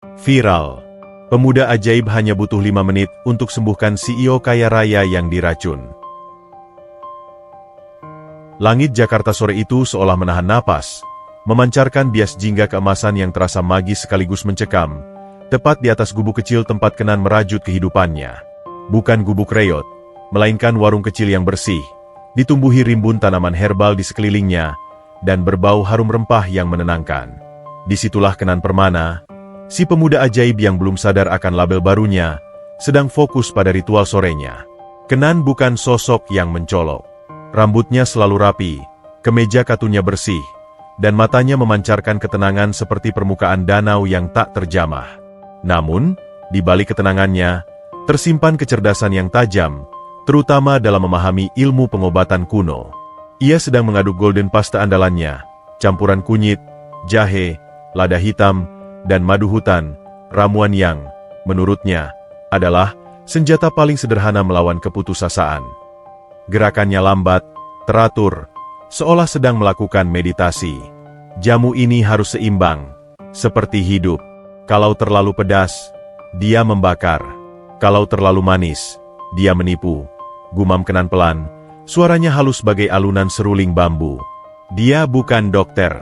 Viral. Pemuda ajaib hanya butuh 5 menit untuk sembuhkan CEO kaya raya yang diracun. Langit Jakarta sore itu seolah menahan napas, memancarkan bias jingga keemasan yang terasa magis sekaligus mencekam, tepat di atas gubuk kecil tempat Kenan merajut kehidupannya. Bukan gubuk reot, melainkan warung kecil yang bersih, ditumbuhi rimbun tanaman herbal di sekelilingnya, dan berbau harum rempah yang menenangkan. Disitulah Kenan Permana, si pemuda ajaib yang belum sadar akan label barunya, sedang fokus pada ritual sorenya. Kenan bukan sosok yang mencolok. Rambutnya selalu rapi, kemeja katunnya bersih, dan matanya memancarkan ketenangan seperti permukaan danau yang tak terjamah. Namun, di balik ketenangannya, tersimpan kecerdasan yang tajam, terutama dalam memahami ilmu pengobatan kuno. Ia sedang mengaduk golden pasta andalannya, campuran kunyit, jahe, lada hitam, dan madu hutan, ramuan yang, menurutnya, adalah senjata paling sederhana melawan keputusasaan. Gerakannya lambat, teratur, seolah sedang melakukan meditasi. Jamu ini harus seimbang, seperti hidup. Kalau terlalu pedas, dia membakar. Kalau terlalu manis, dia menipu. Gumam Kenan pelan, suaranya halus bagai alunan seruling bambu. Dia bukan dokter.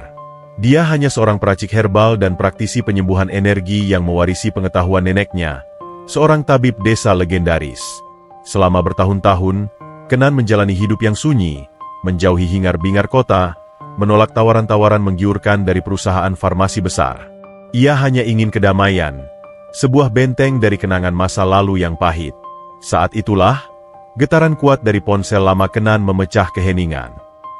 Dia hanya seorang peracik herbal dan praktisi penyembuhan energi yang mewarisi pengetahuan neneknya, seorang tabib desa legendaris. Selama bertahun-tahun, Kenan menjalani hidup yang sunyi, menjauhi hingar-bingar kota, menolak tawaran-tawaran menggiurkan dari perusahaan farmasi besar. Ia hanya ingin kedamaian, sebuah benteng dari kenangan masa lalu yang pahit. Saat itulah, getaran kuat dari ponsel lama Kenan memecah keheningan.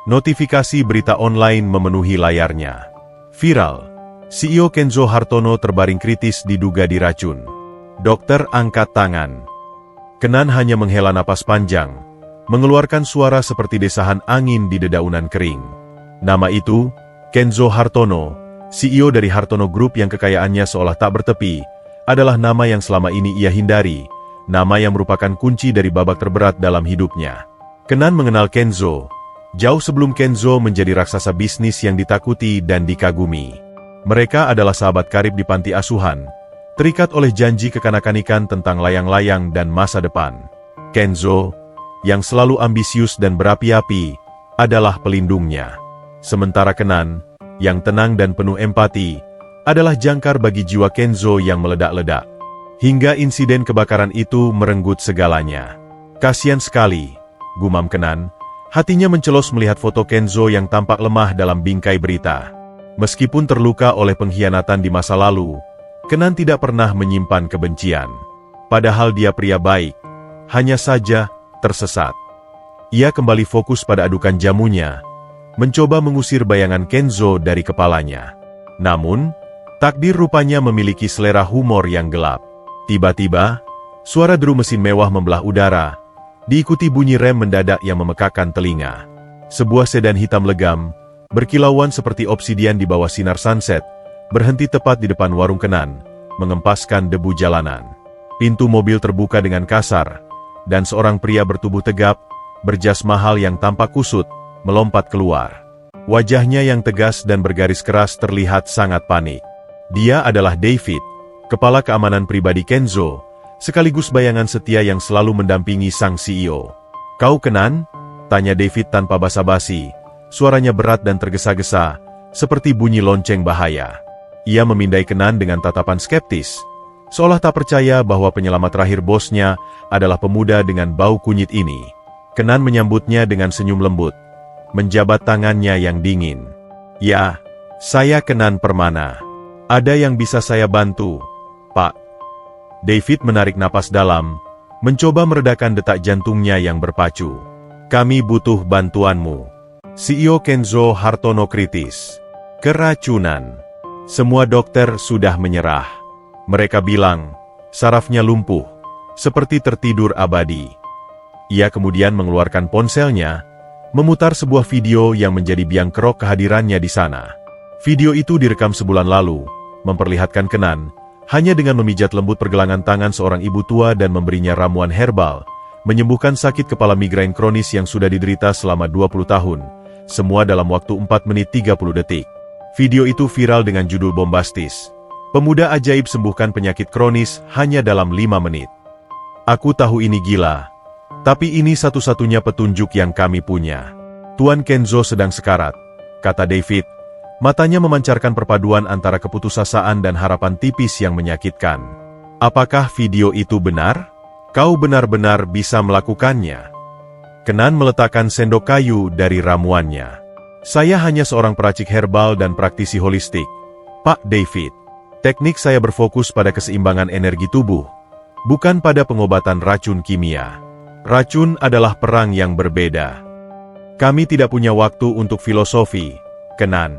Notifikasi berita online memenuhi layarnya. Viral. CEO Kenzo Hartono terbaring kritis diduga diracun. Dokter angkat tangan. Kenan hanya menghela napas panjang, mengeluarkan suara seperti desahan angin di dedaunan kering. Nama itu, Kenzo Hartono, CEO dari Hartono Group yang kekayaannya seolah tak bertepi, adalah nama yang selama ini ia hindari, nama yang merupakan kunci dari babak terberat dalam hidupnya. Kenan mengenal Kenzo jauh sebelum Kenzo menjadi raksasa bisnis yang ditakuti dan dikagumi. Mereka adalah sahabat karib di panti asuhan, terikat oleh janji kekanak-kanikan tentang layang-layang dan masa depan. Kenzo, yang selalu ambisius dan berapi-api, adalah pelindungnya. Sementara Kenan, yang tenang dan penuh empati, adalah jangkar bagi jiwa Kenzo yang meledak-ledak. Hingga insiden kebakaran itu merenggut segalanya. Kasian sekali, gumam Kenan. Hatinya mencelos melihat foto Kenzo yang tampak lemah dalam bingkai berita. Meskipun terluka oleh pengkhianatan di masa lalu, Kenan tidak pernah menyimpan kebencian. Padahal dia pria baik, hanya saja tersesat. Ia kembali fokus pada adukan jamunya, mencoba mengusir bayangan Kenzo dari kepalanya. Namun, takdir rupanya memiliki selera humor yang gelap. Tiba-tiba, suara deru mesin mewah membelah udara, diikuti bunyi rem mendadak yang memekakkan telinga. Sebuah sedan hitam legam, berkilauan seperti obsidian di bawah sinar sunset, berhenti tepat di depan warung Kenan, mengempaskan debu jalanan. Pintu mobil terbuka dengan kasar, dan seorang pria bertubuh tegap, berjas mahal yang tampak kusut, melompat keluar. Wajahnya yang tegas dan bergaris keras terlihat sangat panik. Dia adalah David, kepala keamanan pribadi Kenzo, sekaligus bayangan setia yang selalu mendampingi sang CEO. "Kau Kenan?" tanya David tanpa basa-basi, suaranya berat dan tergesa-gesa, seperti bunyi lonceng bahaya. Ia memindai Kenan dengan tatapan skeptis, seolah tak percaya bahwa penyelamat terakhir bosnya adalah pemuda dengan bau kunyit ini. Kenan menyambutnya dengan senyum lembut, menjabat tangannya yang dingin. "Ya, saya Kenan Permana. Ada yang bisa saya bantu, Pak?" David menarik napas dalam, mencoba meredakan detak jantungnya yang berpacu. "Kami butuh bantuanmu." CEO Kenzo Hartono kritis. "Keracunan. Semua dokter sudah menyerah. Mereka bilang, sarafnya lumpuh, seperti tertidur abadi." Ia kemudian mengeluarkan ponselnya, memutar sebuah video yang menjadi biang kerok kehadirannya di sana. Video itu direkam sebulan lalu, memperlihatkan Kenan hanya dengan memijat lembut pergelangan tangan seorang ibu tua dan memberinya ramuan herbal, menyembuhkan sakit kepala migrain kronis yang sudah diderita selama 20 tahun, semua dalam waktu 4 menit 30 detik. Video itu viral dengan judul bombastis, Pemuda ajaib sembuhkan penyakit kronis hanya dalam 5 menit. Aku tahu ini gila, tapi ini satu-satunya petunjuk yang kami punya. Tuan Kenzo sedang sekarat, kata David. Matanya memancarkan perpaduan antara keputusasaan dan harapan tipis yang menyakitkan. Apakah video itu benar? Kau benar-benar bisa melakukannya? Kenan meletakkan sendok kayu dari ramuannya. Saya hanya seorang peracik herbal dan praktisi holistik, Pak David. Teknik saya berfokus pada keseimbangan energi tubuh, bukan pada pengobatan racun kimia. Racun adalah perang yang berbeda. Kami tidak punya waktu untuk filosofi, Kenan.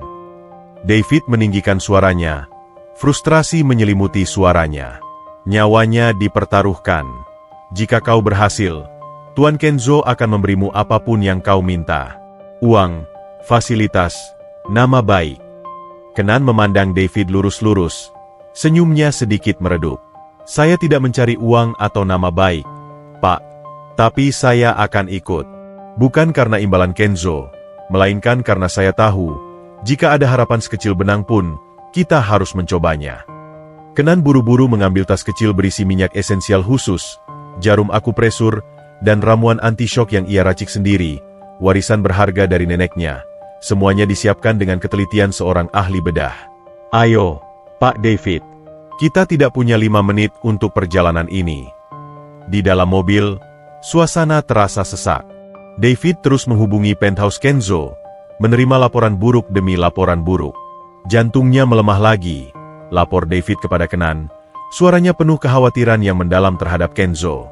David meninggikan suaranya. Frustrasi menyelimuti suaranya. Nyawanya dipertaruhkan. Jika kau berhasil, Tuan Kenzo akan memberimu apapun yang kau minta. Uang, fasilitas, nama baik. Kenan memandang David lurus-lurus. Senyumnya sedikit meredup. Saya tidak mencari uang atau nama baik, Pak. Tapi saya akan ikut. Bukan karena imbalan Kenzo, melainkan karena saya tahu, jika ada harapan sekecil benang pun, kita harus mencobanya. Kenan buru-buru mengambil tas kecil berisi minyak esensial khusus, jarum akupresur, dan ramuan anti-shock yang ia racik sendiri, warisan berharga dari neneknya. Semuanya disiapkan dengan ketelitian seorang ahli bedah. Ayo, Pak David. Kita tidak punya 5 menit untuk perjalanan ini. Di dalam mobil, suasana terasa sesak. David terus menghubungi penthouse Kenzo, menerima laporan buruk demi laporan buruk. Jantungnya melemah lagi, lapor David kepada Kenan. Suaranya penuh kekhawatiran yang mendalam terhadap Kenzo.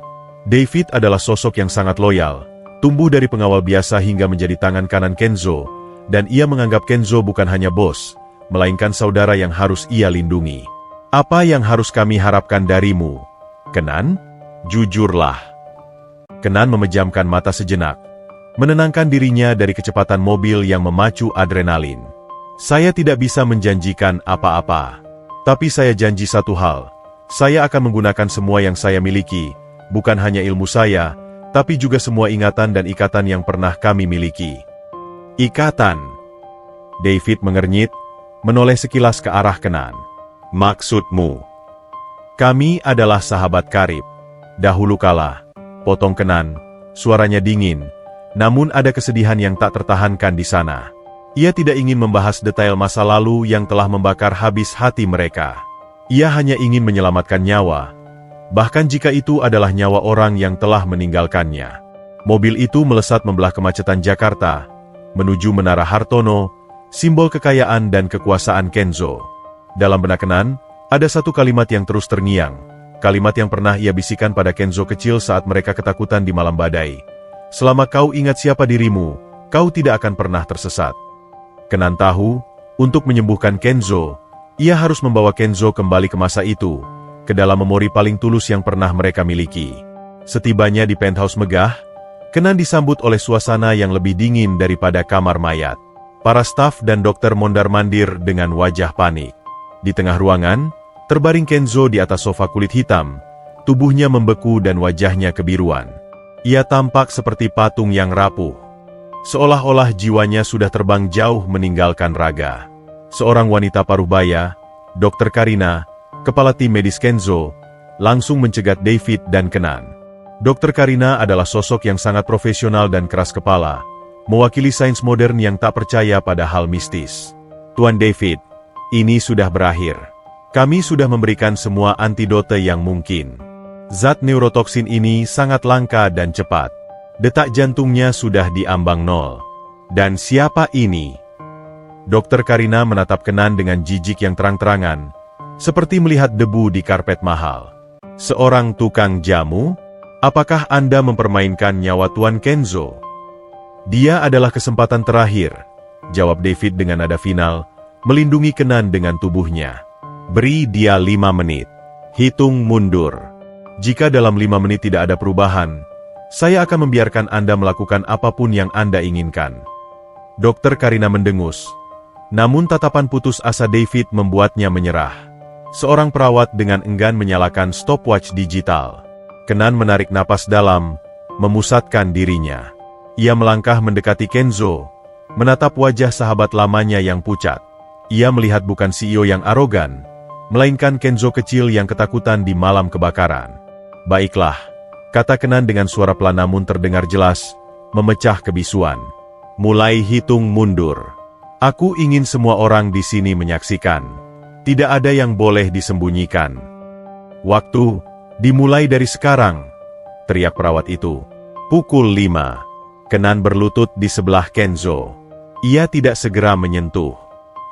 David adalah sosok yang sangat loyal, tumbuh dari pengawal biasa hingga menjadi tangan kanan Kenzo, dan ia menganggap Kenzo bukan hanya bos, melainkan saudara yang harus ia lindungi. Apa yang harus kami harapkan darimu, Kenan? Jujurlah. Kenan memejamkan mata sejenak, menenangkan dirinya dari kecepatan mobil yang memacu adrenalin. Saya tidak bisa menjanjikan apa-apa. Tapi saya janji satu hal. Saya akan menggunakan semua yang saya miliki, bukan hanya ilmu saya, tapi juga semua ingatan dan ikatan yang pernah kami miliki. Ikatan. David mengernyit, menoleh sekilas ke arah Kenan. Maksudmu? Kami adalah sahabat karib. Dahulu kala, potong Kenan, suaranya dingin, namun ada kesedihan yang tak tertahankan di sana. Ia tidak ingin membahas detail masa lalu yang telah membakar habis hati mereka. Ia hanya ingin menyelamatkan nyawa, bahkan jika itu adalah nyawa orang yang telah meninggalkannya. Mobil itu melesat membelah kemacetan Jakarta, menuju Menara Hartono, simbol kekayaan dan kekuasaan Kenzo. Dalam benak Kenan, ada satu kalimat yang terus terngiang, kalimat yang pernah ia bisikan pada Kenzo kecil saat mereka ketakutan di malam badai. Selama kau ingat siapa dirimu, kau tidak akan pernah tersesat. Kenan tahu, untuk menyembuhkan Kenzo, ia harus membawa Kenzo kembali ke masa itu, ke dalam memori paling tulus yang pernah mereka miliki. Setibanya di penthouse megah, Kenan disambut oleh suasana yang lebih dingin daripada kamar mayat. Para staf dan dokter mondar-mandir dengan wajah panik. Di tengah ruangan, terbaring Kenzo di atas sofa kulit hitam, tubuhnya membeku dan wajahnya kebiruan. Ia tampak seperti patung yang rapuh. Seolah-olah jiwanya sudah terbang jauh meninggalkan raga. Seorang wanita paruhbaya, Dr. Karina, kepala tim medis Kenzo, langsung mencegat David dan Kenan. Dr. Karina adalah sosok yang sangat profesional dan keras kepala, mewakili sains modern yang tak percaya pada hal mistis. Tuan David, ini sudah berakhir. Kami sudah memberikan semua antidote yang mungkin. Zat neurotoksin ini sangat langka dan cepat. Detak jantungnya sudah di ambang 0. Dan siapa ini? Dr. Karina menatap Kenan dengan jijik yang terang-terangan, seperti melihat debu di karpet mahal. Seorang tukang jamu? Apakah Anda mempermainkan nyawa Tuan Kenzo? Dia adalah kesempatan terakhir, jawab David dengan nada final, melindungi Kenan dengan tubuhnya. Beri dia 5 menit. Hitung mundur. Jika dalam 5 menit tidak ada perubahan, saya akan membiarkan Anda melakukan apapun yang Anda inginkan. Dr. Karina mendengus. Namun tatapan putus asa David membuatnya menyerah. Seorang perawat dengan enggan menyalakan stopwatch digital. Kenan menarik napas dalam, memusatkan dirinya. Ia melangkah mendekati Kenzo, menatap wajah sahabat lamanya yang pucat. Ia melihat bukan CEO yang arogan, melainkan Kenzo kecil yang ketakutan di malam kebakaran. Baiklah, kata Kenan dengan suara pelan namun terdengar jelas, memecah kebisuan. Mulai hitung mundur. Aku ingin semua orang di sini menyaksikan. Tidak ada yang boleh disembunyikan. Waktu, dimulai dari sekarang, teriak perawat itu. Pukul 5. Kenan berlutut di sebelah Kenzo. Ia tidak segera menyentuh.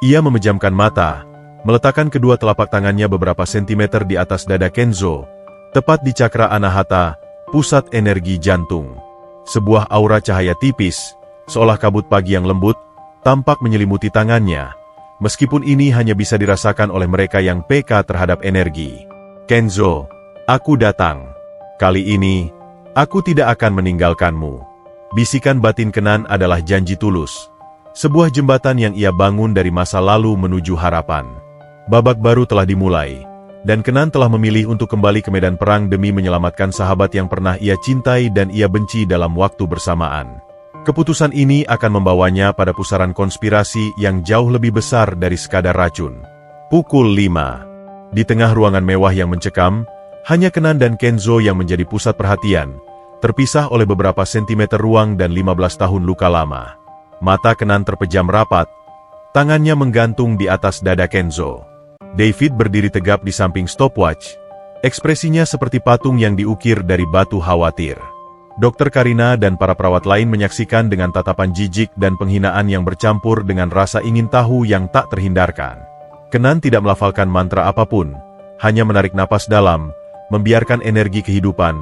Ia memejamkan mata, meletakkan kedua telapak tangannya beberapa sentimeter di atas dada Kenzo, tepat di cakra anahata, pusat energi jantung. Sebuah aura cahaya tipis, seolah kabut pagi yang lembut, tampak menyelimuti tangannya, meskipun ini hanya bisa dirasakan oleh mereka yang peka terhadap energi. Kenzo, aku datang. Kali ini, aku tidak akan meninggalkanmu. Bisikan batin Kenan adalah janji tulus. Sebuah jembatan yang ia bangun dari masa lalu menuju harapan. Babak baru telah dimulai, dan Kenan telah memilih untuk kembali ke medan perang demi menyelamatkan sahabat yang pernah ia cintai dan ia benci dalam waktu bersamaan. Keputusan ini akan membawanya pada pusaran konspirasi yang jauh lebih besar dari sekadar racun. Pukul 5. Di tengah ruangan mewah yang mencekam, hanya Kenan dan Kenzo yang menjadi pusat perhatian, terpisah oleh beberapa sentimeter ruang dan 15 tahun luka lama. Mata Kenan terpejam rapat, tangannya menggantung di atas dada Kenzo. David berdiri tegap di samping stopwatch, ekspresinya seperti patung yang diukir dari batu khawatir. Dokter Karina dan para perawat lain menyaksikan dengan tatapan jijik dan penghinaan yang bercampur dengan rasa ingin tahu yang tak terhindarkan. Kenan tidak melafalkan mantra apapun, hanya menarik napas dalam, membiarkan energi kehidupan,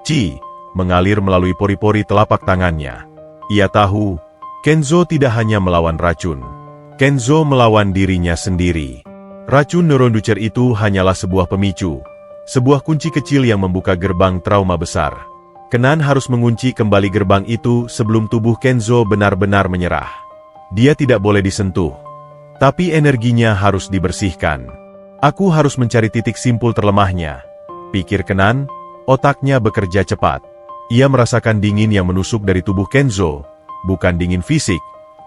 Qi, mengalir melalui pori-pori telapak tangannya. Ia tahu, Kenzo tidak hanya melawan racun. Kenzo melawan dirinya sendiri. Racun neuroducer itu hanyalah sebuah pemicu, sebuah kunci kecil yang membuka gerbang trauma besar. Kenan harus mengunci kembali gerbang itu sebelum tubuh Kenzo benar-benar menyerah. Dia tidak boleh disentuh, tapi energinya harus dibersihkan. Aku harus mencari titik simpul terlemahnya, pikir Kenan, otaknya bekerja cepat. Ia merasakan dingin yang menusuk dari tubuh Kenzo, bukan dingin fisik,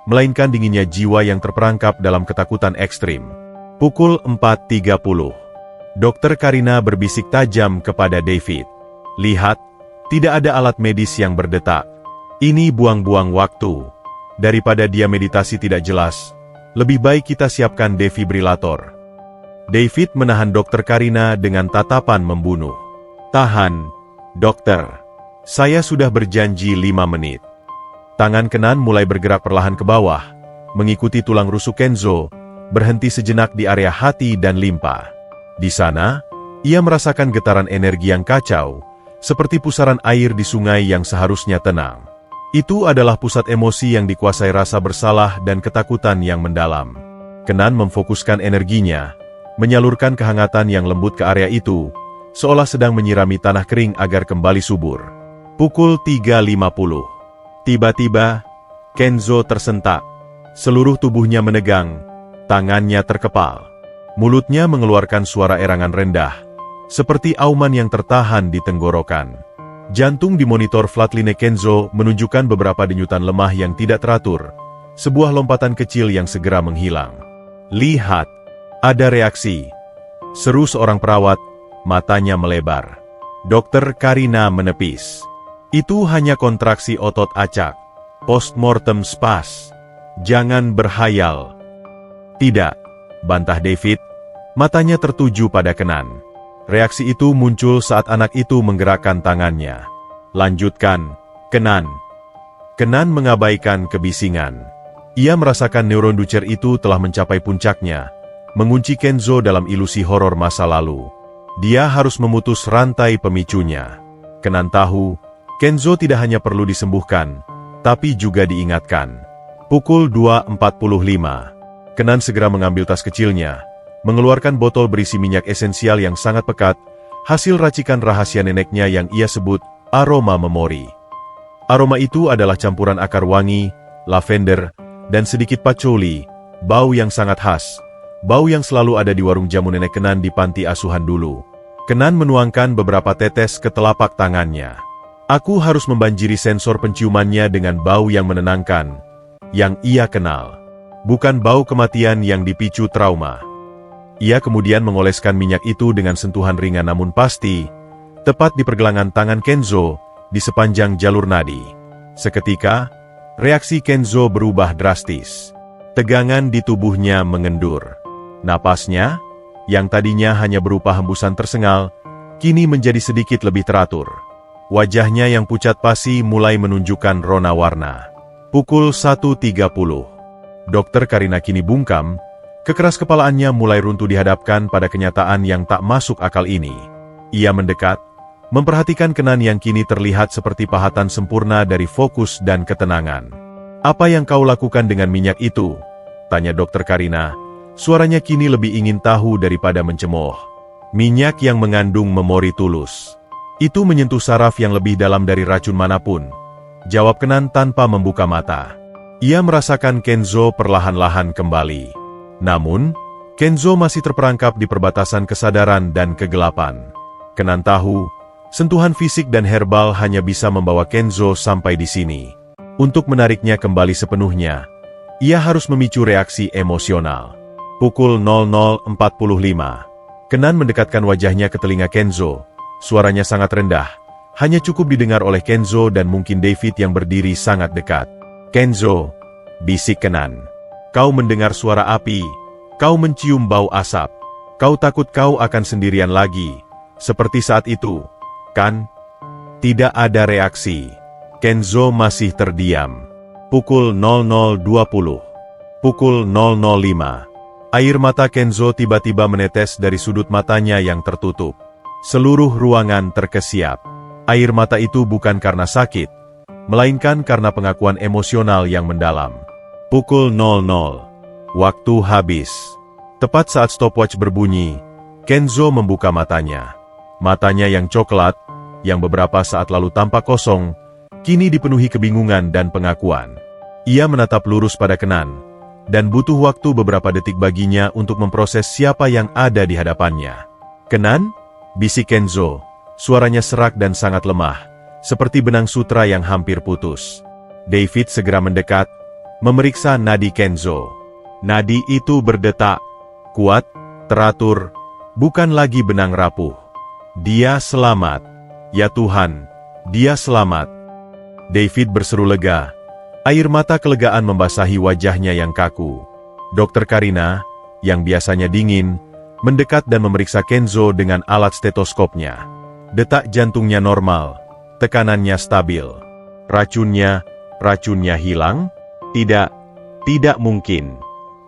melainkan dinginnya jiwa yang terperangkap dalam ketakutan ekstrim. Pukul 4.30. Dokter Karina berbisik tajam kepada David. Lihat, tidak ada alat medis yang berdetak. Ini buang-buang waktu. Daripada dia meditasi tidak jelas, lebih baik kita siapkan defibrilator. David menahan Dokter Karina dengan tatapan membunuh. Tahan, dokter. Saya sudah berjanji 5 menit. Tangan Kenan mulai bergerak perlahan ke bawah, mengikuti tulang rusuk Kenzo, berhenti sejenak di area hati dan limpa. Di sana, ia merasakan getaran energi yang kacau, seperti pusaran air di sungai yang seharusnya tenang. Itu adalah pusat emosi yang dikuasai rasa bersalah dan ketakutan yang mendalam. Kenan memfokuskan energinya, menyalurkan kehangatan yang lembut ke area itu, seolah sedang menyirami tanah kering agar kembali subur. Pukul 3.50. Tiba-tiba, Kenzo tersentak. Seluruh tubuhnya menegang, tangannya terkepal. Mulutnya mengeluarkan suara erangan rendah, seperti auman yang tertahan di tenggorokan. Jantung di monitor flatline Kenzo menunjukkan beberapa denyutan lemah yang tidak teratur, sebuah lompatan kecil yang segera menghilang. Lihat, ada reaksi. Seru seorang perawat, matanya melebar. Dokter Karina menepis. Itu hanya kontraksi otot acak. Postmortem spas. Jangan berhayal. Tidak, bantah David. Matanya tertuju pada Kenan. Reaksi itu muncul saat anak itu menggerakkan tangannya. Lanjutkan, Kenan. Kenan mengabaikan kebisingan. Ia merasakan neuroducer itu telah mencapai puncaknya, mengunci Kenzo dalam ilusi horor masa lalu. Dia harus memutus rantai pemicunya. Kenan tahu, Kenzo tidak hanya perlu disembuhkan, tapi juga diingatkan. Pukul 2.45. Kenan segera mengambil tas kecilnya, mengeluarkan botol berisi minyak esensial yang sangat pekat, hasil racikan rahasia neneknya yang ia sebut aroma memori. Aroma itu adalah campuran akar wangi, lavender, dan sedikit patchouli, bau yang sangat khas, bau yang selalu ada di warung jamu nenek Kenan di panti asuhan dulu. Kenan menuangkan beberapa tetes ke telapak tangannya. Aku harus membanjiri sensor penciumannya dengan bau yang menenangkan, yang ia kenal. Bukan bau kematian yang dipicu trauma. Ia kemudian mengoleskan minyak itu dengan sentuhan ringan namun pasti, tepat di pergelangan tangan Kenzo, di sepanjang jalur nadi. Seketika, reaksi Kenzo berubah drastis. Tegangan di tubuhnya mengendur. Napasnya, yang tadinya hanya berupa hembusan tersengal, kini menjadi sedikit lebih teratur. Wajahnya yang pucat pasi mulai menunjukkan rona warna. Pukul 1.30. Dokter Karina kini bungkam, kekeras kepalaannya mulai runtuh dihadapkan pada kenyataan yang tak masuk akal ini. Ia mendekat, memperhatikan Kenan yang kini terlihat seperti pahatan sempurna dari fokus dan ketenangan. "Apa yang kau lakukan dengan minyak itu?" tanya Dokter Karina. Suaranya kini lebih ingin tahu daripada mencemooh. "Minyak yang mengandung memori tulus. Itu menyentuh saraf yang lebih dalam dari racun manapun," jawab Kenan tanpa membuka mata. Ia merasakan Kenzo perlahan-lahan kembali. Namun, Kenzo masih terperangkap di perbatasan kesadaran dan kegelapan. Kenan tahu, sentuhan fisik dan herbal hanya bisa membawa Kenzo sampai di sini. Untuk menariknya kembali sepenuhnya, ia harus memicu reaksi emosional. Pukul 00.45. Kenan mendekatkan wajahnya ke telinga Kenzo. Suaranya sangat rendah, hanya cukup didengar oleh Kenzo dan mungkin David yang berdiri sangat dekat. "Kenzo," bisik Kenan. "Kau mendengar suara api, kau mencium bau asap, kau takut kau akan sendirian lagi, seperti saat itu, kan?" Tidak ada reaksi. Kenzo masih terdiam. Pukul 00.20. Pukul 00.05. Air mata Kenzo tiba-tiba menetes dari sudut matanya yang tertutup. Seluruh ruangan terkesiap. Air mata itu bukan karena sakit, melainkan karena pengakuan emosional yang mendalam. Pukul 00. Waktu habis. Tepat saat stopwatch berbunyi, Kenzo membuka matanya. Matanya yang coklat, yang beberapa saat lalu tampak kosong, kini dipenuhi kebingungan dan pengakuan. Ia menatap lurus pada Kenan, dan butuh waktu beberapa detik baginya untuk memproses siapa yang ada di hadapannya. "Kenan?" bisik Kenzo, suaranya serak dan sangat lemah, seperti benang sutra yang hampir putus. David segera mendekat, memeriksa nadi Kenzo. Nadi itu berdetak, kuat, teratur, bukan lagi benang rapuh. "Dia selamat. Ya Tuhan, dia selamat." David berseru lega. Air mata kelegaan membasahi wajahnya yang kaku. Dokter Karina, yang biasanya dingin, mendekat dan memeriksa Kenzo dengan alat stetoskopnya. Detak jantungnya normal, tekanannya stabil. Racunnya hilang? Tidak mungkin.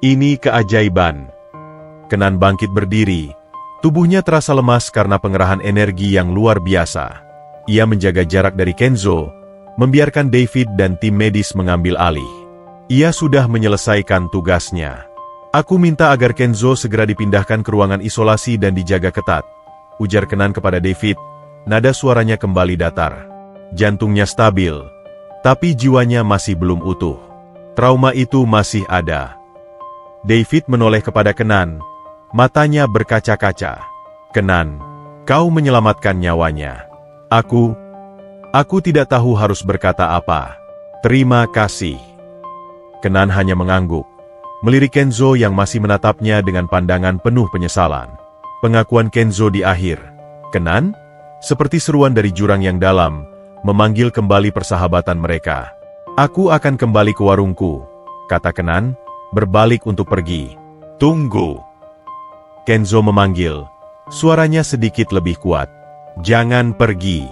Ini keajaiban. Kenan bangkit berdiri. Tubuhnya terasa lemas karena pengerahan energi yang luar biasa. Ia menjaga jarak dari Kenzo, membiarkan David dan tim medis mengambil alih. Ia sudah menyelesaikan tugasnya. "Aku minta agar Kenzo segera dipindahkan ke ruangan isolasi dan dijaga ketat," ujar Kenan kepada David. Nada suaranya kembali datar. Jantungnya stabil, tapi jiwanya masih belum utuh. Trauma itu masih ada. David menoleh kepada Kenan, matanya berkaca-kaca. "Kenan, kau menyelamatkan nyawanya. Aku tidak tahu harus berkata apa. Terima kasih." Kenan hanya mengangguk, melirik Kenzo yang masih menatapnya dengan pandangan penuh penyesalan. Pengakuan Kenzo di akhir. Kenan, seperti seruan dari jurang yang dalam, memanggil kembali persahabatan mereka. "Aku akan kembali ke warungku," kata Kenan, berbalik untuk pergi. "Tunggu." Kenzo memanggil, suaranya sedikit lebih kuat. "Jangan pergi.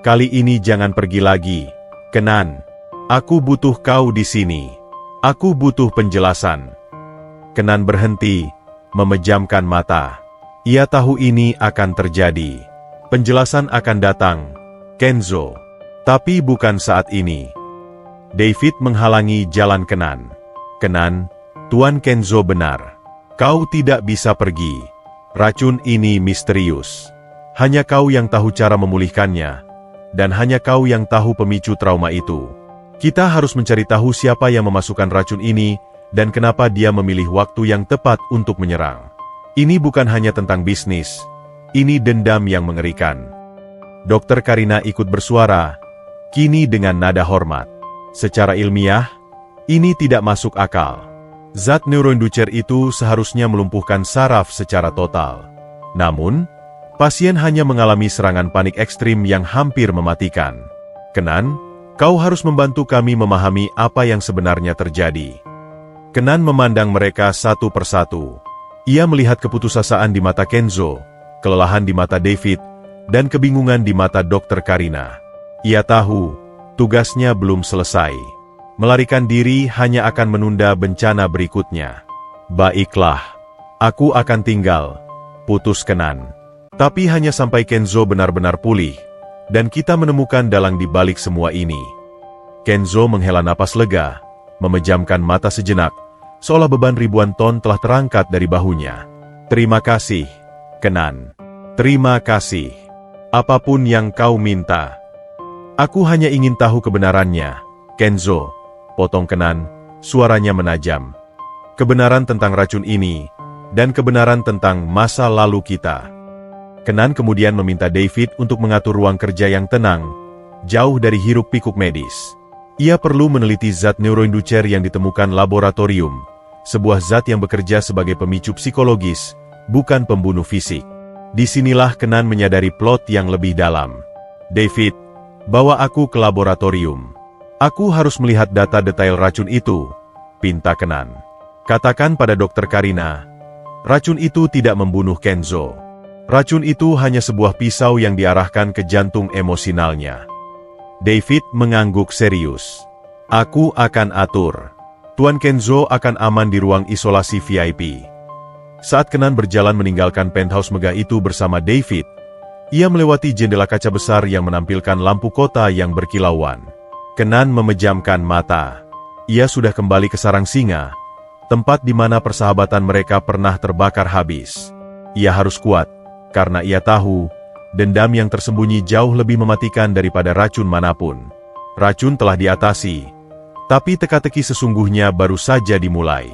Kali ini jangan pergi lagi, Kenan. Aku butuh kau di sini. Aku butuh penjelasan." Kenan berhenti, memejamkan mata. Ia tahu ini akan terjadi. Penjelasan akan datang, Kenzo. Tapi bukan saat ini. David menghalangi jalan Kenan. "Kenan, Tuan Kenzo benar. Kau tidak bisa pergi. Racun ini misterius. Hanya kau yang tahu cara memulihkannya. Dan hanya kau yang tahu pemicu trauma itu. Kita harus mencari tahu siapa yang memasukkan racun ini, dan kenapa dia memilih waktu yang tepat untuk menyerang. Ini bukan hanya tentang bisnis. Ini dendam yang mengerikan." Dokter Karina ikut bersuara, kini dengan nada hormat. "Secara ilmiah, ini tidak masuk akal. Zat neuroinducer itu seharusnya melumpuhkan saraf secara total. Namun, pasien hanya mengalami serangan panik ekstrim yang hampir mematikan. Kenan, kau harus membantu kami memahami apa yang sebenarnya terjadi. Kenan memandang mereka satu persatu. Ia melihat keputusasaan di mata Kenzo, kelelahan di mata David, dan kebingungan di mata Dr. Karina. Ia tahu, tugasnya belum selesai. Melarikan diri hanya akan menunda bencana berikutnya. Baiklah, aku akan tinggal, putus Kenan. Tapi hanya sampai Kenzo benar-benar pulih, dan kita menemukan dalang di balik semua ini. Kenzo menghela napas lega, memejamkan mata sejenak, seolah beban ribuan ton telah terangkat dari bahunya. Terima kasih, Kenan. Terima kasih. Apapun yang kau minta. Aku hanya ingin tahu kebenarannya, Kenzo. Potong Kenan, suaranya menajam. Kebenaran tentang racun ini, dan kebenaran tentang masa lalu kita. Kenan kemudian meminta David untuk mengatur ruang kerja yang tenang, jauh dari hiruk-pikuk medis. Ia perlu meneliti zat neuroinducer yang ditemukan laboratorium, sebuah zat yang bekerja sebagai pemicu psikologis, bukan pembunuh fisik. Disinilah Kenan menyadari plot yang lebih dalam. David, bawa aku ke laboratorium. Aku harus melihat data detail racun itu, pinta Kenan. Katakan pada Dr. Karina, racun itu tidak membunuh Kenzo. Racun itu hanya sebuah pisau yang diarahkan ke jantung emosionalnya. David mengangguk serius. Aku akan atur. Tuan Kenzo akan aman di ruang isolasi VIP. Saat Kenan berjalan meninggalkan penthouse megah itu bersama David, ia melewati jendela kaca besar yang menampilkan lampu kota yang berkilauan. Kenan memejamkan mata. Ia sudah kembali ke sarang singa, tempat di mana persahabatan mereka pernah terbakar habis. Ia harus kuat, karena ia tahu, dendam yang tersembunyi jauh lebih mematikan daripada racun manapun. Racun telah diatasi, tapi teka-teki sesungguhnya baru saja dimulai.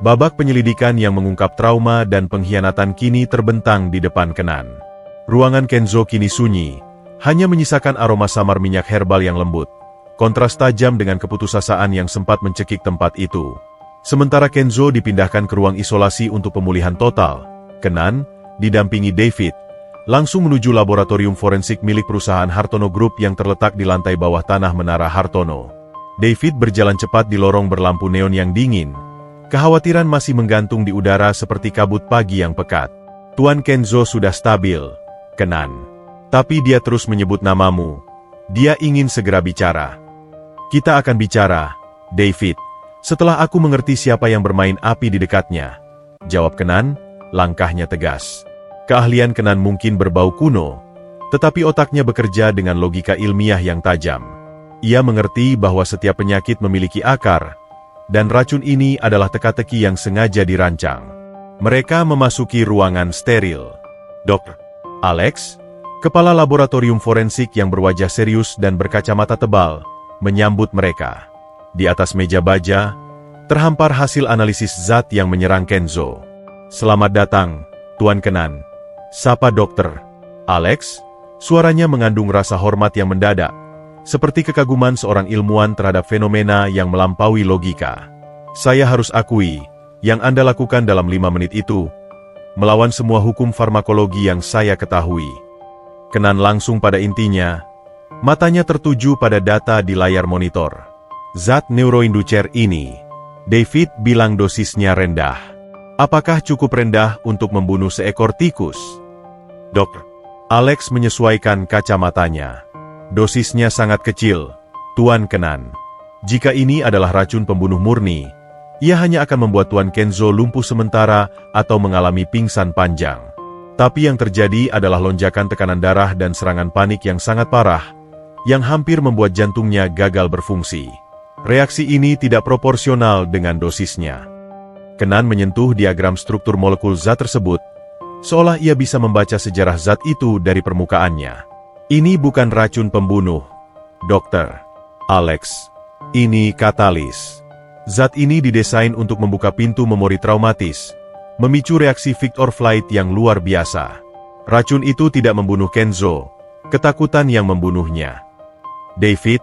Babak penyelidikan yang mengungkap trauma dan pengkhianatan kini terbentang di depan Kenan. Ruangan Kenzo kini sunyi, hanya menyisakan aroma samar minyak herbal yang lembut. Kontras tajam dengan keputusasaan yang sempat mencekik tempat itu. Sementara Kenzo dipindahkan ke ruang isolasi untuk pemulihan total, Kenan, didampingi David, langsung menuju laboratorium forensik milik perusahaan Hartono Group yang terletak di lantai bawah tanah Menara Hartono. David berjalan cepat di lorong berlampu neon yang dingin. Kekhawatiran masih menggantung di udara seperti kabut pagi yang pekat. Tuan Kenzo sudah stabil, Kenan. Tapi dia terus menyebut namamu. Dia ingin segera bicara. Kita akan bicara, David, setelah aku mengerti siapa yang bermain api di dekatnya. Jawab Kenan, langkahnya tegas. Keahlian Kenan mungkin berbau kuno, tetapi otaknya bekerja dengan logika ilmiah yang tajam. Ia mengerti bahwa setiap penyakit memiliki akar, dan racun ini adalah teka-teki yang sengaja dirancang. Mereka memasuki ruangan steril. Dr. Alex, kepala laboratorium forensik yang berwajah serius dan berkacamata tebal, menyambut mereka. Di atas meja baja, terhampar hasil analisis zat yang menyerang Kenzo. Selamat datang, Tuan Kenan. Sapa Dr. Alex, suaranya mengandung rasa hormat yang mendadak, seperti kekaguman seorang ilmuwan terhadap fenomena yang melampaui logika. Saya harus akui, yang Anda lakukan dalam 5 menit itu, melawan semua hukum farmakologi yang saya ketahui. Kenan langsung pada intinya, matanya tertuju pada data di layar monitor. Zat neuroinducer ini, David bilang dosisnya rendah. Apakah cukup rendah untuk membunuh seekor tikus? Dr. Alex menyesuaikan kacamatanya. Dosisnya sangat kecil, Tuan Kenan. Jika ini adalah racun pembunuh murni, ia hanya akan membuat Tuan Kenzo lumpuh sementara atau mengalami pingsan panjang. Tapi yang terjadi adalah lonjakan tekanan darah dan serangan panik yang sangat parah, yang hampir membuat jantungnya gagal berfungsi. Reaksi ini tidak proporsional dengan dosisnya. Kenan menyentuh diagram struktur molekul zat tersebut, seolah ia bisa membaca sejarah zat itu dari permukaannya. Ini bukan racun pembunuh, Dr. Alex. Ini katalis. Zat ini didesain untuk membuka pintu memori traumatis, memicu reaksi fight or flight yang luar biasa. Racun itu tidak membunuh Kenzo, ketakutan yang membunuhnya. David,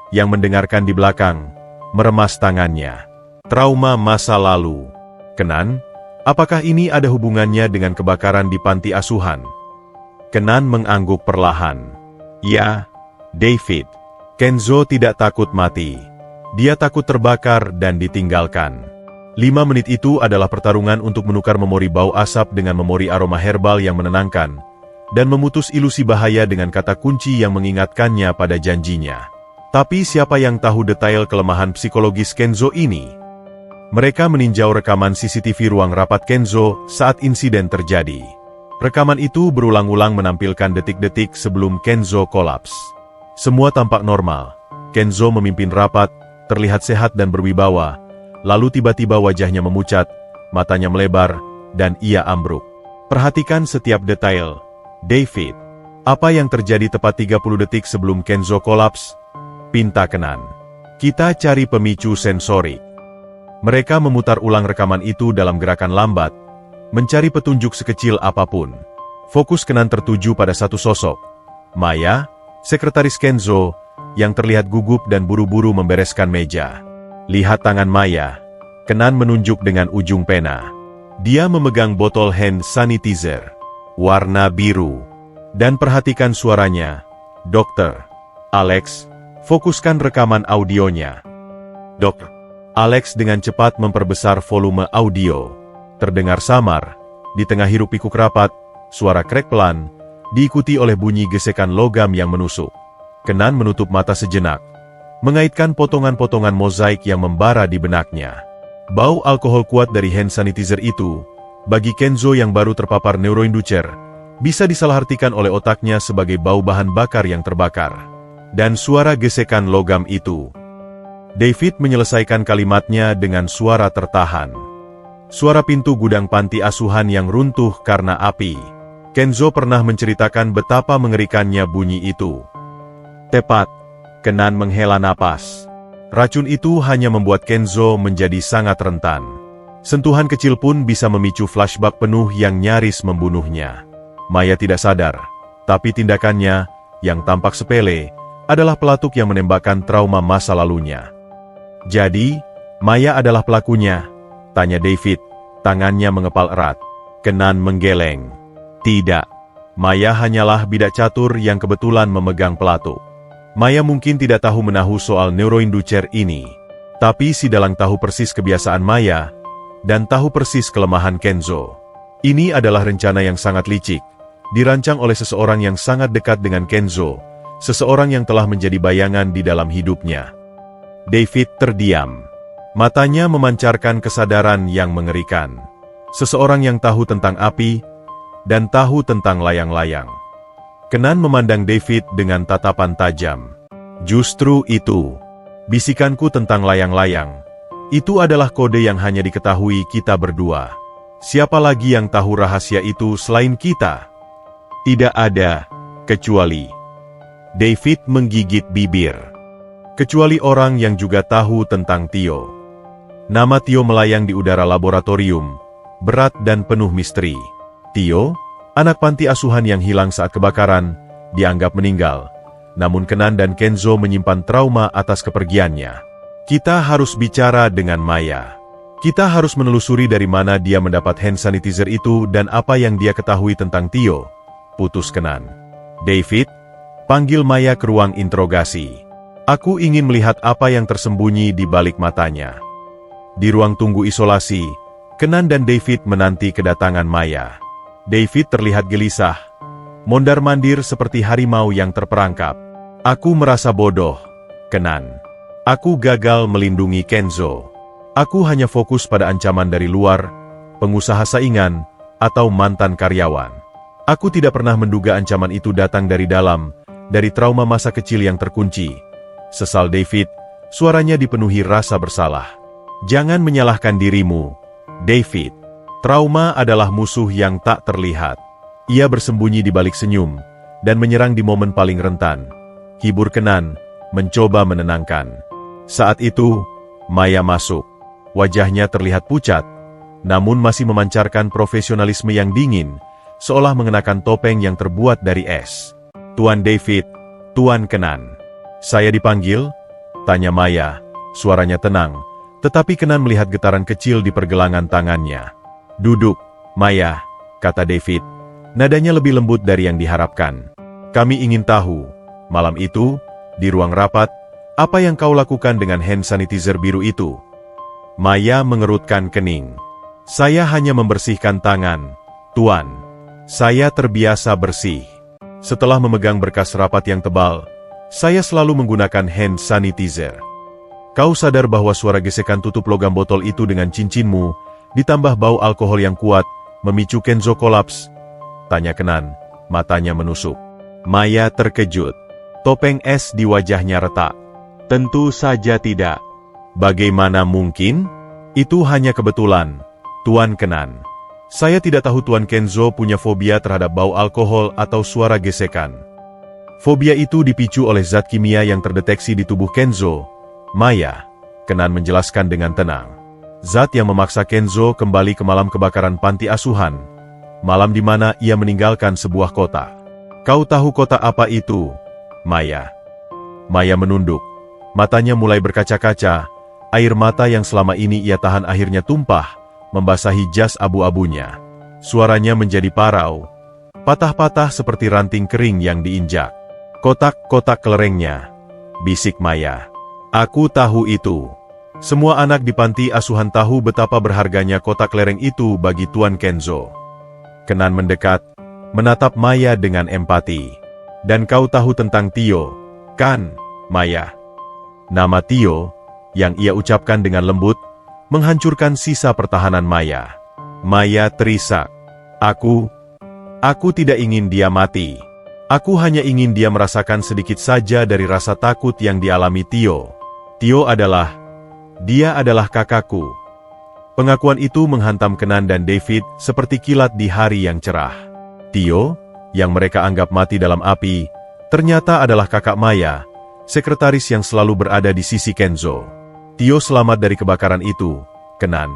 yang mendengarkan di belakang, meremas tangannya. Trauma masa lalu. Kenan, apakah ini ada hubungannya dengan kebakaran di panti asuhan? Kenan mengangguk perlahan. Ya, David. Kenzo tidak takut mati. Dia takut terbakar dan ditinggalkan. 5 menit itu adalah pertarungan untuk menukar memori bau asap dengan memori aroma herbal yang menenangkan, dan memutus ilusi bahaya dengan kata kunci yang mengingatkannya pada janjinya. Tapi siapa yang tahu detail kelemahan psikologis Kenzo ini? Mereka meninjau rekaman CCTV ruang rapat Kenzo saat insiden terjadi. Rekaman itu berulang-ulang menampilkan detik-detik sebelum Kenzo kolaps. Semua tampak normal. Kenzo memimpin rapat, terlihat sehat dan berwibawa, lalu tiba-tiba wajahnya memucat, matanya melebar, dan ia ambruk. Perhatikan setiap detail. David, apa yang terjadi tepat 30 detik sebelum Kenzo kolaps? Pinta Kenan. Kita cari pemicu sensorik. Mereka memutar ulang rekaman itu dalam gerakan lambat, mencari petunjuk sekecil apapun. Fokus Kenan tertuju pada satu sosok. Maya, sekretaris Kenzo, yang terlihat gugup dan buru-buru membereskan meja. Lihat tangan Maya. Kenan menunjuk dengan ujung pena. Dia memegang botol hand sanitizer, warna biru. Dan perhatikan suaranya. Dokter. Alex, fokuskan rekaman audionya. Dok. Alex dengan cepat memperbesar volume audio. Terdengar samar, di tengah hiruk-pikuk rapat, suara krek pelan, diikuti oleh bunyi gesekan logam yang menusuk. Kenan menutup mata sejenak, mengaitkan potongan-potongan mozaik yang membara di benaknya. Bau alkohol kuat dari hand sanitizer itu, bagi Kenzo yang baru terpapar neuroinducer, bisa disalahartikan oleh otaknya sebagai bau bahan bakar yang terbakar. Dan suara gesekan logam itu. David menyelesaikan kalimatnya dengan suara tertahan. Suara pintu gudang panti asuhan yang runtuh karena api. Kenzo pernah menceritakan betapa mengerikannya bunyi itu. Tepat, Kenan menghela napas. Racun itu hanya membuat Kenzo menjadi sangat rentan. Sentuhan kecil pun bisa memicu flashback penuh yang nyaris membunuhnya. Maya tidak sadar, tapi tindakannya, yang tampak sepele, adalah pelatuk yang menembakkan trauma masa lalunya. Jadi, Maya adalah pelakunya? Tanya David, tangannya mengepal erat. Kenan menggeleng. Tidak. Maya hanyalah bidak catur yang kebetulan memegang pelatuk. Maya mungkin tidak tahu menahu soal neuroinducer ini. Tapi si dalang tahu persis kebiasaan Maya, dan tahu persis kelemahan Kenzo. Ini adalah rencana yang sangat licik, dirancang oleh seseorang yang sangat dekat dengan Kenzo, seseorang yang telah menjadi bayangan di dalam hidupnya. David terdiam. Matanya memancarkan kesadaran yang mengerikan. Seseorang yang tahu tentang api, dan tahu tentang layang-layang. Kenan memandang David dengan tatapan tajam. Justru itu. Bisikanku tentang layang-layang. Itu adalah kode yang hanya diketahui kita berdua. Siapa lagi yang tahu rahasia itu selain kita? Tidak ada, kecuali. David menggigit bibir. Kecuali orang yang juga tahu tentang Tio. Nama Tio melayang di udara laboratorium, berat dan penuh misteri. Tio, anak panti asuhan yang hilang saat kebakaran, dianggap meninggal. Namun Kenan dan Kenzo menyimpan trauma atas kepergiannya. Kita harus bicara dengan Maya. Kita harus menelusuri dari mana dia mendapat hand sanitizer itu dan apa yang dia ketahui tentang Tio. Putus Kenan. David, panggil Maya ke ruang interogasi. Aku ingin melihat apa yang tersembunyi di balik matanya. Di ruang tunggu isolasi, Kenan dan David menanti kedatangan Maya. David terlihat gelisah, mondar-mandir seperti harimau yang terperangkap. Aku merasa bodoh, Kenan. Aku gagal melindungi Kenzo. Aku hanya fokus pada ancaman dari luar, pengusaha saingan, atau mantan karyawan. Aku tidak pernah menduga ancaman itu datang dari dalam, dari trauma masa kecil yang terkunci. Sesal David, suaranya dipenuhi rasa bersalah. Jangan menyalahkan dirimu, David. Trauma adalah musuh yang tak terlihat. Ia bersembunyi di balik senyum, dan menyerang di momen paling rentan. Hibur Kenan, mencoba menenangkan. Saat itu, Maya masuk. Wajahnya terlihat pucat, namun masih memancarkan profesionalisme yang dingin, seolah mengenakan topeng yang terbuat dari es. Tuan David, Tuan Kenan. Saya dipanggil? Tanya Maya, suaranya tenang, Tetapi Kenan melihat getaran kecil di pergelangan tangannya. "Duduk, Maya," kata David. Nadanya lebih lembut dari yang diharapkan. "Kami ingin tahu, malam itu, di ruang rapat, apa yang kau lakukan dengan hand sanitizer biru itu?" Maya mengerutkan kening. "Saya hanya membersihkan tangan, Tuan. Saya terbiasa bersih. Setelah memegang berkas rapat yang tebal, saya selalu menggunakan hand sanitizer." "Kau sadar bahwa suara gesekan tutup logam botol itu dengan cincinmu, ditambah bau alkohol yang kuat, memicu Kenzo kolaps?" tanya Kenan, matanya menusuk. Maya terkejut. Topeng es di wajahnya retak. "Tentu saja tidak. Bagaimana mungkin? Itu hanya kebetulan, Tuan Kenan. Saya tidak tahu Tuan Kenzo punya fobia terhadap bau alkohol atau suara gesekan. Fobia itu dipicu oleh zat kimia yang terdeteksi di tubuh Kenzo, Maya," Kenan menjelaskan dengan tenang. "Zat yang memaksa Kenzo kembali ke malam kebakaran panti asuhan, malam di mana ia meninggalkan sebuah kota. Kau tahu kota apa itu, Maya?" Maya menunduk. Matanya mulai berkaca-kaca, air mata yang selama ini ia tahan akhirnya tumpah, membasahi jas abu-abunya. Suaranya menjadi parau, patah-patah seperti ranting kering yang diinjak. "Kotak-kotak kelerengnya," bisik Maya. "Aku tahu itu. Semua anak di panti asuhan tahu betapa berharganya kotak kelereng itu bagi Tuan Kenzo." Kenan mendekat, menatap Maya dengan empati. "Dan kau tahu tentang Tio, kan, Maya?" Nama Tio, yang ia ucapkan dengan lembut, menghancurkan sisa pertahanan Maya. Maya terisak. Aku tidak ingin dia mati. Aku hanya ingin dia merasakan sedikit saja dari rasa takut yang dialami Tio. Dia adalah kakakku." Pengakuan itu menghantam Kenan dan David seperti kilat di hari yang cerah. Tio, yang mereka anggap mati dalam api, ternyata adalah kakak Maya, sekretaris yang selalu berada di sisi Kenzo. "Tio selamat dari kebakaran itu, Kenan."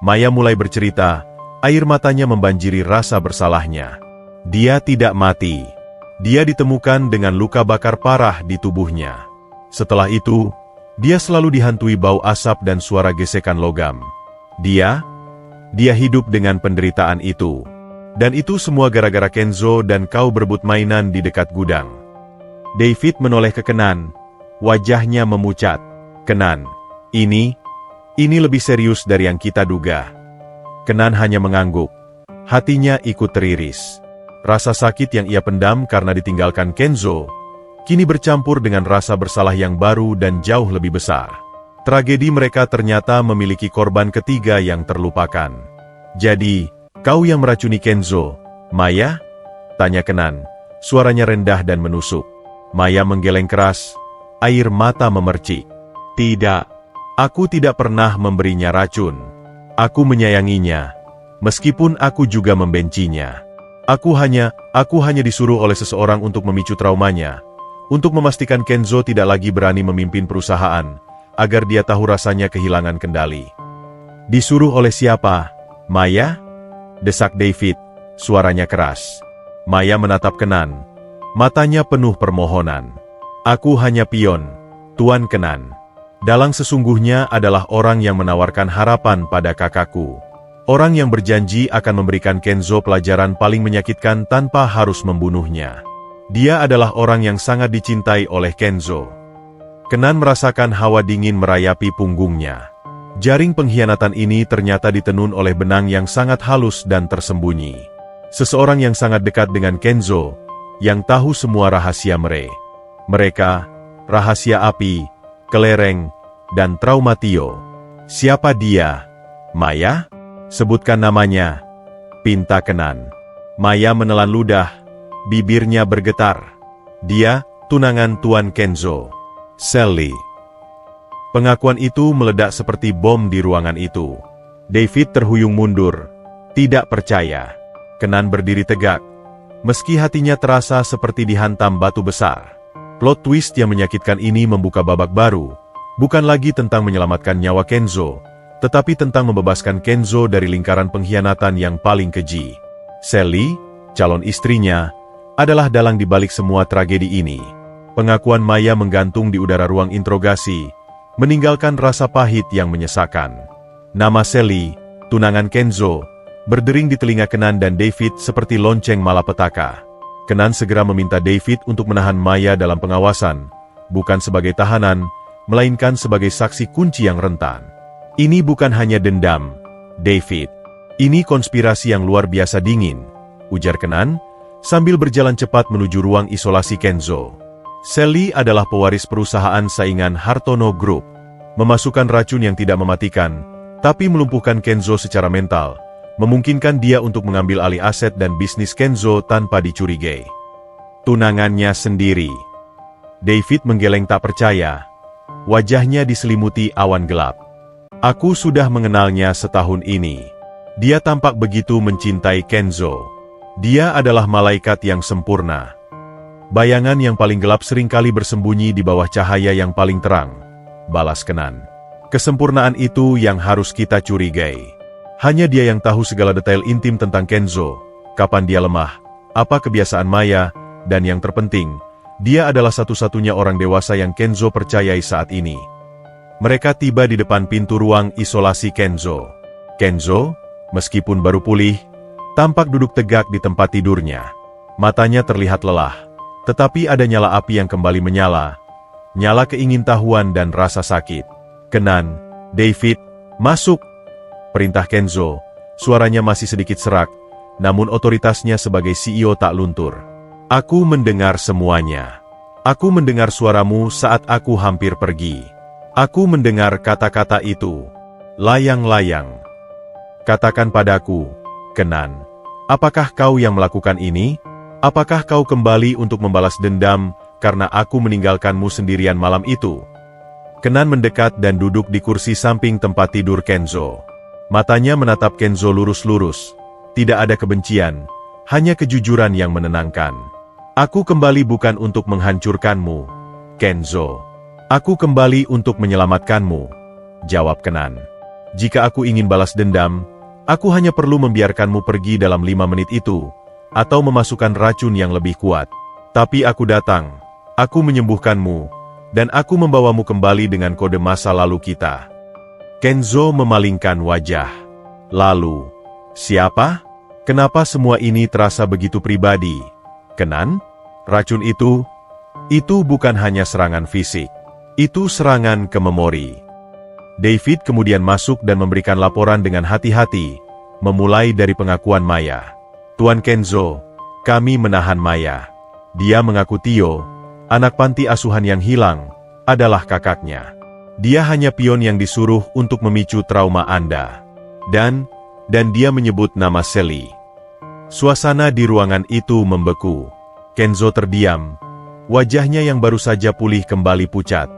Maya mulai bercerita, air matanya membanjiri rasa bersalahnya. "Dia tidak mati. Dia ditemukan dengan luka bakar parah di tubuhnya. Setelah itu, dia selalu dihantui bau asap dan suara gesekan logam. Dia hidup dengan penderitaan itu. Dan itu semua gara-gara Kenzo dan kau berebut mainan di dekat gudang." David menoleh ke Kenan, wajahnya memucat. "Kenan, ini lebih serius dari yang kita duga." Kenan hanya mengangguk. Hatinya ikut teriris. Rasa sakit yang ia pendam karena ditinggalkan Kenzo, kini bercampur dengan rasa bersalah yang baru dan jauh lebih besar. Tragedi mereka ternyata memiliki korban ketiga yang terlupakan. "Jadi, kau yang meracuni Kenzo, Maya?" tanya Kenan, suaranya rendah dan menusuk. Maya menggeleng keras, air mata memercik. "Tidak, aku tidak pernah memberinya racun. Aku menyayanginya, meskipun aku juga membencinya. Aku hanya disuruh oleh seseorang untuk memicu traumanya, untuk memastikan Kenzo tidak lagi berani memimpin perusahaan, agar dia tahu rasanya kehilangan kendali." "Disuruh oleh siapa, Maya?" desak David, suaranya keras. Maya menatap Kenan, matanya penuh permohonan. "Aku hanya pion, Tuan Kenan. Dalang sesungguhnya adalah orang yang menawarkan harapan pada kakakku. Orang yang berjanji akan memberikan Kenzo pelajaran paling menyakitkan tanpa harus membunuhnya. Dia adalah orang yang sangat dicintai oleh Kenzo." Kenan merasakan hawa dingin merayapi punggungnya. Jaring pengkhianatan ini ternyata ditenun oleh benang yang sangat halus dan tersembunyi. Seseorang yang sangat dekat dengan Kenzo, yang tahu semua rahasia mereka, rahasia api, kelereng, dan trauma Tio. "Siapa dia, Maya? Sebutkan namanya," pinta Kenan. Maya menelan ludah, bibirnya bergetar. "Dia, tunangan Tuan Kenzo, Sally." Pengakuan itu meledak seperti bom di ruangan itu. David terhuyung mundur, tidak percaya. Kenan berdiri tegak, meski hatinya terasa seperti dihantam batu besar. Plot twist yang menyakitkan ini membuka babak baru, bukan lagi tentang menyelamatkan nyawa Kenzo, tetapi tentang membebaskan Kenzo dari lingkaran pengkhianatan yang paling keji. Sally, calon istrinya, adalah dalang di balik semua tragedi ini. Pengakuan Maya menggantung di udara ruang interogasi, meninggalkan rasa pahit yang menyesakan. Nama Sally, tunangan Kenzo, berdering di telinga Kenan dan David seperti lonceng malapetaka. Kenan segera meminta David untuk menahan Maya dalam pengawasan, bukan sebagai tahanan, melainkan sebagai saksi kunci yang rentan. Ini bukan hanya dendam, David. Ini konspirasi yang luar biasa dingin, ujar Kenan, sambil berjalan cepat menuju ruang isolasi Kenzo. Sally adalah pewaris perusahaan saingan Hartono Group. Memasukkan racun yang tidak mematikan, tapi melumpuhkan Kenzo secara mental, memungkinkan dia untuk mengambil alih aset dan bisnis Kenzo tanpa dicurigai. Tunangannya sendiri. David menggeleng tak percaya. Wajahnya diselimuti awan gelap. Aku sudah mengenalnya setahun ini. Dia tampak begitu mencintai Kenzo. Dia adalah malaikat yang sempurna. Bayangan yang paling gelap seringkali bersembunyi di bawah cahaya yang paling terang, balas Kenan. Kesempurnaan itu yang harus kita curigai. Hanya dia yang tahu segala detail intim tentang Kenzo, kapan dia lemah, apa kebiasaan Maya, dan yang terpenting, dia adalah satu-satunya orang dewasa yang Kenzo percayai saat ini. Mereka tiba di depan pintu ruang isolasi Kenzo. Kenzo, meskipun baru pulih, tampak duduk tegak di tempat tidurnya. Matanya terlihat lelah. Tetapi ada nyala api yang kembali menyala, nyala keingintahuan dan rasa sakit. Kenan, David, masuk! Perintah Kenzo, suaranya masih sedikit serak, namun otoritasnya sebagai CEO tak luntur. Aku mendengar semuanya. Aku mendengar suaramu saat aku hampir pergi. Aku mendengar kata-kata itu. Layang-layang. Katakan padaku, Kenan, apakah kau yang melakukan ini? Apakah kau kembali untuk membalas dendam karena aku meninggalkanmu sendirian malam itu? Kenan mendekat dan duduk di kursi samping tempat tidur Kenzo. Matanya menatap Kenzo lurus-lurus. Tidak ada kebencian, hanya kejujuran yang menenangkan. Aku kembali bukan untuk menghancurkanmu, Kenzo. Aku kembali untuk menyelamatkanmu, jawab Kenan. Jika aku ingin balas dendam, aku hanya perlu membiarkanmu pergi dalam 5 menit itu, atau memasukkan racun yang lebih kuat. Tapi aku datang, aku menyembuhkanmu, dan aku membawamu kembali dengan kode masa lalu kita. Kenzo memalingkan wajah. Lalu, siapa? Kenapa semua ini terasa begitu pribadi? Kenan? Racun itu bukan hanya serangan fisik. Itu serangan ke memori. David kemudian masuk dan memberikan laporan dengan hati-hati, memulai dari pengakuan Maya. Tuan Kenzo, kami menahan Maya. Dia mengaku Tio, anak panti asuhan yang hilang, adalah kakaknya. Dia hanya pion yang disuruh untuk memicu trauma Anda. Dan dia menyebut nama Sally. Suasana di ruangan itu membeku. Kenzo terdiam. Wajahnya yang baru saja pulih kembali pucat.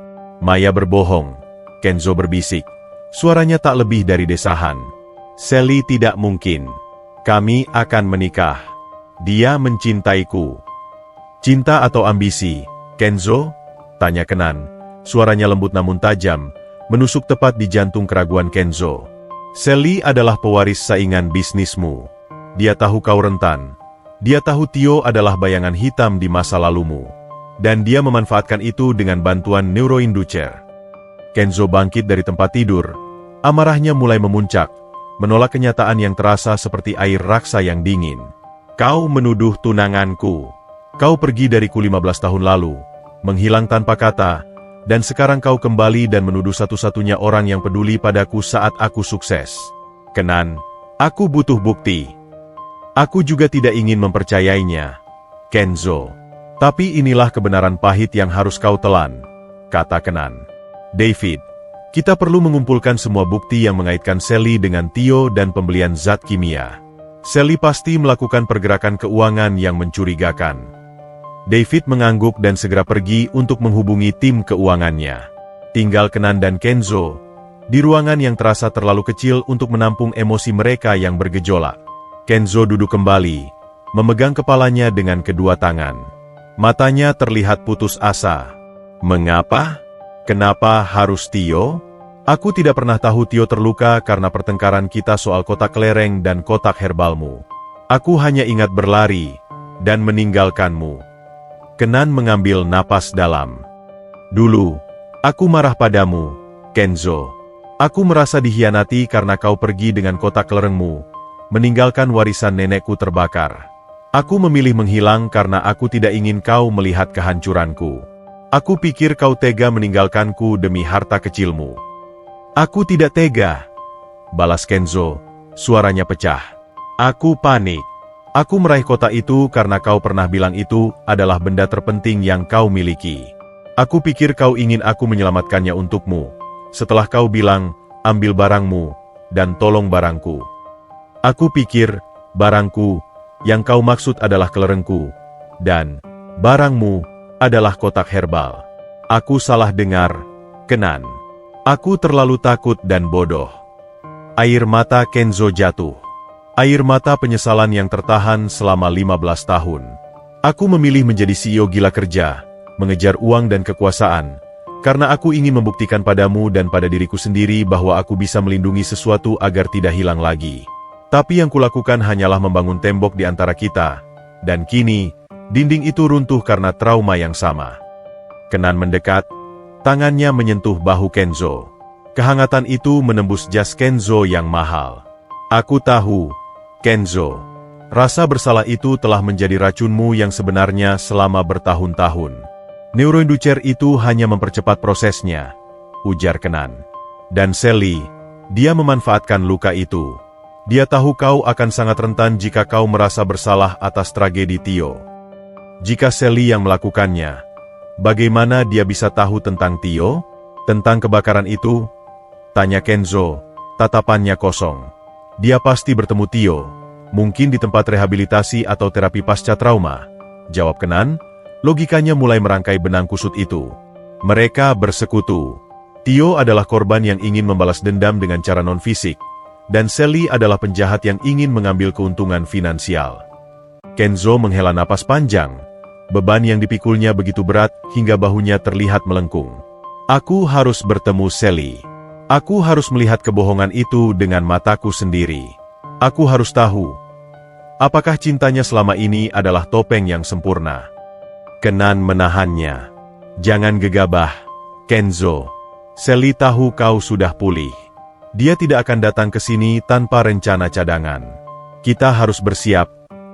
Maya berbohong. Kenzo berbisik. Suaranya tak lebih dari desahan. Sally tidak mungkin. Kami akan menikah. Dia mencintaiku. Cinta atau ambisi, Kenzo? Tanya Kenan. Suaranya lembut namun tajam, menusuk tepat di jantung keraguan Kenzo. Sally adalah pewaris saingan bisnismu. Dia tahu kau rentan. Dia tahu Tio adalah bayangan hitam di masa lalumu. Dan dia memanfaatkan itu dengan bantuan neuroinducer. Kenzo bangkit dari tempat tidur. Amarahnya mulai memuncak, menolak kenyataan yang terasa seperti air raksa yang dingin. Kau menuduh tunanganku. Kau pergi dariku 15 tahun lalu, menghilang tanpa kata, dan sekarang kau kembali dan menuduh satu-satunya orang yang peduli padaku saat aku sukses. Kenan, aku butuh bukti. Aku juga tidak ingin mempercayainya, Kenzo. Tapi inilah kebenaran pahit yang harus kau telan, kata Kenan. David, kita perlu mengumpulkan semua bukti yang mengaitkan Sally dengan Tio dan pembelian zat kimia. Sally pasti melakukan pergerakan keuangan yang mencurigakan. David mengangguk dan segera pergi untuk menghubungi tim keuangannya. Tinggal Kenan dan Kenzo, di ruangan yang terasa terlalu kecil untuk menampung emosi mereka yang bergejolak. Kenzo duduk kembali, memegang kepalanya dengan kedua tangan. Matanya terlihat putus asa. Mengapa? Kenapa harus Tio? Aku tidak pernah tahu Tio terluka karena pertengkaran kita soal kotak kelereng dan kotak herbalmu. Aku hanya ingat berlari dan meninggalkanmu. Kenan mengambil napas dalam. Dulu, aku marah padamu, Kenzo. Aku merasa dikhianati karena kau pergi dengan kotak kelerengmu, meninggalkan warisan nenekku terbakar. Aku memilih menghilang karena aku tidak ingin kau melihat kehancuranku. Aku pikir kau tega meninggalkanku demi harta kecilmu. Aku tidak tega, balas Kenzo, suaranya pecah. Aku panik. Aku meraih kota itu karena kau pernah bilang itu adalah benda terpenting yang kau miliki. Aku pikir kau ingin aku menyelamatkannya untukmu. Setelah kau bilang, ambil barangmu, dan tolong barangku. Aku pikir, barangku, yang kau maksud adalah kelerengku, dan barangmu adalah kotak herbal. Aku salah dengar, Kenan. Aku terlalu takut dan bodoh. Air mata Kenzo jatuh. Air mata penyesalan yang tertahan selama 15 tahun. Aku memilih menjadi CEO gila kerja, mengejar uang dan kekuasaan, karena aku ingin membuktikan padamu dan pada diriku sendiri bahwa aku bisa melindungi sesuatu agar tidak hilang lagi. Tapi yang kulakukan hanyalah membangun tembok di antara kita, dan kini, dinding itu runtuh karena trauma yang sama. Kenan mendekat, tangannya menyentuh bahu Kenzo. Kehangatan itu menembus jas Kenzo yang mahal. Aku tahu, Kenzo, rasa bersalah itu telah menjadi racunmu yang sebenarnya selama bertahun-tahun. Neuroinducer itu hanya mempercepat prosesnya, ujar Kenan. Dan Sally, dia memanfaatkan luka itu. Dia tahu kau akan sangat rentan jika kau merasa bersalah atas tragedi Tio. Jika Sally yang melakukannya, bagaimana dia bisa tahu tentang Tio? Tentang kebakaran itu? Tanya Kenzo, tatapannya kosong. Dia pasti bertemu Tio, mungkin di tempat rehabilitasi atau terapi pasca trauma. Jawab Kenan. Logikanya mulai merangkai benang kusut itu. Mereka bersekutu. Tio adalah korban yang ingin membalas dendam dengan cara non-fisik, dan Sally adalah penjahat yang ingin mengambil keuntungan finansial. Kenzo menghela napas panjang. Beban yang dipikulnya begitu berat hingga bahunya terlihat melengkung. Aku harus bertemu Sally. Aku harus melihat kebohongan itu dengan mataku sendiri. Aku harus tahu, apakah cintanya selama ini adalah topeng yang sempurna. Kenan menahannya. Jangan gegabah, Kenzo. Sally tahu kau sudah pulih. Dia tidak akan datang ke sini tanpa rencana cadangan. Kita harus bersiap,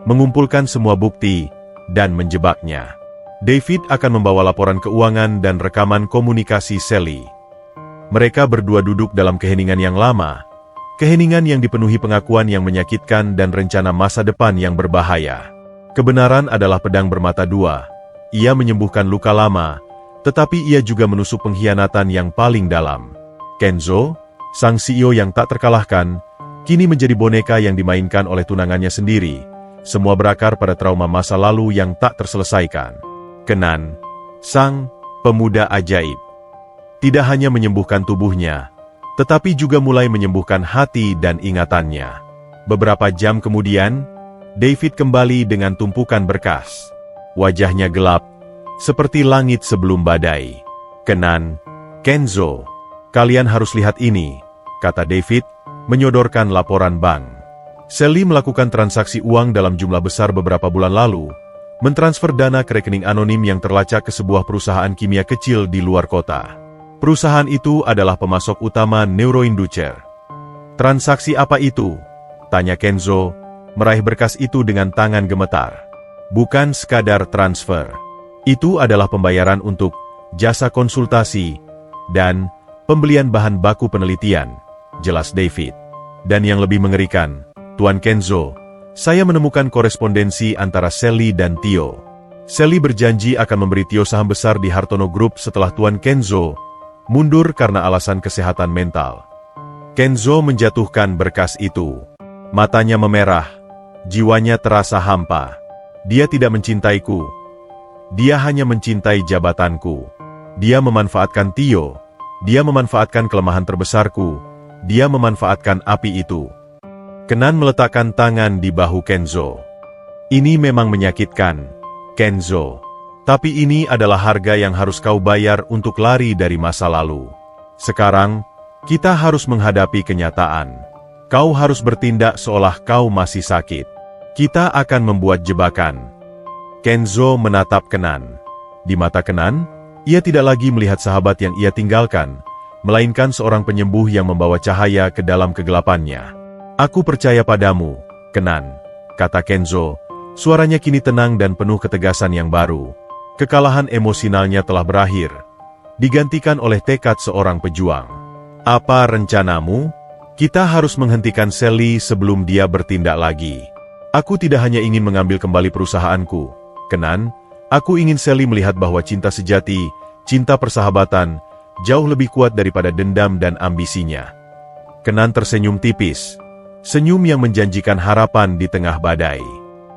mengumpulkan semua bukti, dan menjebaknya. David akan membawa laporan keuangan dan rekaman komunikasi Sally. Mereka berdua duduk dalam keheningan yang lama, keheningan yang dipenuhi pengakuan yang menyakitkan dan rencana masa depan yang berbahaya. Kebenaran adalah pedang bermata dua. Ia menyembuhkan luka lama, tetapi ia juga menusuk pengkhianatan yang paling dalam. Kenzo, sang CEO yang tak terkalahkan, kini menjadi boneka yang dimainkan oleh tunangannya sendiri. Semua berakar pada trauma masa lalu yang tak terselesaikan. Kenan, sang pemuda ajaib, tidak hanya menyembuhkan tubuhnya, tetapi juga mulai menyembuhkan hati dan ingatannya. Beberapa jam kemudian, David kembali dengan tumpukan berkas. Wajahnya gelap, seperti langit sebelum badai. Kenan, Kenzo, kalian harus lihat ini, kata David, menyodorkan laporan bank. Sally melakukan transaksi uang dalam jumlah besar beberapa bulan lalu, mentransfer dana ke rekening anonim yang terlacak ke sebuah perusahaan kimia kecil di luar kota. Perusahaan itu adalah pemasok utama Neuroinducer. Transaksi apa itu? Tanya Kenzo, meraih berkas itu dengan tangan gemetar. Bukan sekadar transfer. Itu adalah pembayaran untuk jasa konsultasi dan pembelian bahan baku penelitian, jelas David. Dan yang lebih mengerikan, Tuan Kenzo, saya menemukan korespondensi antara Sally dan Tio. Sally berjanji akan memberi Tio saham besar di Hartono Group setelah Tuan Kenzo mundur karena alasan kesehatan mental. Kenzo menjatuhkan berkas itu. Matanya memerah, jiwanya terasa hampa. Dia tidak mencintaiku. Dia hanya mencintai jabatanku. Dia memanfaatkan Tio. Dia memanfaatkan kelemahan terbesarku. Dia memanfaatkan api itu. Kenan meletakkan tangan di bahu Kenzo. Ini memang menyakitkan, Kenzo. Tapi ini adalah harga yang harus kau bayar untuk lari dari masa lalu. Sekarang, kita harus menghadapi kenyataan. Kau harus bertindak seolah kau masih sakit. Kita akan membuat jebakan. Kenzo menatap Kenan. Di mata Kenan, ia tidak lagi melihat sahabat yang ia tinggalkan, melainkan seorang penyembuh yang membawa cahaya ke dalam kegelapannya. Aku percaya padamu, Kenan, kata Kenzo. Suaranya kini tenang dan penuh ketegasan yang baru. Kekalahan emosionalnya telah berakhir, digantikan oleh tekad seorang pejuang. Apa rencanamu? Kita harus menghentikan Sally sebelum dia bertindak lagi. Aku tidak hanya ingin mengambil kembali perusahaanku, Kenan. Aku ingin Sally melihat bahwa cinta sejati, cinta persahabatan, jauh lebih kuat daripada dendam dan ambisinya. Kenan tersenyum tipis. Senyum yang menjanjikan harapan di tengah badai.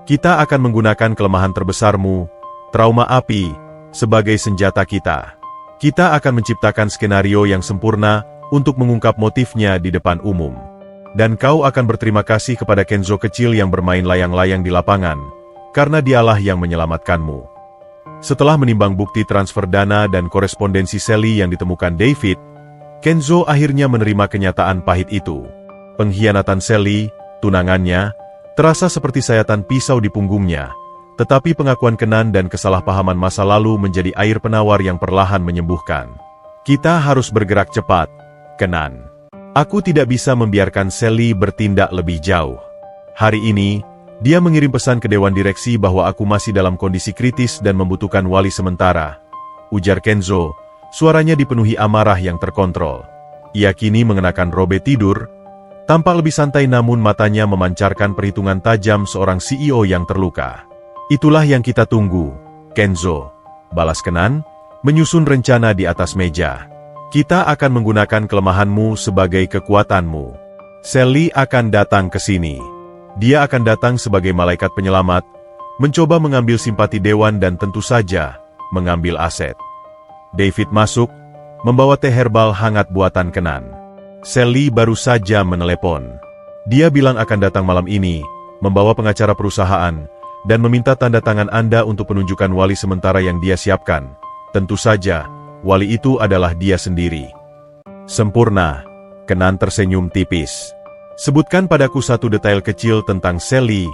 Kita akan menggunakan kelemahan terbesarmu, trauma api, sebagai senjata kita. Kita akan menciptakan skenario yang sempurna untuk mengungkap motifnya di depan umum. Dan kau akan berterima kasih kepada Kenzo kecil yang bermain layang-layang di lapangan, karena dialah yang menyelamatkanmu. Setelah menimbang bukti transfer dana dan korespondensi Sally yang ditemukan David, Kenzo akhirnya menerima kenyataan pahit itu. Pengkhianatan Sally, tunangannya, terasa seperti sayatan pisau di punggungnya, tetapi pengakuan Kenan dan kesalahpahaman masa lalu menjadi air penawar yang perlahan menyembuhkan. Kita harus bergerak cepat, Kenan. Aku tidak bisa membiarkan Sally bertindak lebih jauh. Hari ini, dia mengirim pesan ke Dewan Direksi bahwa aku masih dalam kondisi kritis dan membutuhkan wali sementara. Ujar Kenzo, suaranya dipenuhi amarah yang terkontrol. Ia kini mengenakan robe tidur, tampak lebih santai namun matanya memancarkan perhitungan tajam seorang CEO yang terluka. Itulah yang kita tunggu, Kenzo, balas Kenan, menyusun rencana di atas meja. Kita akan menggunakan kelemahanmu sebagai kekuatanmu. Sally akan datang ke sini. Dia akan datang sebagai malaikat penyelamat, mencoba mengambil simpati Dewan dan tentu saja, mengambil aset. David masuk, membawa teh herbal hangat buatan Kenan. Sally baru saja menelepon. Dia bilang akan datang malam ini, membawa pengacara perusahaan, dan meminta tanda tangan Anda untuk penunjukan wali sementara yang dia siapkan. Tentu saja, wali itu adalah dia sendiri. Sempurna, Kenan tersenyum tipis. Sebutkan padaku satu detail kecil tentang Sally,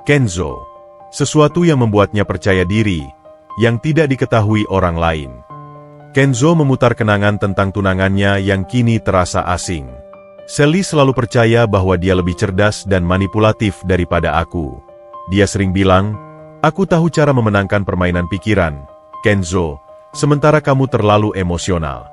Kenzo. Sesuatu yang membuatnya percaya diri, yang tidak diketahui orang lain. Kenzo memutar kenangan tentang tunangannya yang kini terasa asing. Sally selalu percaya bahwa dia lebih cerdas dan manipulatif daripada aku. Dia sering bilang, aku tahu cara memenangkan permainan pikiran, Kenzo, sementara kamu terlalu emosional.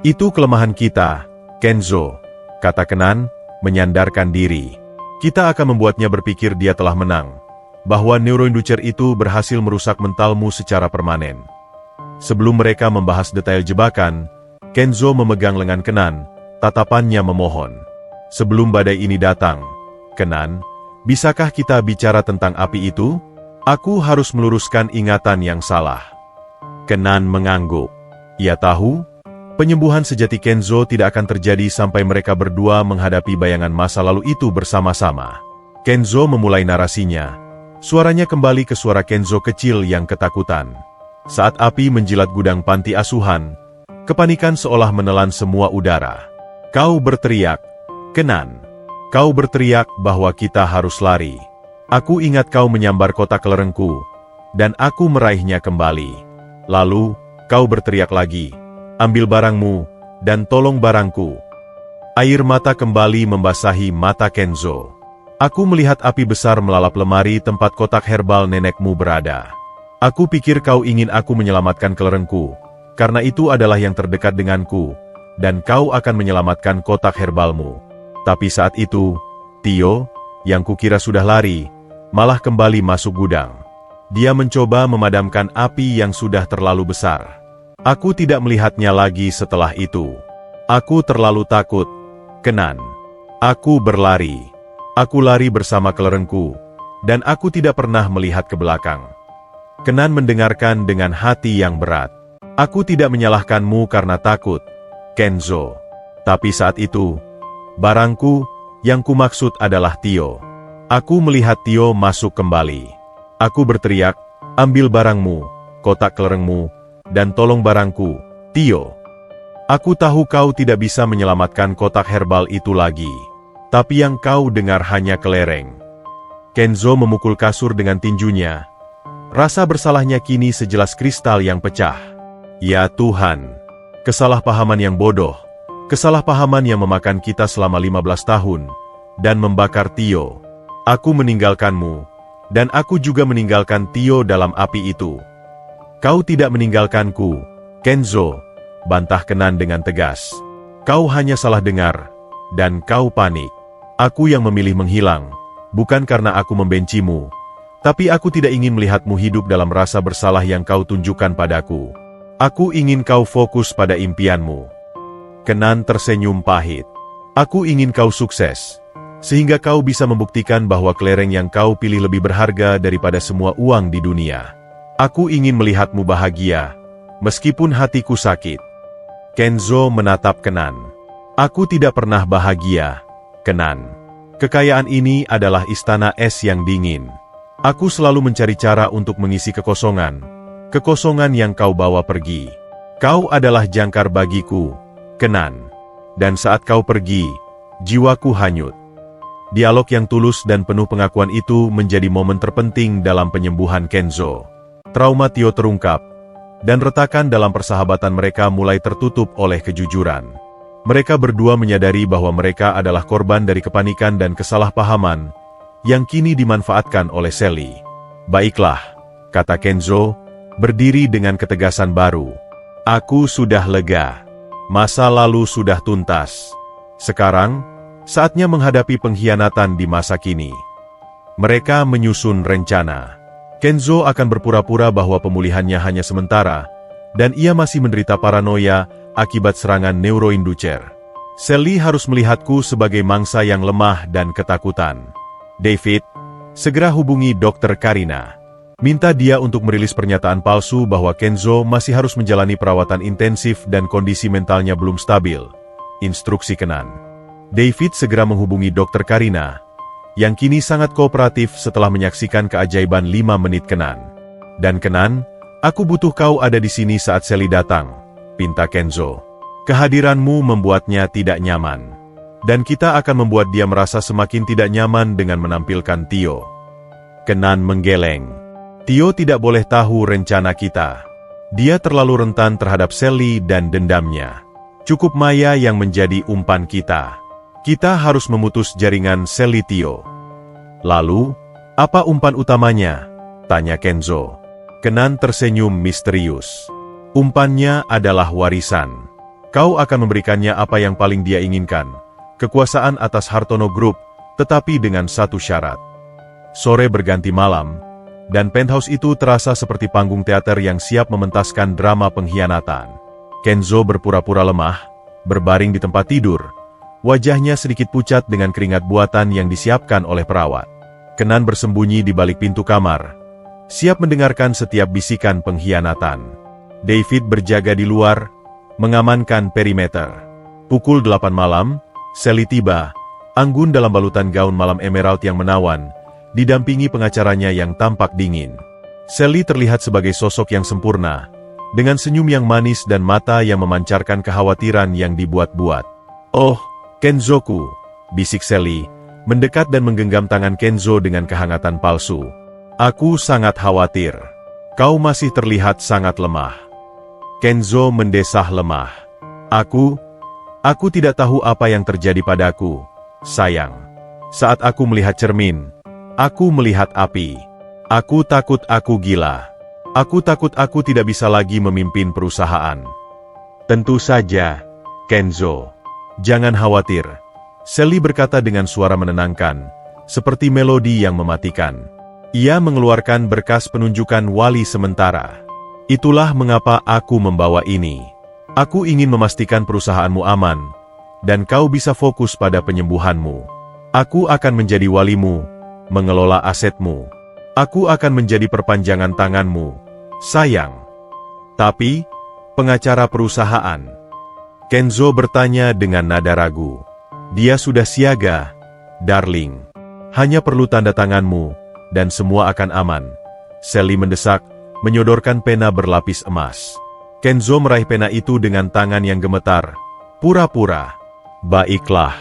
Itu kelemahan kita, Kenzo, kata Kenan, menyandarkan diri. Kita akan membuatnya berpikir dia telah menang, bahwa neuroinducer itu berhasil merusak mentalmu secara permanen. Sebelum mereka membahas detail jebakan, Kenzo memegang lengan Kenan, tatapannya memohon. Sebelum badai ini datang, Kenan, bisakah kita bicara tentang api itu? Aku harus meluruskan ingatan yang salah. Kenan mengangguk. Ia tahu, penyembuhan sejati Kenzo tidak akan terjadi sampai mereka berdua menghadapi bayangan masa lalu itu bersama-sama. Kenzo memulai narasinya. Suaranya kembali ke suara Kenzo kecil yang ketakutan. Saat api menjilat gudang panti asuhan, kepanikan seolah menelan semua udara. Kau berteriak, Kenan. Kau berteriak bahwa kita harus lari. Aku ingat kau menyambar kotak kelerengku, dan aku meraihnya kembali. Lalu, kau berteriak lagi, ambil barangmu, dan tolong barangku. Air mata kembali membasahi mata Kenzo. Aku melihat api besar melalap lemari tempat kotak herbal nenekmu berada. Aku pikir kau ingin aku menyelamatkan kelerengku, karena itu adalah yang terdekat denganku, dan kau akan menyelamatkan kotak herbalmu. Tapi saat itu, Tio, yang kukira sudah lari, malah kembali masuk gudang. Dia mencoba memadamkan api yang sudah terlalu besar. Aku tidak melihatnya lagi setelah itu. Aku terlalu takut, Kenan. Aku berlari. Aku lari bersama kelerengku, dan aku tidak pernah melihat ke belakang. Kenan mendengarkan dengan hati yang berat. Aku tidak menyalahkanmu karena takut, Kenzo. Tapi saat itu, barangku, yang kumaksud adalah Tio. Aku melihat Tio masuk kembali. Aku berteriak, ambil barangmu, kotak kelerengmu, dan tolong barangku, Tio. Aku tahu kau tidak bisa menyelamatkan kotak herbal itu lagi. Tapi yang kau dengar hanya kelereng. Kenzo memukul kasur dengan tinjunya. Rasa bersalahnya kini sejelas kristal yang pecah. Ya Tuhan, kesalahpahaman yang bodoh, Kesalahpahaman yang memakan kita selama 15 tahun, dan membakar Tio. Aku meninggalkanmu, dan aku juga meninggalkan Tio dalam api itu. Kau tidak meninggalkanku, Kenzo, bantah Kenan dengan tegas. Kau hanya salah dengar, dan kau panik. Aku yang memilih menghilang, bukan karena aku membencimu, tapi aku tidak ingin melihatmu hidup dalam rasa bersalah yang kau tunjukkan padaku. Aku ingin kau fokus pada impianmu. Kenan tersenyum pahit. Aku ingin kau sukses, sehingga kau bisa membuktikan bahwa kelereng yang kau pilih lebih berharga daripada semua uang di dunia. Aku ingin melihatmu bahagia, meskipun hatiku sakit. Kenzo menatap Kenan. Aku tidak pernah bahagia, Kenan. Kekayaan ini adalah istana es yang dingin. Aku selalu mencari cara untuk mengisi kekosongan yang kau bawa pergi. Kau adalah jangkar bagiku, Kenan. Dan saat kau pergi, jiwaku hanyut. Dialog yang tulus dan penuh pengakuan itu menjadi momen terpenting dalam penyembuhan Kenzo. Trauma Tio terungkap, dan retakan dalam persahabatan mereka mulai tertutup oleh kejujuran. Mereka berdua menyadari bahwa mereka adalah korban dari kepanikan dan kesalahpahaman yang kini dimanfaatkan oleh Sally. Baiklah, kata Kenzo, berdiri dengan ketegasan baru. Aku sudah lega. Masa lalu sudah tuntas. Sekarang, saatnya menghadapi pengkhianatan di masa kini. Mereka menyusun rencana. Kenzo akan berpura-pura bahwa pemulihannya hanya sementara, dan ia masih menderita paranoia akibat serangan neuroinducer. Sally harus melihatku sebagai mangsa yang lemah dan ketakutan. David, segera hubungi Dr. Karina. Minta dia untuk merilis pernyataan palsu bahwa Kenzo masih harus menjalani perawatan intensif dan kondisi mentalnya belum stabil. Instruksi Kenan. David segera menghubungi Dr. Karina, yang kini sangat kooperatif setelah menyaksikan keajaiban 5 menit Kenan. Dan Kenan, aku butuh kau ada di sini saat Sally datang, pinta Kenzo. Kehadiranmu membuatnya tidak nyaman. Dan kita akan membuat dia merasa semakin tidak nyaman dengan menampilkan Tio. Kenan menggeleng. Tio tidak boleh tahu rencana kita. Dia terlalu rentan terhadap Sally dan dendamnya. Cukup Maya yang menjadi umpan kita. Kita harus memutus jaringan Sally Tio. Lalu, apa umpan utamanya? Tanya Kenzo. Kenan tersenyum misterius. Umpannya adalah warisan. Kau akan memberikannya apa yang paling dia inginkan. Kekuasaan atas Hartono Group, tetapi dengan satu syarat. Sore berganti malam, dan penthouse itu terasa seperti panggung teater yang siap mementaskan drama pengkhianatan. Kenzo berpura-pura lemah, berbaring di tempat tidur. Wajahnya sedikit pucat dengan keringat buatan yang disiapkan oleh perawat. Kenan bersembunyi di balik pintu kamar, siap mendengarkan setiap bisikan pengkhianatan. David berjaga di luar, mengamankan perimeter. Pukul 8 malam, Sally tiba, anggun dalam balutan gaun malam emerald yang menawan, didampingi pengacaranya yang tampak dingin. Sally terlihat sebagai sosok yang sempurna, dengan senyum yang manis dan mata yang memancarkan kekhawatiran yang dibuat-buat. "Oh, Kenzoku," bisik Sally, mendekat dan menggenggam tangan Kenzo dengan kehangatan palsu. "Aku sangat khawatir. Kau masih terlihat sangat lemah." Kenzo mendesah lemah. Aku tidak tahu apa yang terjadi padaku, sayang. Saat aku melihat cermin, aku melihat api. Aku takut aku gila. Aku takut aku tidak bisa lagi memimpin perusahaan." "Tentu saja, Kenzo. Jangan khawatir," Sally berkata dengan suara menenangkan, seperti melodi yang mematikan. Ia mengeluarkan berkas penunjukan wali sementara. "Itulah mengapa aku membawa ini. Aku ingin memastikan perusahaanmu aman, dan kau bisa fokus pada penyembuhanmu. Aku akan menjadi walimu, mengelola asetmu. Aku akan menjadi perpanjangan tanganmu, sayang." "Tapi, pengacara perusahaan?" Kenzo bertanya dengan nada ragu. "Dia sudah siaga, darling. Hanya perlu tanda tanganmu, dan semua akan aman." Sally mendesak, menyodorkan pena berlapis emas. Kenzo meraih pena itu dengan tangan yang gemetar. Pura-pura. "Baiklah.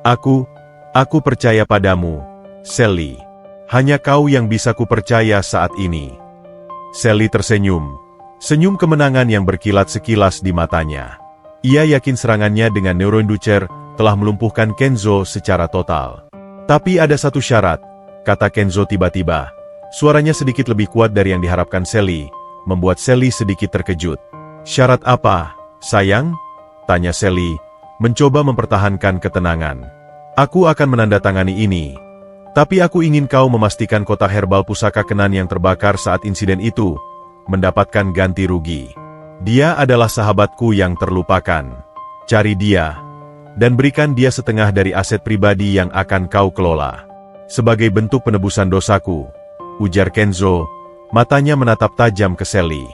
Aku percaya padamu, Sally. Hanya kau yang bisa kupercaya saat ini." Sally tersenyum. Senyum kemenangan yang berkilat sekilas di matanya. Ia yakin serangannya dengan neuroinducer telah melumpuhkan Kenzo secara total. Tapi ada satu syarat, kata Kenzo tiba-tiba. Suaranya sedikit lebih kuat dari yang diharapkan Sally, membuat Sally sedikit terkejut. Syarat apa, sayang? Tanya Sally, mencoba mempertahankan ketenangan. Aku akan menandatangani ini. Tapi aku ingin kau memastikan kotak herbal pusaka Kenan yang terbakar saat insiden itu mendapatkan ganti rugi. Dia adalah sahabatku yang terlupakan. Cari dia, dan berikan dia setengah dari aset pribadi yang akan kau kelola. Sebagai bentuk penebusan dosaku, ujar Kenzo, matanya menatap tajam ke Sally.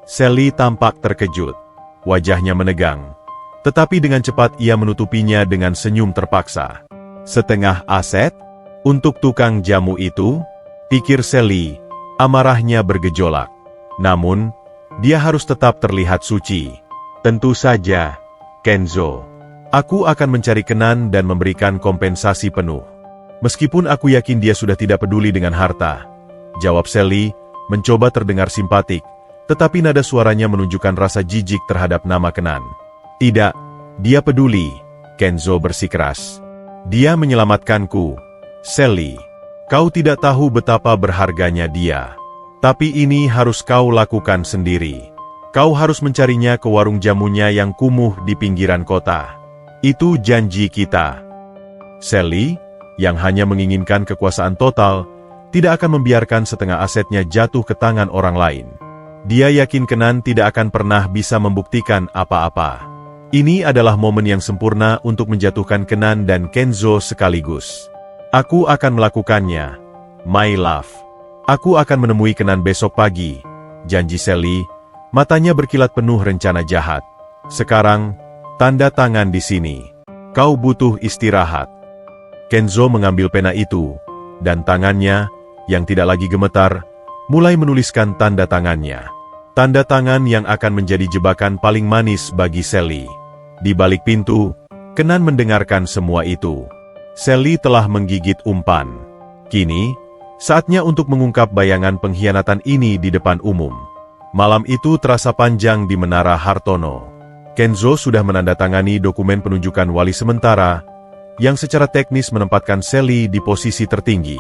Sally tampak terkejut. Wajahnya menegang. Tetapi dengan cepat ia menutupinya dengan senyum terpaksa. Setengah aset? Untuk tukang jamu itu? Pikir Sally, amarahnya bergejolak. Namun, dia harus tetap terlihat suci. Tentu saja, Kenzo. Aku akan mencari Kenan dan memberikan kompensasi penuh. Meskipun aku yakin dia sudah tidak peduli dengan harta, jawab Sally, mencoba terdengar simpatik, tetapi nada suaranya menunjukkan rasa jijik terhadap nama Kenan. Tidak, dia peduli, Kenzo bersikeras. Dia menyelamatkanku, Sally. Kau tidak tahu betapa berharganya dia. Tapi ini harus kau lakukan sendiri. Kau harus mencarinya ke warung jamunya yang kumuh di pinggiran kota. Itu janji kita. Sally, yang hanya menginginkan kekuasaan total, tidak akan membiarkan setengah asetnya jatuh ke tangan orang lain. Dia yakin Kenan tidak akan pernah bisa membuktikan apa-apa. Ini adalah momen yang sempurna untuk menjatuhkan Kenan dan Kenzo sekaligus. Aku akan melakukannya, my love. Aku akan menemui Kenan besok pagi, janji Sally, matanya berkilat penuh rencana jahat. Sekarang, tanda tangan di sini. Kau butuh istirahat. Kenzo mengambil pena itu, dan tangannya, yang tidak lagi gemetar, mulai menuliskan tanda tangannya. Tanda tangan yang akan menjadi jebakan paling manis bagi Sally. Di balik pintu, Kenan mendengarkan semua itu. Sally telah menggigit umpan. Kini, saatnya untuk mengungkap bayangan pengkhianatan ini di depan umum. Malam itu terasa panjang di Menara Hartono. Kenzo sudah menandatangani dokumen penunjukan wali sementara, yang secara teknis menempatkan Sally di posisi tertinggi.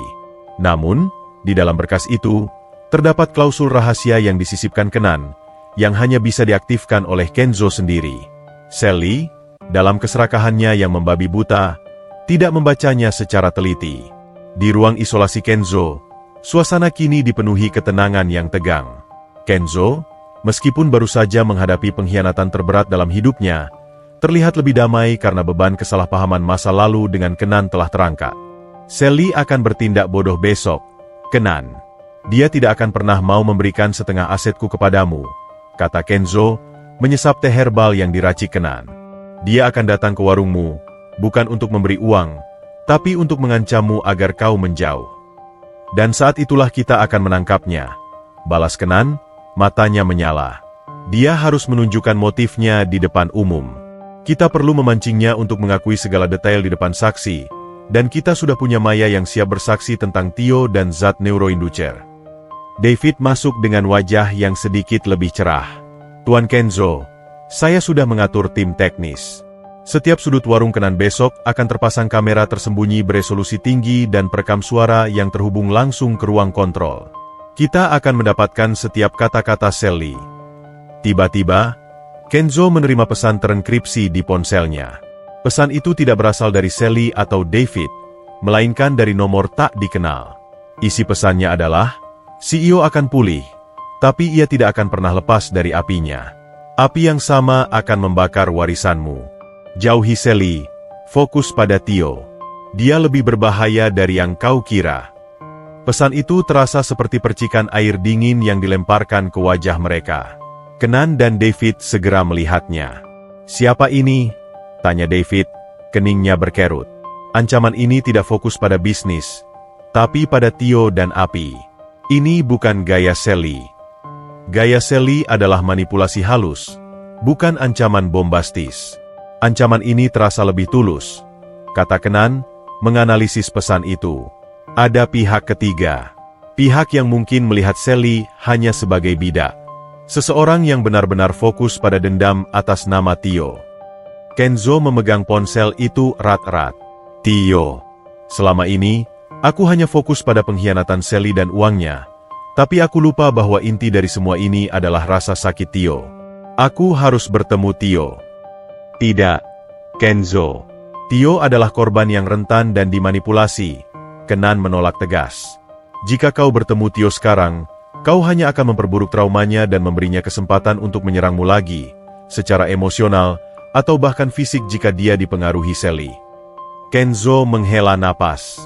Namun, di dalam berkas itu, terdapat klausul rahasia yang disisipkan Kenan, yang hanya bisa diaktifkan oleh Kenzo sendiri. Sally, dalam keserakahannya yang membabi buta, tidak membacanya secara teliti. Di ruang isolasi Kenzo, suasana kini dipenuhi ketenangan yang tegang. Kenzo, meskipun baru saja menghadapi pengkhianatan terberat dalam hidupnya, terlihat lebih damai karena beban kesalahpahaman masa lalu dengan Kenan telah terangkat. Sally akan bertindak bodoh besok, Kenan. Dia tidak akan pernah mau memberikan setengah asetku kepadamu, kata Kenzo, menyesap teh herbal yang diracik Kenan. Dia akan datang ke warungmu, bukan untuk memberi uang, tapi untuk mengancammu agar kau menjauh. Dan saat itulah kita akan menangkapnya, balas Kenan, matanya menyala. Dia harus menunjukkan motifnya di depan umum. Kita perlu memancingnya untuk mengakui segala detail di depan saksi, dan kita sudah punya Maya yang siap bersaksi tentang Tio dan zat neuroinducer. David masuk dengan wajah yang sedikit lebih cerah. Tuan Kenzo, saya sudah mengatur tim teknis. Setiap sudut warung Kenan besok akan terpasang kamera tersembunyi beresolusi tinggi dan perekam suara yang terhubung langsung ke ruang kontrol. Kita akan mendapatkan setiap kata-kata Sally. Tiba-tiba, Kenzo menerima pesan terenkripsi di ponselnya. Pesan itu tidak berasal dari Sally atau David, melainkan dari nomor tak dikenal. Isi pesannya adalah, CEO akan pulih, tapi ia tidak akan pernah lepas dari apinya. Api yang sama akan membakar warisanmu. Jauhi Sally, fokus pada Tio. Dia lebih berbahaya dari yang kau kira. Pesan itu terasa seperti percikan air dingin yang dilemparkan ke wajah mereka. Kenan dan David segera melihatnya. Siapa ini? Tanya David, keningnya berkerut. Ancaman ini tidak fokus pada bisnis, tapi pada Tio dan api. Ini bukan gaya Sally. Gaya Sally adalah manipulasi halus, bukan ancaman bombastis. Ancaman ini terasa lebih tulus, kata Kenan, menganalisis pesan itu. Ada pihak ketiga. Pihak yang mungkin melihat Sally hanya sebagai bidak. Seseorang yang benar-benar fokus pada dendam atas nama Tio. Kenzo memegang ponsel itu erat-erat. Tio, selama ini, aku hanya fokus pada pengkhianatan Sally dan uangnya. Tapi aku lupa bahwa inti dari semua ini adalah rasa sakit Tio. Aku harus bertemu Tio. Tidak, Kenzo. Tio adalah korban yang rentan dan dimanipulasi. Kenan menolak tegas. Jika kau bertemu Tio sekarang, kau hanya akan memperburuk traumanya dan memberinya kesempatan untuk menyerangmu lagi, secara emosional, atau bahkan fisik jika dia dipengaruhi Sally. Kenzo menghela napas.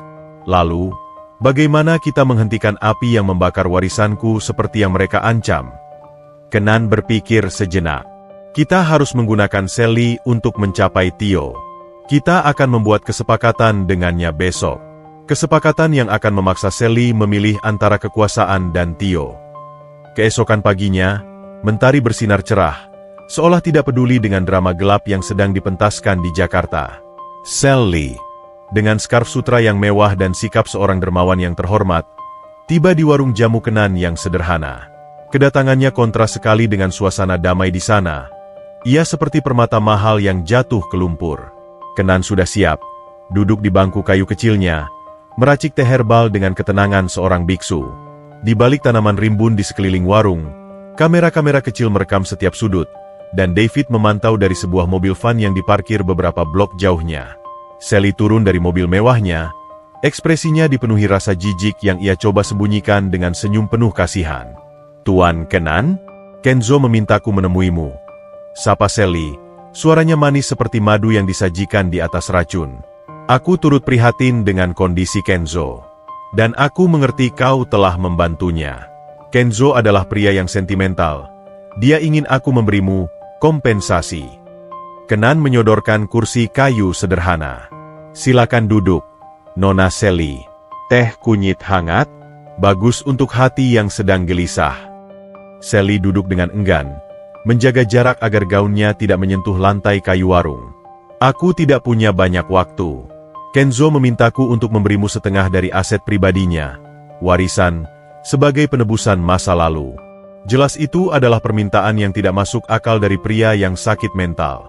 Lalu, bagaimana kita menghentikan api yang membakar warisanku seperti yang mereka ancam? Kenan berpikir sejenak. Kita harus menggunakan Sally untuk mencapai Tio. Kita akan membuat kesepakatan dengannya besok. Kesepakatan yang akan memaksa Sally memilih antara kekuasaan dan Tio. Keesokan paginya, mentari bersinar cerah, seolah tidak peduli dengan drama gelap yang sedang dipentaskan di Jakarta. Sally, dengan skarf sutra yang mewah dan sikap seorang dermawan yang terhormat, tiba di warung jamu Kenan yang sederhana. Kedatangannya kontras sekali dengan suasana damai di sana. Ia seperti permata mahal yang jatuh ke lumpur. Kenan sudah siap, duduk di bangku kayu kecilnya, meracik teh herbal dengan ketenangan seorang biksu. Di balik tanaman rimbun di sekeliling warung, kamera-kamera kecil merekam setiap sudut, dan David memantau dari sebuah mobil van yang diparkir beberapa blok jauhnya. Sally turun dari mobil mewahnya, ekspresinya dipenuhi rasa jijik yang ia coba sembunyikan dengan senyum penuh kasihan. Tuan Kenan, Kenzo memintaku menemuimu. Sapa Sally, suaranya manis seperti madu yang disajikan di atas racun. Aku turut prihatin dengan kondisi Kenzo. Dan aku mengerti kau telah membantunya. Kenzo adalah pria yang sentimental. Dia ingin aku memberimu kompensasi. Kenan menyodorkan kursi kayu sederhana. Silakan duduk, Nona Sally. Teh kunyit hangat, bagus untuk hati yang sedang gelisah. Sally duduk dengan enggan, menjaga jarak agar gaunnya tidak menyentuh lantai kayu warung. Aku tidak punya banyak waktu. Kenzo memintaku untuk memberimu setengah dari aset pribadinya, warisan, sebagai penebusan masa lalu. Jelas itu adalah permintaan yang tidak masuk akal dari pria yang sakit mental.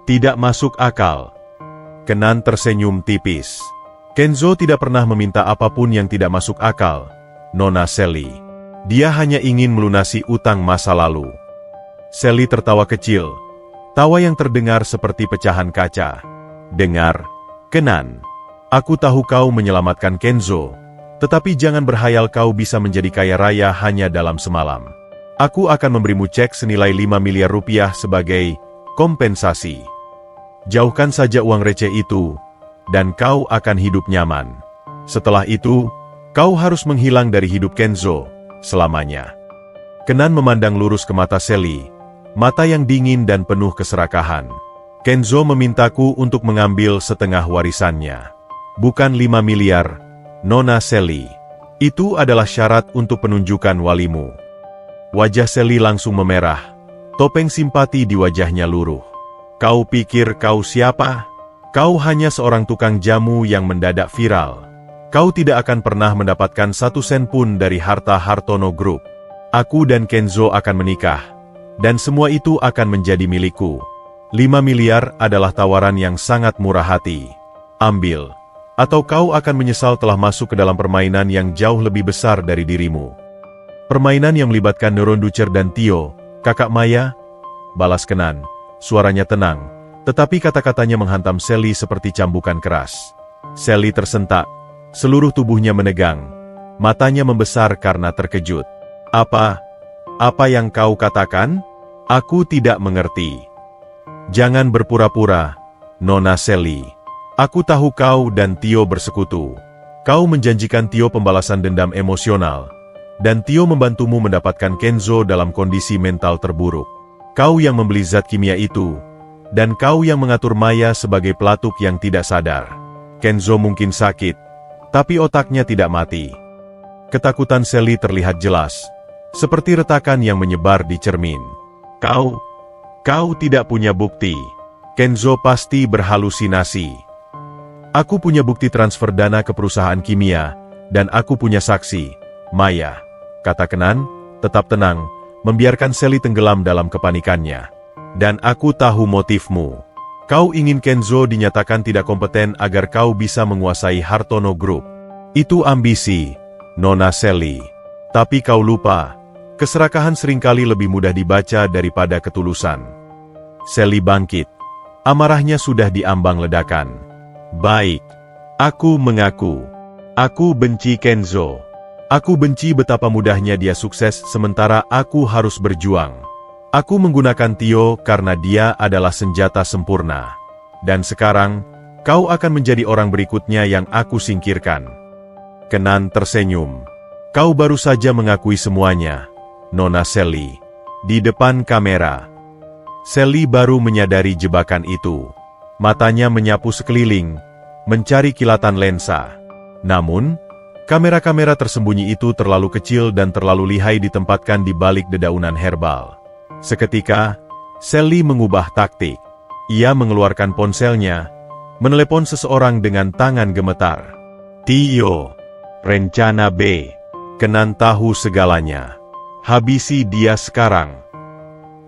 Tidak masuk akal. Kenan tersenyum tipis. Kenzo tidak pernah meminta apapun yang tidak masuk akal, Nona Sally. Dia hanya ingin melunasi utang masa lalu. Sally tertawa kecil, tawa yang terdengar seperti pecahan kaca. Dengar, Kenan, aku tahu kau menyelamatkan Kenzo, tetapi jangan berhayal kau bisa menjadi kaya raya hanya dalam semalam. Aku akan memberimu cek senilai 5 miliar rupiah sebagai kompensasi. Jauhkan saja uang receh itu, dan kau akan hidup nyaman. Setelah itu, kau harus menghilang dari hidup Kenzo selamanya. Kenan memandang lurus ke mata Sally, mata yang dingin dan penuh keserakahan. Kenzo memintaku untuk mengambil setengah warisannya. Bukan 5 miliar, Nona Sally. Itu adalah syarat untuk penunjukan walimu. Wajah Sally langsung memerah, topeng simpati di wajahnya luruh. Kau pikir kau siapa? Kau hanya seorang tukang jamu yang mendadak viral. Kau tidak akan pernah mendapatkan 1 sen pun dari harta Hartono Group. Aku dan Kenzo akan menikah, dan semua itu akan menjadi milikku. 5 miliar adalah tawaran yang sangat murah hati. Ambil, atau kau akan menyesal telah masuk ke dalam permainan yang jauh lebih besar dari dirimu. Permainan yang melibatkan Neuronducer dan Tio, kakak Maya, balas Kenan, suaranya tenang, tetapi kata-katanya menghantam Sally seperti cambukan keras. Sally tersentak. Seluruh tubuhnya menegang, matanya membesar karena terkejut. Apa yang kau katakan? Aku tidak mengerti. Jangan berpura-pura, Nona Sally. Aku tahu kau dan Tio bersekutu. Kau menjanjikan Tio pembalasan dendam emosional, dan Tio membantumu mendapatkan Kenzo dalam kondisi mental terburuk. Kau yang membeli zat kimia itu, dan kau yang mengatur Maya sebagai pelatuk yang tidak sadar. Kenzo mungkin sakit, tapi otaknya tidak mati. Ketakutan Sally terlihat jelas, seperti retakan yang menyebar di cermin. Kau tidak punya bukti. Kenzo pasti berhalusinasi. Aku punya bukti transfer dana ke perusahaan kimia, dan aku punya saksi, Maya, kata Kenan, tetap tenang, membiarkan Sally tenggelam dalam kepanikannya. Dan aku tahu motifmu. Kau ingin Kenzo dinyatakan tidak kompeten agar kau bisa menguasai Hartono Group. Itu ambisi, Nona Sally. Tapi kau lupa, keserakahan seringkali lebih mudah dibaca daripada ketulusan. Sally bangkit. Amarahnya sudah diambang ledakan. Baik, aku mengaku. Aku benci Kenzo. Aku benci betapa mudahnya dia sukses sementara aku harus berjuang. Aku menggunakan Tio karena dia adalah senjata sempurna. Dan sekarang, kau akan menjadi orang berikutnya yang aku singkirkan. Kenan tersenyum. Kau baru saja mengakui semuanya, Nona Sally. Di depan kamera. Sally baru menyadari jebakan itu. Matanya menyapu sekeliling, mencari kilatan lensa. Namun, kamera-kamera tersembunyi itu terlalu kecil dan terlalu lihai ditempatkan di balik dedaunan herbal. Seketika, Sally mengubah taktik. Ia mengeluarkan ponselnya, menelepon seseorang dengan tangan gemetar. Tio, rencana B. Kenan tahu segalanya. Habisi dia sekarang.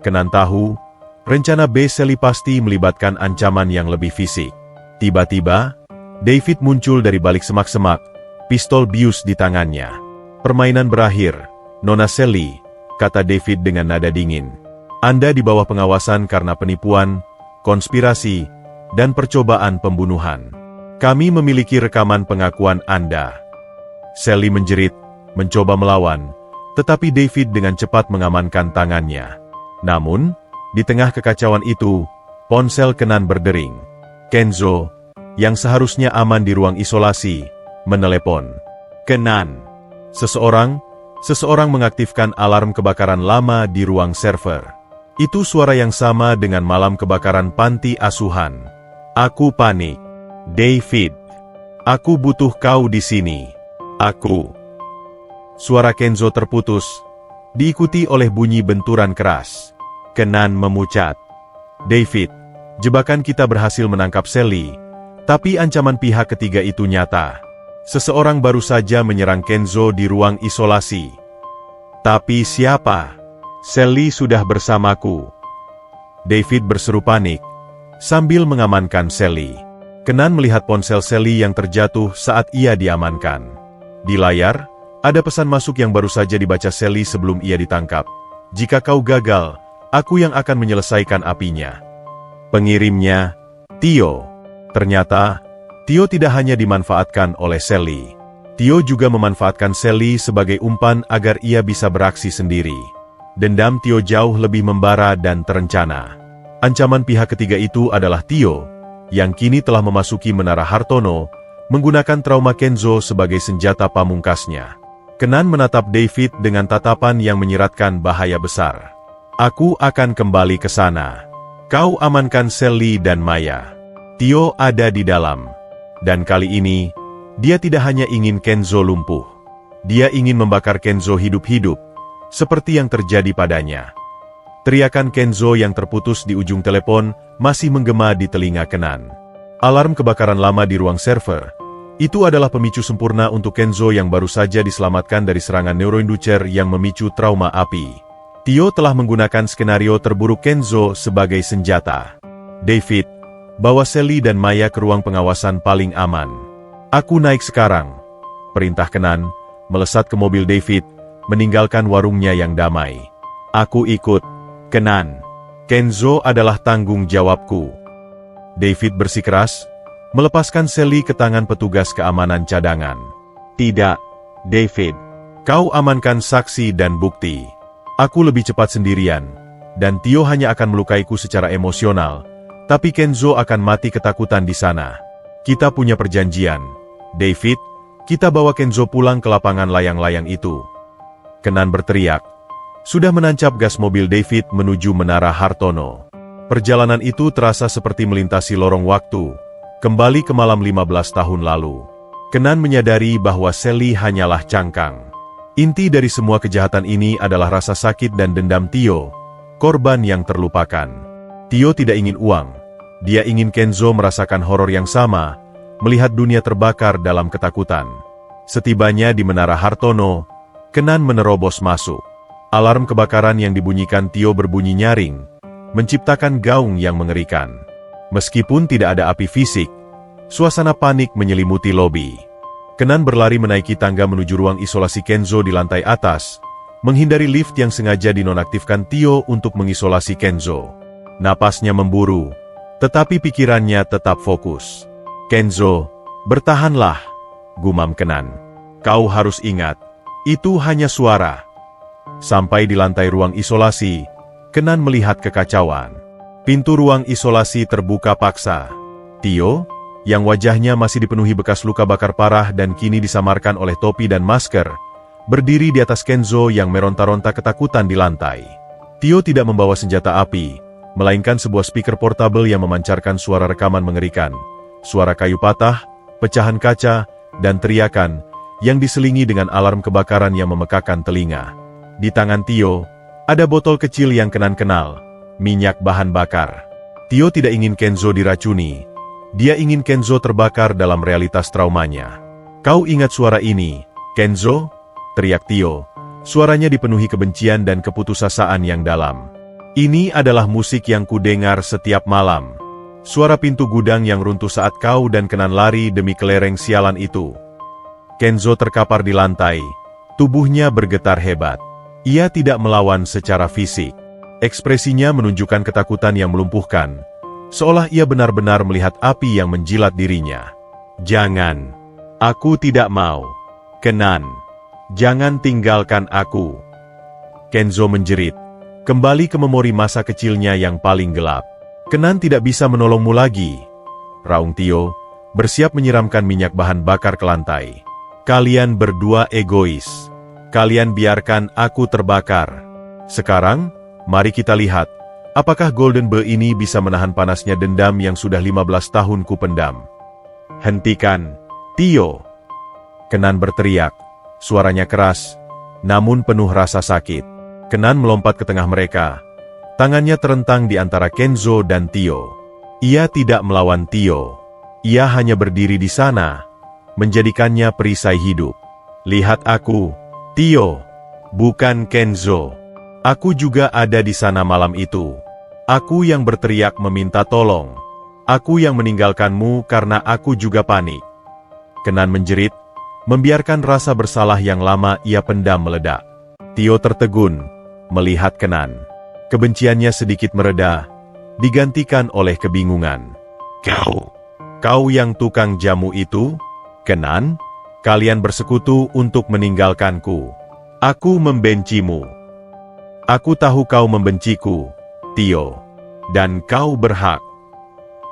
Kenan tahu, rencana B Sally pasti melibatkan ancaman yang lebih fisik. Tiba-tiba, David muncul dari balik semak-semak, pistol bius di tangannya. Permainan berakhir, Nona Sally, kata David dengan nada dingin. Anda di bawah pengawasan karena penipuan, konspirasi, dan percobaan pembunuhan. Kami memiliki rekaman pengakuan Anda. Sally menjerit, mencoba melawan, tetapi David dengan cepat mengamankan tangannya. Namun, di tengah kekacauan itu, ponsel Kenan berdering. Kenzo, yang seharusnya aman di ruang isolasi, menelepon. Kenan. Seseorang mengaktifkan alarm kebakaran lama di ruang server. Itu suara yang sama dengan malam kebakaran panti asuhan. Aku panik. David. Aku butuh kau di sini. Aku. Suara Kenzo terputus, diikuti oleh bunyi benturan keras. Kenan memucat. David, jebakan kita berhasil menangkap Sally, tapi ancaman pihak ketiga itu nyata. Seseorang baru saja menyerang Kenzo di ruang isolasi. Tapi siapa? Sally sudah bersamaku. David berseru panik, sambil mengamankan Sally. Kenan melihat ponsel Sally yang terjatuh saat ia diamankan. Di layar, ada pesan masuk yang baru saja dibaca Sally sebelum ia ditangkap. Jika kau gagal, aku yang akan menyelesaikan apinya. Pengirimnya, Tio. Ternyata, Tio tidak hanya dimanfaatkan oleh Sally. Tio juga memanfaatkan Sally sebagai umpan agar ia bisa beraksi sendiri. Dendam Tio jauh lebih membara dan terencana. Ancaman pihak ketiga itu adalah Tio, yang kini telah memasuki Menara Hartono, menggunakan trauma Kenzo sebagai senjata pamungkasnya. Kenan menatap David dengan tatapan yang menyiratkan bahaya besar. Aku akan kembali ke sana. Kau amankan Sally dan Maya. Tio ada di dalam. Dan kali ini, dia tidak hanya ingin Kenzo lumpuh. Dia ingin membakar Kenzo hidup-hidup, seperti yang terjadi padanya. Teriakan Kenzo yang terputus di ujung telepon masih menggema di telinga Kenan. Alarm kebakaran lama di ruang server. Itu adalah pemicu sempurna untuk Kenzo yang baru saja diselamatkan dari serangan neuroinducer yang memicu trauma api. Tio telah menggunakan skenario terburuk Kenzo sebagai senjata. David, bawa Sally dan Maya ke ruang pengawasan paling aman. Aku naik sekarang. Perintah Kenan, melesat ke mobil David, meninggalkan warungnya yang damai. Aku ikut. Kenan. Kenzo adalah tanggung jawabku. David bersikeras, melepaskan Sally ke tangan petugas keamanan cadangan. Tidak, David. Kau amankan saksi dan bukti. Aku lebih cepat sendirian, dan Tio hanya akan melukaiku secara emosional, tapi Kenzo akan mati ketakutan di sana. Kita punya perjanjian. David, kita bawa Kenzo pulang ke lapangan layang-layang itu. Kenan berteriak. Sudah menancap gas mobil David menuju Menara Hartono. Perjalanan itu terasa seperti melintasi lorong waktu, kembali ke malam 15 tahun lalu. Kenan menyadari bahwa Sally hanyalah cangkang. Inti dari semua kejahatan ini adalah rasa sakit dan dendam Tio, korban yang terlupakan. Tio tidak ingin uang. Dia ingin Kenzo merasakan horor yang sama, melihat dunia terbakar dalam ketakutan. Setibanya di Menara Hartono, Kenan menerobos masuk. Alarm kebakaran yang dibunyikan Tio berbunyi nyaring, menciptakan gaung yang mengerikan. Meskipun tidak ada api fisik, suasana panik menyelimuti lobi. Kenan berlari menaiki tangga menuju ruang isolasi Kenzo di lantai atas, menghindari lift yang sengaja dinonaktifkan Tio untuk mengisolasi Kenzo. Napasnya memburu, tetapi pikirannya tetap fokus. "Kenzo, bertahanlah," gumam Kenan. "Kau harus ingat, itu hanya suara." Sampai di lantai ruang isolasi, Kenan melihat kekacauan. Pintu ruang isolasi terbuka paksa. Tio, yang wajahnya masih dipenuhi bekas luka bakar parah dan kini disamarkan oleh topi dan masker, berdiri di atas Kenzo yang meronta-ronta ketakutan di lantai. Tio tidak membawa senjata api, melainkan sebuah speaker portabel yang memancarkan suara rekaman mengerikan. Suara kayu patah, pecahan kaca, dan teriakan yang diselingi dengan alarm kebakaran yang memekakan telinga. Di tangan Tio, ada botol kecil yang Kenan kenal, minyak bahan bakar. Tio tidak ingin Kenzo diracuni. Dia ingin Kenzo terbakar dalam realitas traumanya. "Kau ingat suara ini, Kenzo?" teriak Tio. Suaranya dipenuhi kebencian dan keputusasaan yang dalam. "Ini adalah musik yang kudengar setiap malam. Suara pintu gudang yang runtuh saat kau dan Kenan lari demi kelereng sialan itu." Kenzo terkapar di lantai. Tubuhnya bergetar hebat. Ia tidak melawan secara fisik. Ekspresinya menunjukkan ketakutan yang melumpuhkan, seolah ia benar-benar melihat api yang menjilat dirinya. "Jangan. Aku tidak mau. Kenan. Jangan tinggalkan aku." Kenzo menjerit, kembali ke memori masa kecilnya yang paling gelap. "Kenan tidak bisa menolongmu lagi," raung Tio, bersiap menyiramkan minyak bahan bakar ke lantai. "Kalian berdua egois. Kalian biarkan aku terbakar. Sekarang, mari kita lihat, apakah Golden Boy ini bisa menahan panasnya dendam yang sudah 15 tahun ku pendam." "Hentikan, Tio!" Kenan berteriak, suaranya keras, namun penuh rasa sakit. Kenan melompat ke tengah mereka. Tangannya terentang di antara Kenzo dan Tio. Ia tidak melawan Tio. Ia hanya berdiri di sana, menjadikannya perisai hidup. "Lihat aku, Tio, bukan Kenzo. Aku juga ada di sana malam itu. Aku yang berteriak meminta tolong. Aku yang meninggalkanmu karena aku juga panik." Kenan menjerit, membiarkan rasa bersalah yang lama ia pendam meledak. Tio tertegun, melihat Kenan. Kebenciannya sedikit mereda, digantikan oleh kebingungan. Kau yang tukang jamu itu? Kenan? Kalian bersekutu untuk meninggalkanku. Aku membencimu. Aku tahu kau membenciku, Tio. Dan kau berhak."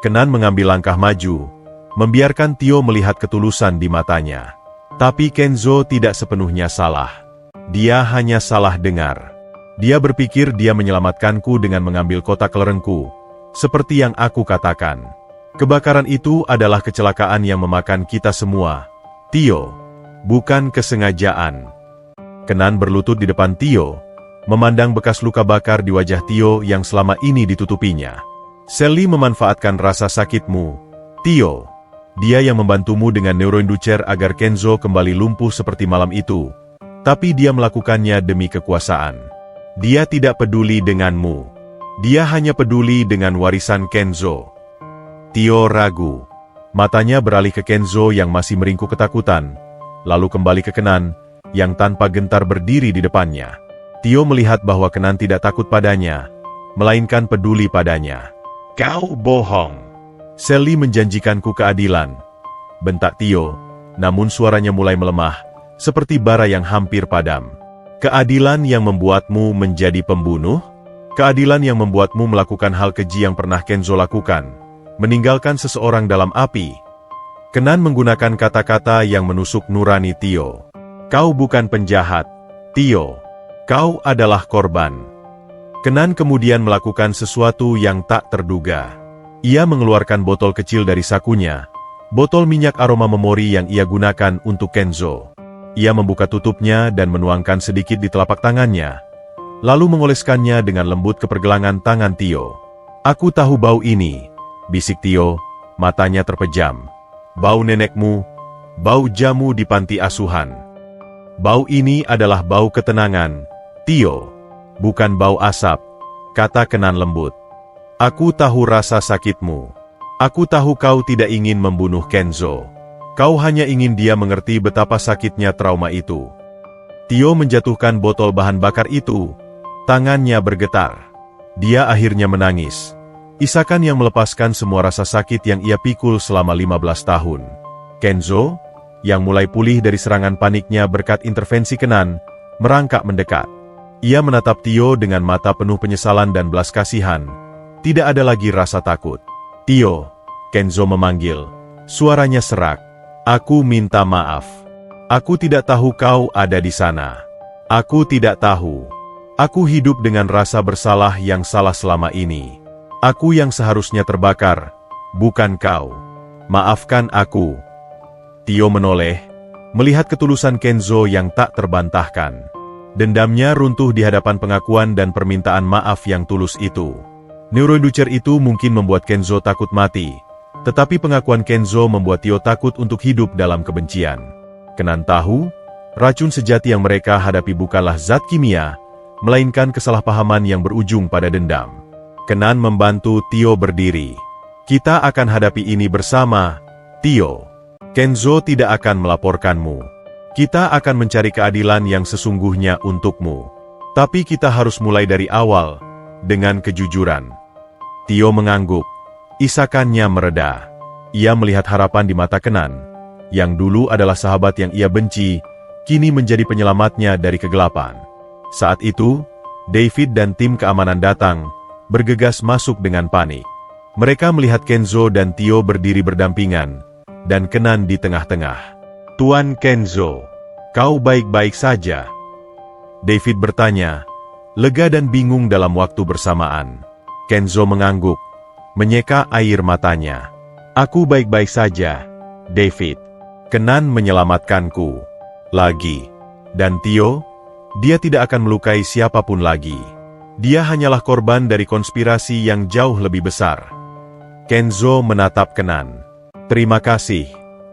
Kenan mengambil langkah maju, membiarkan Tio melihat ketulusan di matanya. Tapi Kenzo tidak sepenuhnya salah. Dia hanya salah dengar. Dia berpikir dia menyelamatkanku dengan mengambil kotak kelerengku, seperti yang aku katakan. Kebakaran itu adalah kecelakaan yang memakan kita semua, Tio, bukan kesengajaan. Kenan berlutut di depan Tio, memandang bekas luka bakar di wajah Tio yang selama ini ditutupinya. "Sally memanfaatkan rasa sakitmu, Tio. Dia yang membantumu dengan neuroinducer agar Kenzo kembali lumpuh seperti malam itu. Tapi dia melakukannya demi kekuasaan. Dia tidak peduli denganmu. Dia hanya peduli dengan warisan Kenzo." Tio ragu. Matanya beralih ke Kenzo yang masih meringkuk ketakutan, lalu kembali ke Kenan, yang tanpa gentar berdiri di depannya. Tio melihat bahwa Kenan tidak takut padanya, melainkan peduli padanya. "Kau bohong. Sally menjanjikanku keadilan," bentak Tio, namun suaranya mulai melemah, seperti bara yang hampir padam. "Keadilan yang membuatmu menjadi pembunuh? Keadilan yang membuatmu melakukan hal keji yang pernah Kenzo lakukan, meninggalkan seseorang dalam api?" Kenan menggunakan kata-kata yang menusuk nurani Tio. "Kau bukan penjahat, Tio. Kau adalah korban." Kenan kemudian melakukan sesuatu yang tak terduga. Ia mengeluarkan botol kecil dari sakunya, botol minyak aroma memori yang ia gunakan untuk Kenzo. Ia membuka tutupnya dan menuangkan sedikit di telapak tangannya, lalu mengoleskannya dengan lembut ke pergelangan tangan Tio. "Aku tahu bau ini," bisik Tio, matanya terpejam. "Bau nenekmu, bau jamu di panti asuhan. Bau ini adalah bau ketenangan, Tio, bukan bau asap," kata Kenan lembut. "Aku tahu rasa sakitmu. Aku tahu kau tidak ingin membunuh Kenzo. Kau hanya ingin dia mengerti betapa sakitnya trauma itu. Tio menjatuhkan botol bahan bakar itu. Tangannya bergetar. Dia akhirnya menangis. Isakan yang melepaskan semua rasa sakit yang ia pikul selama 15 tahun. Kenzo, yang mulai pulih dari serangan paniknya berkat intervensi Kenan, merangkak mendekat. Ia menatap Tio dengan mata penuh penyesalan dan belas kasihan. Tidak ada lagi rasa takut. Tio, Kenzo memanggil. Suaranya serak. Aku minta maaf. Aku tidak tahu kau ada di sana. Aku tidak tahu. Aku hidup dengan rasa bersalah yang salah selama ini. Aku yang seharusnya terbakar, bukan kau. Maafkan aku. Tio menoleh, melihat ketulusan Kenzo yang tak terbantahkan. Dendamnya runtuh di hadapan pengakuan dan permintaan maaf yang tulus itu. Neuroinducer itu mungkin membuat Kenzo takut mati, tetapi pengakuan Kenzo membuat Tio takut untuk hidup dalam kebencian. Kenan tahu, racun sejati yang mereka hadapi bukanlah zat kimia, melainkan kesalahpahaman yang berujung pada dendam. Kenan membantu Tio berdiri. Kita akan hadapi ini bersama, Tio. Kenzo tidak akan melaporkanmu. Kita akan mencari keadilan yang sesungguhnya untukmu. Tapi kita harus mulai dari awal, dengan kejujuran. Tio mengangguk. Isakannya mereda. Ia melihat harapan di mata Kenan, yang dulu adalah sahabat yang ia benci, kini menjadi penyelamatnya dari kegelapan. Saat itu, David dan tim keamanan datang, bergegas masuk dengan panik. Mereka melihat Kenzo dan Tio berdiri berdampingan, dan Kenan di tengah-tengah. Tuan Kenzo, kau baik-baik saja? David bertanya, lega dan bingung dalam waktu bersamaan. Kenzo mengangguk, menyeka air matanya. Aku baik-baik saja, David. Kenan menyelamatkanku. Lagi. Dan Tio, dia tidak akan melukai siapapun lagi. Dia hanyalah korban dari konspirasi yang jauh lebih besar. Kenzo menatap Kenan. Terima kasih,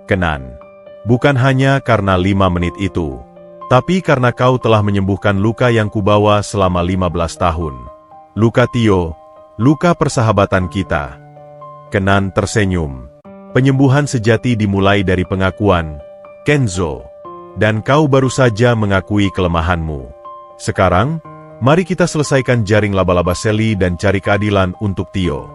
Kenan. Bukan hanya karena 5 menit itu, tapi karena kau telah menyembuhkan luka yang kubawa selama 15 tahun. Luka Tio, luka persahabatan kita. Kenan tersenyum. Penyembuhan sejati dimulai dari pengakuan, Kenzo. Dan kau baru saja mengakui kelemahanmu. Sekarang, mari kita selesaikan jaring laba-laba Sally dan cari keadilan untuk Tio.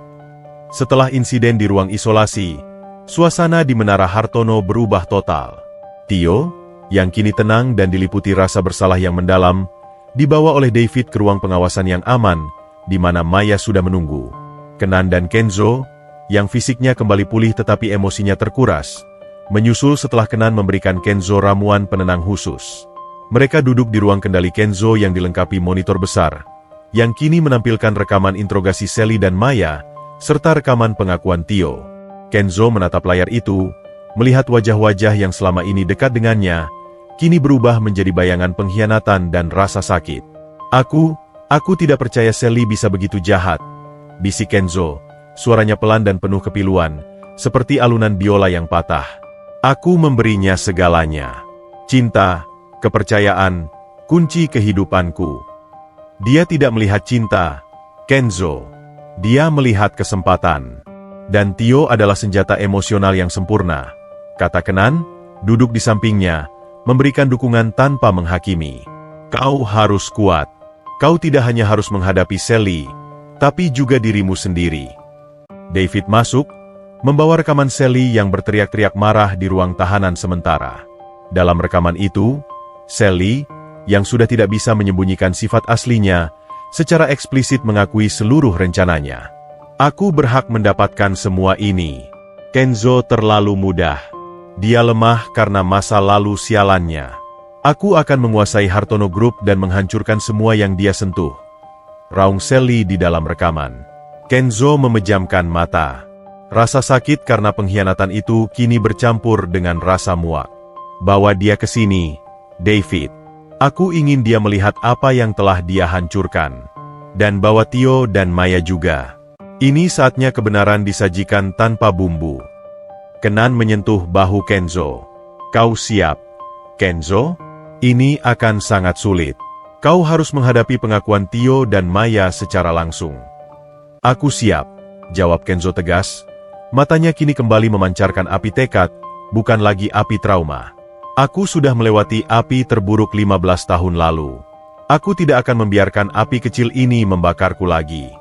Setelah insiden di ruang isolasi, suasana di Menara Hartono berubah total. Tio, yang kini tenang dan diliputi rasa bersalah yang mendalam, dibawa oleh David ke ruang pengawasan yang aman, di mana Maya sudah menunggu. Kenan dan Kenzo, yang fisiknya kembali pulih tetapi emosinya terkuras, menyusul setelah Kenan memberikan Kenzo ramuan penenang khusus. Mereka duduk di ruang kendali Kenzo yang dilengkapi monitor besar, yang kini menampilkan rekaman interogasi Sally dan Maya, serta rekaman pengakuan Tio. Kenzo menatap layar itu, melihat wajah-wajah yang selama ini dekat dengannya, kini berubah menjadi bayangan pengkhianatan dan rasa sakit. Aku tidak percaya Sally bisa begitu jahat, bisik Kenzo, suaranya pelan dan penuh kepiluan, seperti alunan biola yang patah. Aku memberinya segalanya. Cinta, kepercayaan, kunci kehidupanku. Dia tidak melihat cinta, Kenzo. Dia melihat kesempatan. Dan Tio adalah senjata emosional yang sempurna, kata Kenan, duduk di sampingnya, memberikan dukungan tanpa menghakimi. Kau harus kuat. Kau tidak hanya harus menghadapi Sally, tapi juga dirimu sendiri. David masuk, membawa rekaman Sally yang berteriak-teriak marah di ruang tahanan sementara. Dalam rekaman itu, Sally, yang sudah tidak bisa menyembunyikan sifat aslinya, secara eksplisit mengakui seluruh rencananya. Aku berhak mendapatkan semua ini. Kenzo terlalu mudah. Dia lemah karena masa lalu sialannya. Aku akan menguasai Hartono Group dan menghancurkan semua yang dia sentuh. Raung Sally di dalam rekaman. Kenzo memejamkan mata. Rasa sakit karena pengkhianatan itu kini bercampur dengan rasa muak. Bawa dia ke sini, David. Aku ingin dia melihat apa yang telah dia hancurkan. Dan bawa Tio dan Maya juga. Ini saatnya kebenaran disajikan tanpa bumbu. Kenan menyentuh bahu Kenzo. Kau siap, Kenzo? Ini akan sangat sulit. Kau harus menghadapi pengakuan Tio dan Maya secara langsung. Aku siap, jawab Kenzo tegas, Matanya kini kembali memancarkan api tekad, bukan lagi api trauma. Aku sudah melewati api terburuk 15 tahun lalu. Aku tidak akan membiarkan api kecil ini membakarku lagi.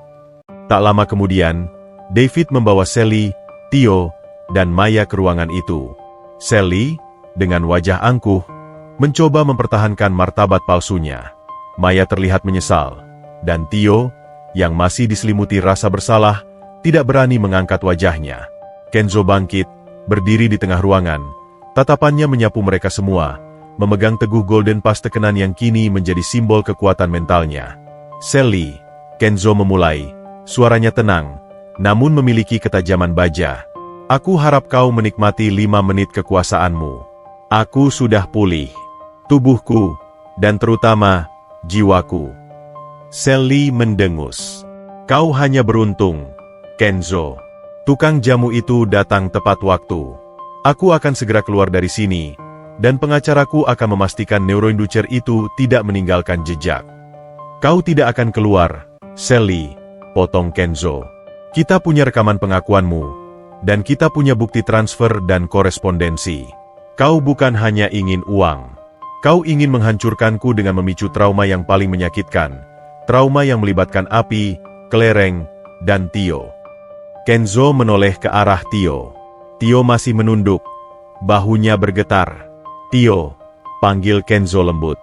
Tak lama kemudian, David membawa Sally, Theo, dan Maya ke ruangan itu. Sally, dengan wajah angkuh, mencoba mempertahankan martabat palsunya. Maya terlihat menyesal, dan Theo, yang masih diselimuti rasa bersalah, tidak berani mengangkat wajahnya. Kenzo bangkit, berdiri di tengah ruangan. Tatapannya menyapu mereka semua, memegang teguh golden pas tekenan yang kini menjadi simbol kekuatan mentalnya. Sally, Kenzo memulai, suaranya tenang, namun memiliki ketajaman baja. Aku harap kau menikmati 5 menit kekuasaanmu. Aku sudah pulih. Tubuhku, dan terutama, jiwaku. Sally mendengus. Kau hanya beruntung, Kenzo. Tukang jamu itu datang tepat waktu. Aku akan segera keluar dari sini, dan pengacaraku akan memastikan neuroinducer itu tidak meninggalkan jejak. Kau tidak akan keluar, Sally, potong Kenzo. Kita punya rekaman pengakuanmu, dan kita punya bukti transfer dan korespondensi. Kau bukan hanya ingin uang. Kau ingin menghancurkanku dengan memicu trauma yang paling menyakitkan. Trauma yang melibatkan api, kelereng, dan Theo. Kenzo menoleh ke arah Theo. Theo masih menunduk. Bahunya bergetar. Theo, panggil Kenzo lembut.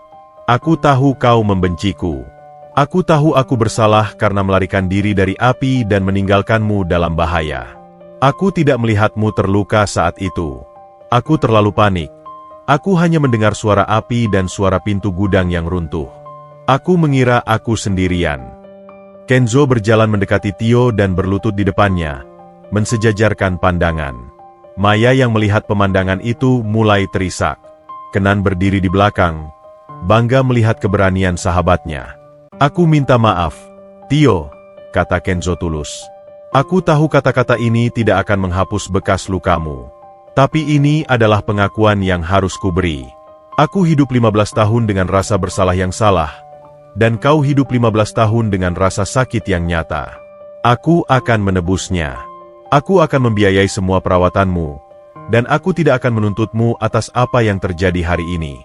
Aku tahu kau membenciku. Aku tahu aku bersalah karena melarikan diri dari api dan meninggalkanmu dalam bahaya. Aku tidak melihatmu terluka saat itu. Aku terlalu panik. Aku hanya mendengar suara api dan suara pintu gudang yang runtuh. Aku mengira aku sendirian. Kenzo berjalan mendekati Theo dan berlutut di depannya, mensejajarkan pandangan. Maya yang melihat pemandangan itu mulai terisak. Kenan berdiri di belakang, bangga melihat keberanian sahabatnya. Aku minta maaf, Theo, kata Kenzo tulus. Aku tahu kata-kata ini tidak akan menghapus bekas lukamu. Tapi ini adalah pengakuan yang harus kuberi. Aku hidup 15 tahun dengan rasa bersalah yang salah, dan kau hidup 15 tahun dengan rasa sakit yang nyata. Aku akan menebusnya. Aku akan membiayai semua perawatanmu, dan aku tidak akan menuntutmu atas apa yang terjadi hari ini.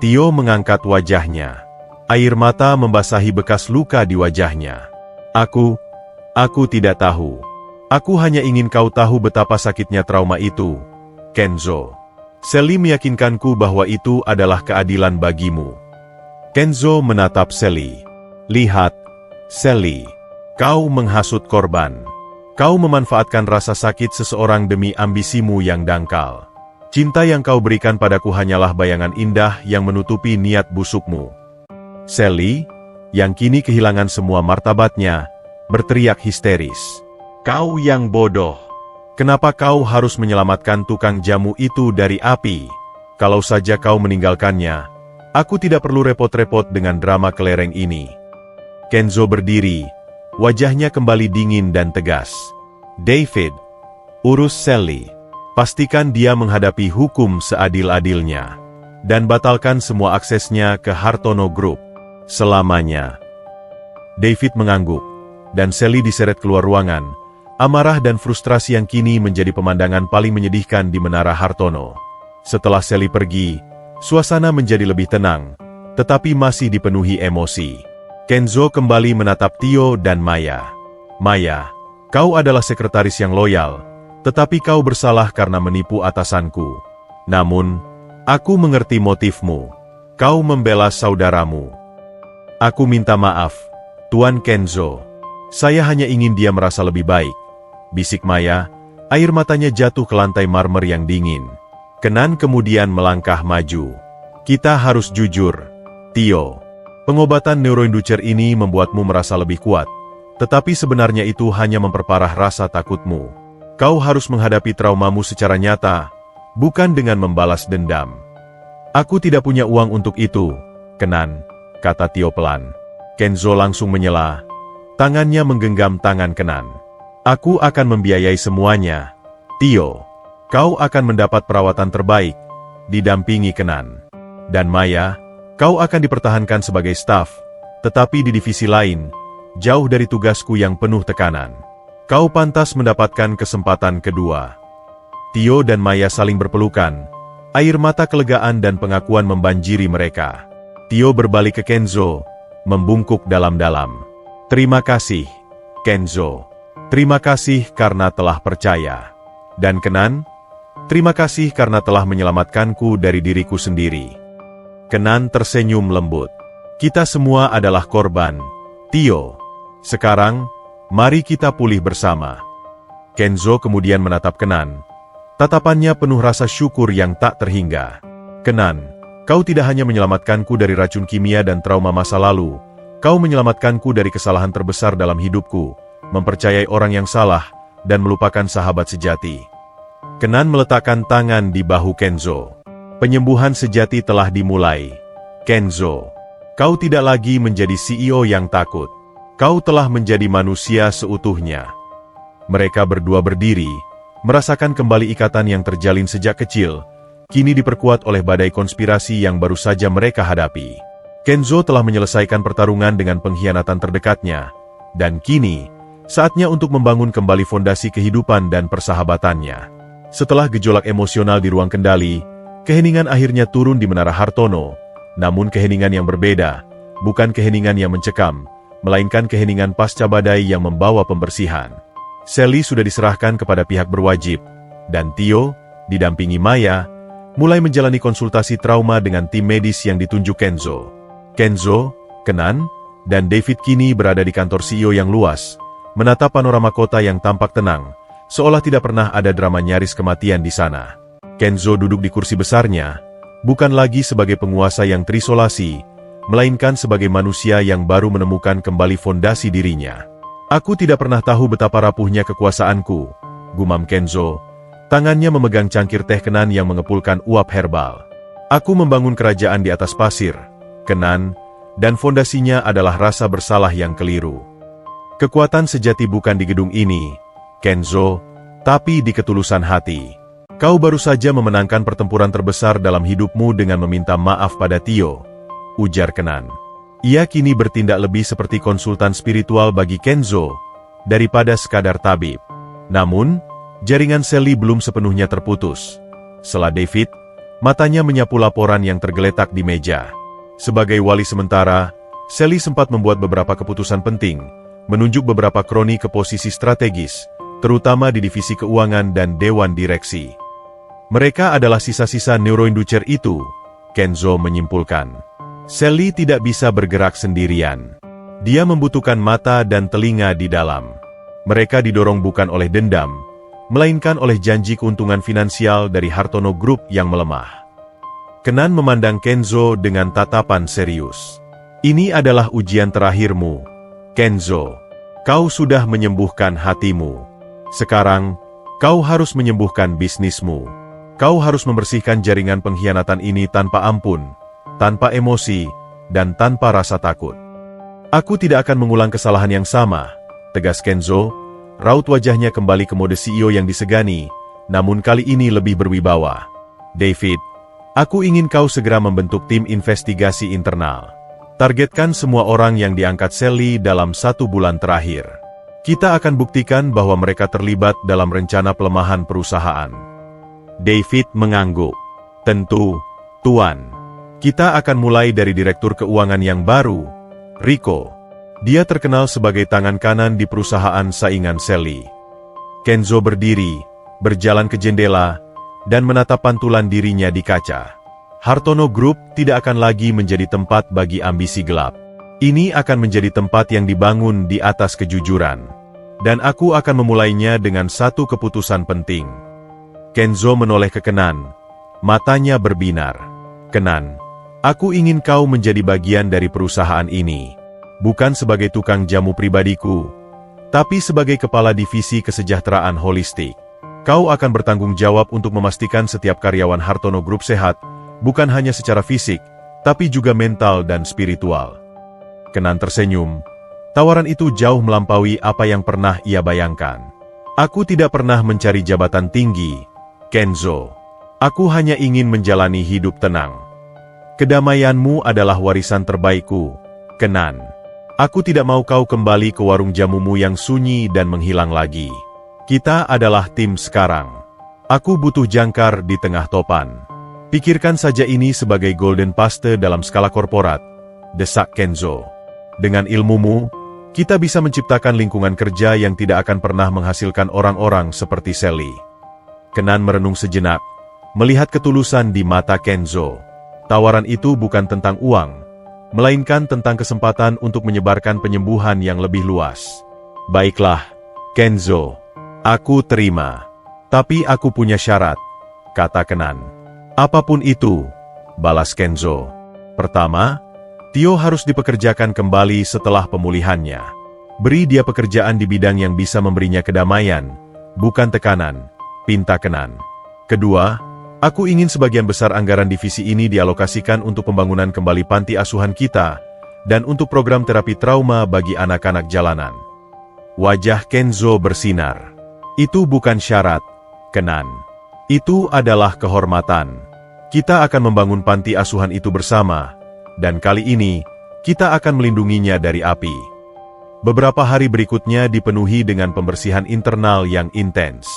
Theo mengangkat wajahnya. Air mata membasahi bekas luka di wajahnya. Aku tidak tahu. Aku hanya ingin kau tahu betapa sakitnya trauma itu, Kenzo. Sally meyakinkanku bahwa itu adalah keadilan bagimu. Kenzo menatap Sally. Lihat, Sally. Kau menghasut korban. Kau memanfaatkan rasa sakit seseorang demi ambisimu yang dangkal. Cinta yang kau berikan padaku hanyalah bayangan indah yang menutupi niat busukmu. Sally, yang kini kehilangan semua martabatnya, berteriak histeris. Kau yang bodoh. Kenapa kau harus menyelamatkan tukang jamu itu dari api? Kalau saja kau meninggalkannya, aku tidak perlu repot-repot dengan drama kelereng ini. Kenzo berdiri, wajahnya kembali dingin dan tegas. David, urus Sally. Pastikan dia menghadapi hukum seadil-adilnya. Dan batalkan semua aksesnya ke Hartono Group. Selamanya. David mengangguk. Dan Sally diseret keluar ruangan, amarah dan frustrasi yang kini menjadi pemandangan paling menyedihkan di Menara Hartono. Setelah Sally pergi, suasana menjadi lebih tenang, tetapi masih dipenuhi emosi. Kenzo kembali menatap Theo dan Maya. Maya, kau adalah sekretaris yang loyal, tetapi kau bersalah karena menipu atasanku. Namun, aku mengerti motifmu. Kau membela saudaramu. Aku minta maaf, Tuan Kenzo. Saya hanya ingin dia merasa lebih baik, bisik Maya, air matanya jatuh ke lantai marmer yang dingin. Kenan kemudian melangkah maju. Kita harus jujur, Theo. Pengobatan neuroinducer ini membuatmu merasa lebih kuat, tetapi sebenarnya itu hanya memperparah rasa takutmu. Kau harus menghadapi traumamu secara nyata, bukan dengan membalas dendam. Aku tidak punya uang untuk itu, Kenan, kata Theo pelan. Kenzo langsung menyela. Tangannya menggenggam tangan Kenan. Aku akan membiayai semuanya. Theo, kau akan mendapat perawatan terbaik, didampingi Kenan. Dan Maya, kau akan dipertahankan sebagai staf, tetapi di divisi lain, jauh dari tugasku yang penuh tekanan. Kau pantas mendapatkan kesempatan kedua. Tio dan Maya saling berpelukan, air mata kelegaan dan pengakuan membanjiri mereka. Tio berbalik ke Kenzo, membungkuk dalam-dalam. Terima kasih, Kenzo. Terima kasih karena telah percaya. Dan Kenan, terima kasih karena telah menyelamatkanku dari diriku sendiri. Kenan tersenyum lembut. Kita semua adalah korban, Tio. Sekarang, mari kita pulih bersama. Kenzo kemudian menatap Kenan. Tatapannya penuh rasa syukur yang tak terhingga. Kenan, kau tidak hanya menyelamatkanku dari racun kimia dan trauma masa lalu, kau menyelamatkanku dari kesalahan terbesar dalam hidupku, mempercayai orang yang salah, dan melupakan sahabat sejati. Kenan meletakkan tangan di bahu Kenzo. Penyembuhan sejati telah dimulai. Kenzo, kau tidak lagi menjadi CEO yang takut. Kau telah menjadi manusia seutuhnya. Mereka berdua berdiri, merasakan kembali ikatan yang terjalin sejak kecil, kini diperkuat oleh badai konspirasi yang baru saja mereka hadapi. Kenzo telah menyelesaikan pertarungan dengan pengkhianatan terdekatnya, dan kini, saatnya untuk membangun kembali fondasi kehidupan dan persahabatannya. Setelah gejolak emosional di ruang kendali, keheningan akhirnya turun di Menara Hartono, namun keheningan yang berbeda, bukan keheningan yang mencekam, melainkan keheningan pasca badai yang membawa pembersihan. Sally sudah diserahkan kepada pihak berwajib, dan Tio, didampingi Maya, mulai menjalani konsultasi trauma dengan tim medis yang ditunjuk Kenzo. Kenzo, Kenan, dan David kini berada di kantor CEO yang luas, menatap panorama kota yang tampak tenang, seolah tidak pernah ada drama nyaris kematian di sana. Kenzo duduk di kursi besarnya, bukan lagi sebagai penguasa yang terisolasi, melainkan sebagai manusia yang baru menemukan kembali fondasi dirinya. Aku tidak pernah tahu betapa rapuhnya kekuasaanku, gumam Kenzo, tangannya memegang cangkir teh Kenan yang mengepulkan uap herbal. Aku membangun kerajaan di atas pasir, Kenan, dan fondasinya adalah rasa bersalah yang keliru. Kekuatan sejati bukan di gedung ini, Kenzo, tapi di ketulusan hati. Kau baru saja memenangkan pertempuran terbesar dalam hidupmu dengan meminta maaf pada Tio, ujar Kenan. Ia kini bertindak lebih seperti konsultan spiritual bagi Kenzo, daripada sekadar tabib. Namun, jaringan Sally belum sepenuhnya terputus. Setelah David, matanya menyapu laporan yang tergeletak di meja. Sebagai wali sementara, Sally sempat membuat beberapa keputusan penting, menunjuk beberapa kroni ke posisi strategis, terutama di divisi keuangan dan dewan direksi. Mereka adalah sisa-sisa neuroinducer itu, Kenzo menyimpulkan. Sally tidak bisa bergerak sendirian. Dia membutuhkan mata dan telinga di dalam. Mereka didorong bukan oleh dendam, melainkan oleh janji keuntungan finansial dari Hartono Group yang melemah. Kenan memandang Kenzo dengan tatapan serius. Ini adalah ujian terakhirmu, Kenzo. Kau sudah menyembuhkan hatimu. Sekarang, kau harus menyembuhkan bisnismu. Kau harus membersihkan jaringan pengkhianatan ini tanpa ampun, tanpa emosi, dan tanpa rasa takut. Aku tidak akan mengulang kesalahan yang sama, tegas Kenzo. Raut wajahnya kembali ke mode CEO yang disegani, namun kali ini lebih berwibawa. David, aku ingin kau segera membentuk tim investigasi internal. Targetkan semua orang yang diangkat Sally dalam 1 bulan terakhir. Kita akan buktikan bahwa mereka terlibat dalam rencana pelemahan perusahaan. David mengangguk. Tentu, Tuan. Kita akan mulai dari Direktur Keuangan yang baru, Rico. Dia terkenal sebagai tangan kanan di perusahaan saingan Sally. Kenzo berdiri, berjalan ke jendela, dan menatap pantulan dirinya di kaca. Hartono Group tidak akan lagi menjadi tempat bagi ambisi gelap. Ini akan menjadi tempat yang dibangun di atas kejujuran. Dan aku akan memulainya dengan satu keputusan penting. Kenzo menoleh ke Kenan. Matanya berbinar. Kenan, aku ingin kau menjadi bagian dari perusahaan ini. Bukan sebagai tukang jamu pribadiku, tapi sebagai kepala divisi kesejahteraan holistik. Kau akan bertanggung jawab untuk memastikan setiap karyawan Hartono Group sehat, bukan hanya secara fisik, tapi juga mental dan spiritual. Kenan tersenyum. Tawaran itu jauh melampaui apa yang pernah ia bayangkan. Aku tidak pernah mencari jabatan tinggi, Kenzo. Aku hanya ingin menjalani hidup tenang. Kedamaianmu adalah warisan terbaikku, Kenan. Aku tidak mau kau kembali ke warung jamumu yang sunyi dan menghilang lagi. Kita adalah tim sekarang. Aku butuh jangkar di tengah topan. Pikirkan saja ini sebagai golden paste dalam skala korporat, desak Kenzo. Dengan ilmumu, kita bisa menciptakan lingkungan kerja yang tidak akan pernah menghasilkan orang-orang seperti Sally. Kenan merenung sejenak, melihat ketulusan di mata Kenzo. Tawaran itu bukan tentang uang, melainkan tentang kesempatan untuk menyebarkan penyembuhan yang lebih luas. Baiklah, Kenzo, aku terima. Tapi aku punya syarat, kata Kenan. Apapun itu, balas Kenzo. Pertama, Tio harus dipekerjakan kembali setelah pemulihannya. Beri dia pekerjaan di bidang yang bisa memberinya kedamaian, bukan tekanan, pinta Kenan. Kedua, aku ingin sebagian besar anggaran divisi ini dialokasikan untuk pembangunan kembali panti asuhan kita, dan untuk program terapi trauma bagi anak-anak jalanan. Wajah Kenzo bersinar. Itu bukan syarat, Kenan. Itu adalah kehormatan. Kita akan membangun panti asuhan itu bersama, dan kali ini, kita akan melindunginya dari api. Beberapa hari berikutnya dipenuhi dengan pembersihan internal yang intens.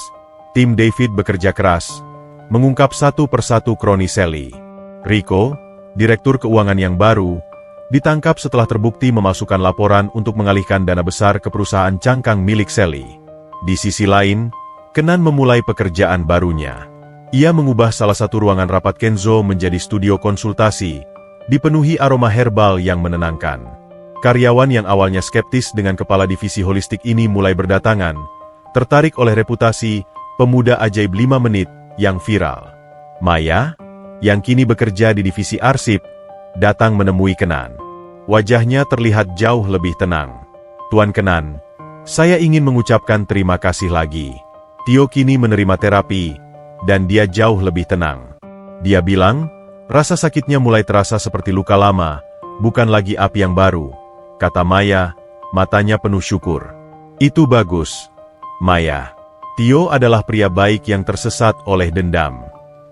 Tim David bekerja keras, mengungkap satu persatu kroni Sally. Rico, direktur keuangan yang baru, ditangkap setelah terbukti memasukkan laporan untuk mengalihkan dana besar ke perusahaan cangkang milik Sally. Di sisi lain, Kenan memulai pekerjaan barunya. Ia mengubah salah satu ruangan rapat Kenzo menjadi studio konsultasi, dipenuhi aroma herbal yang menenangkan. Karyawan yang awalnya skeptis dengan kepala divisi holistik ini mulai berdatangan, tertarik oleh reputasi pemuda ajaib 5 menit yang viral. Maya, yang kini bekerja di divisi arsip, datang menemui Kenan. Wajahnya terlihat jauh lebih tenang. Tuan Kenan, saya ingin mengucapkan terima kasih lagi. Tio kini menerima terapi, dan dia jauh lebih tenang. Dia bilang, rasa sakitnya mulai terasa seperti luka lama, bukan lagi api yang baru, kata Maya, matanya penuh syukur. Itu bagus, Maya. Tio adalah pria baik yang tersesat oleh dendam.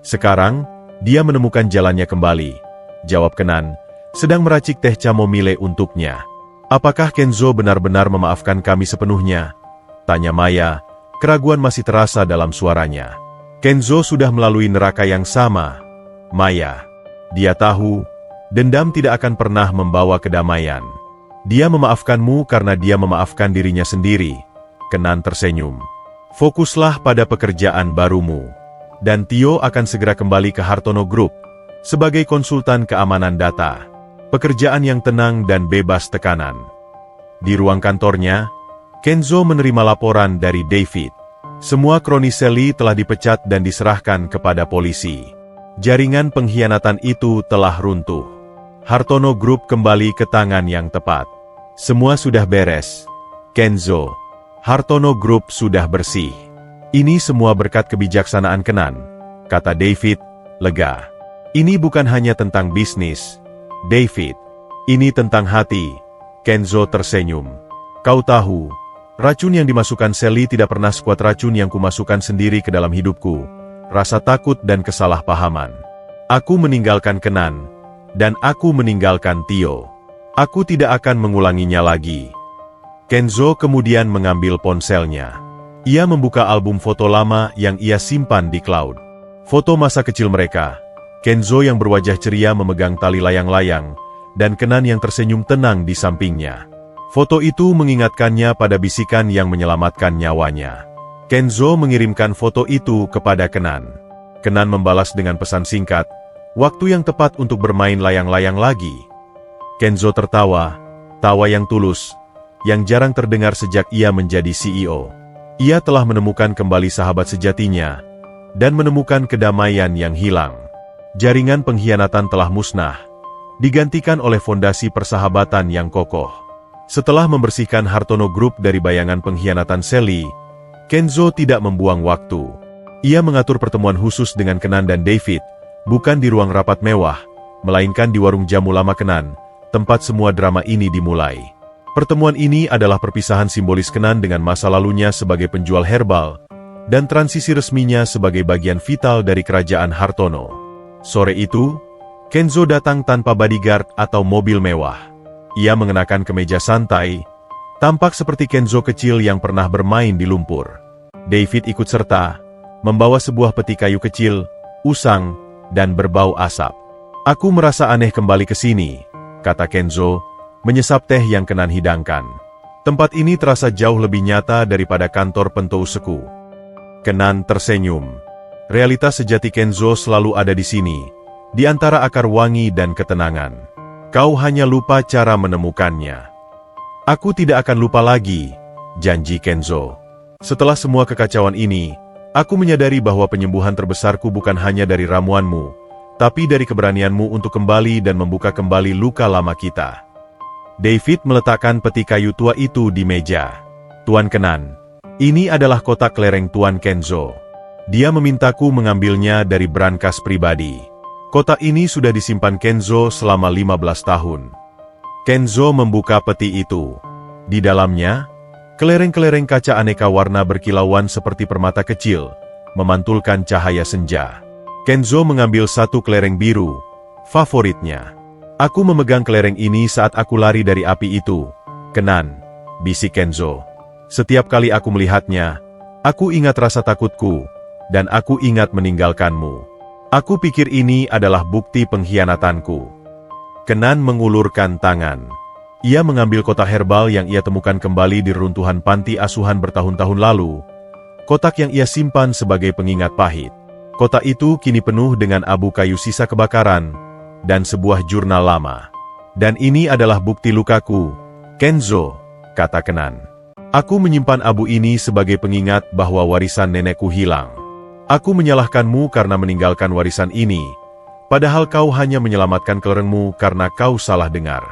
Sekarang, dia menemukan jalannya kembali. Jawab Kenan, sedang meracik teh chamomile untuknya. Apakah Kenzo benar-benar memaafkan kami sepenuhnya? Tanya Maya, keraguan masih terasa dalam suaranya. Kenzo sudah melalui neraka yang sama, Maya. Dia tahu, dendam tidak akan pernah membawa kedamaian. Dia memaafkanmu karena dia memaafkan dirinya sendiri. Kenan tersenyum. Fokuslah pada pekerjaan barumu. Dan Tio akan segera kembali ke Hartono Group, sebagai konsultan keamanan data. Pekerjaan yang tenang dan bebas tekanan. Di ruang kantornya, Kenzo menerima laporan dari David. Semua kroni Sally telah dipecat dan diserahkan kepada polisi. Jaringan pengkhianatan itu telah runtuh. Hartono Group kembali ke tangan yang tepat. Semua sudah beres. Kenzo, Hartono Group sudah bersih. Ini semua berkat kebijaksanaan Kenan, kata David, lega. Ini bukan hanya tentang bisnis, David. Ini tentang hati. Kenzo tersenyum. Kau tahu, racun yang dimasukkan Sally tidak pernah sekuat racun yang kumasukkan sendiri ke dalam hidupku. Rasa takut dan kesalahpahaman. Aku meninggalkan Kenan, dan aku meninggalkan Tio. Aku tidak akan mengulanginya lagi. Kenzo kemudian mengambil ponselnya. Ia membuka album foto lama yang ia simpan di cloud. Foto masa kecil mereka. Kenzo yang berwajah ceria memegang tali layang-layang, dan Kenan yang tersenyum tenang di sampingnya. Foto itu mengingatkannya pada bisikan yang menyelamatkan nyawanya. Kenzo mengirimkan foto itu kepada Kenan. Kenan membalas dengan pesan singkat, waktu yang tepat untuk bermain layang-layang lagi. Kenzo tertawa, tawa yang tulus, yang jarang terdengar sejak ia menjadi CEO. Ia telah menemukan kembali sahabat sejatinya, dan menemukan kedamaian yang hilang. Jaringan pengkhianatan telah musnah, digantikan oleh fondasi persahabatan yang kokoh. Setelah membersihkan Hartono Group dari bayangan pengkhianatan Sally, Kenzo tidak membuang waktu. Ia mengatur pertemuan khusus dengan Kenan dan David, bukan di ruang rapat mewah, melainkan di warung jamu lama Kenan, tempat semua drama ini dimulai. Pertemuan ini adalah perpisahan simbolis Kenan dengan masa lalunya sebagai penjual herbal, dan transisi resminya sebagai bagian vital dari kerajaan Hartono. Sore itu, Kenzo datang tanpa bodyguard atau mobil mewah. Ia mengenakan kemeja santai, tampak seperti Kenzo kecil yang pernah bermain di lumpur. David ikut serta, membawa sebuah peti kayu kecil, usang, dan berbau asap. "Aku merasa aneh kembali ke sini," kata Kenzo, menyesap teh yang Kenan hidangkan. "Tempat ini terasa jauh lebih nyata daripada kantor pentouseku." Kenan tersenyum. Realitas sejati Kenzo selalu ada di sini, di antara akar wangi dan ketenangan. "Kau hanya lupa cara menemukannya." "Aku tidak akan lupa lagi," janji Kenzo. "Setelah semua kekacauan ini, aku menyadari bahwa penyembuhan terbesarku bukan hanya dari ramuanmu, tapi dari keberanianmu untuk kembali dan membuka kembali luka lama kita." David meletakkan peti kayu tua itu di meja. "Tuan Kenan, ini adalah kotak kelereng Tuan Kenzo. Dia memintaku mengambilnya dari brankas pribadi. Kotak ini sudah disimpan Kenzo selama 15 tahun. Kenzo membuka peti itu. Di dalamnya, kelereng-kelereng kaca aneka warna berkilauan seperti permata kecil, memantulkan cahaya senja. Kenzo mengambil satu kelereng biru, favoritnya. "Aku memegang kelereng ini saat aku lari dari api itu, Kenan," bisik Kenzo. "Setiap kali aku melihatnya, aku ingat rasa takutku, dan aku ingat meninggalkanmu. Aku pikir ini adalah bukti pengkhianatanku." Kenan mengulurkan tangan. Ia mengambil kotak herbal yang ia temukan kembali di reruntuhan panti asuhan bertahun-tahun lalu. Kotak yang ia simpan sebagai pengingat pahit. Kotak itu kini penuh dengan abu kayu sisa kebakaran, dan sebuah jurnal lama. "Dan ini adalah bukti lukaku, Kenzo," kata Kenan. "Aku menyimpan abu ini sebagai pengingat bahwa warisan nenekku hilang. Aku menyalahkanmu karena meninggalkan warisan ini, padahal kau hanya menyelamatkan kelerengmu karena kau salah dengar."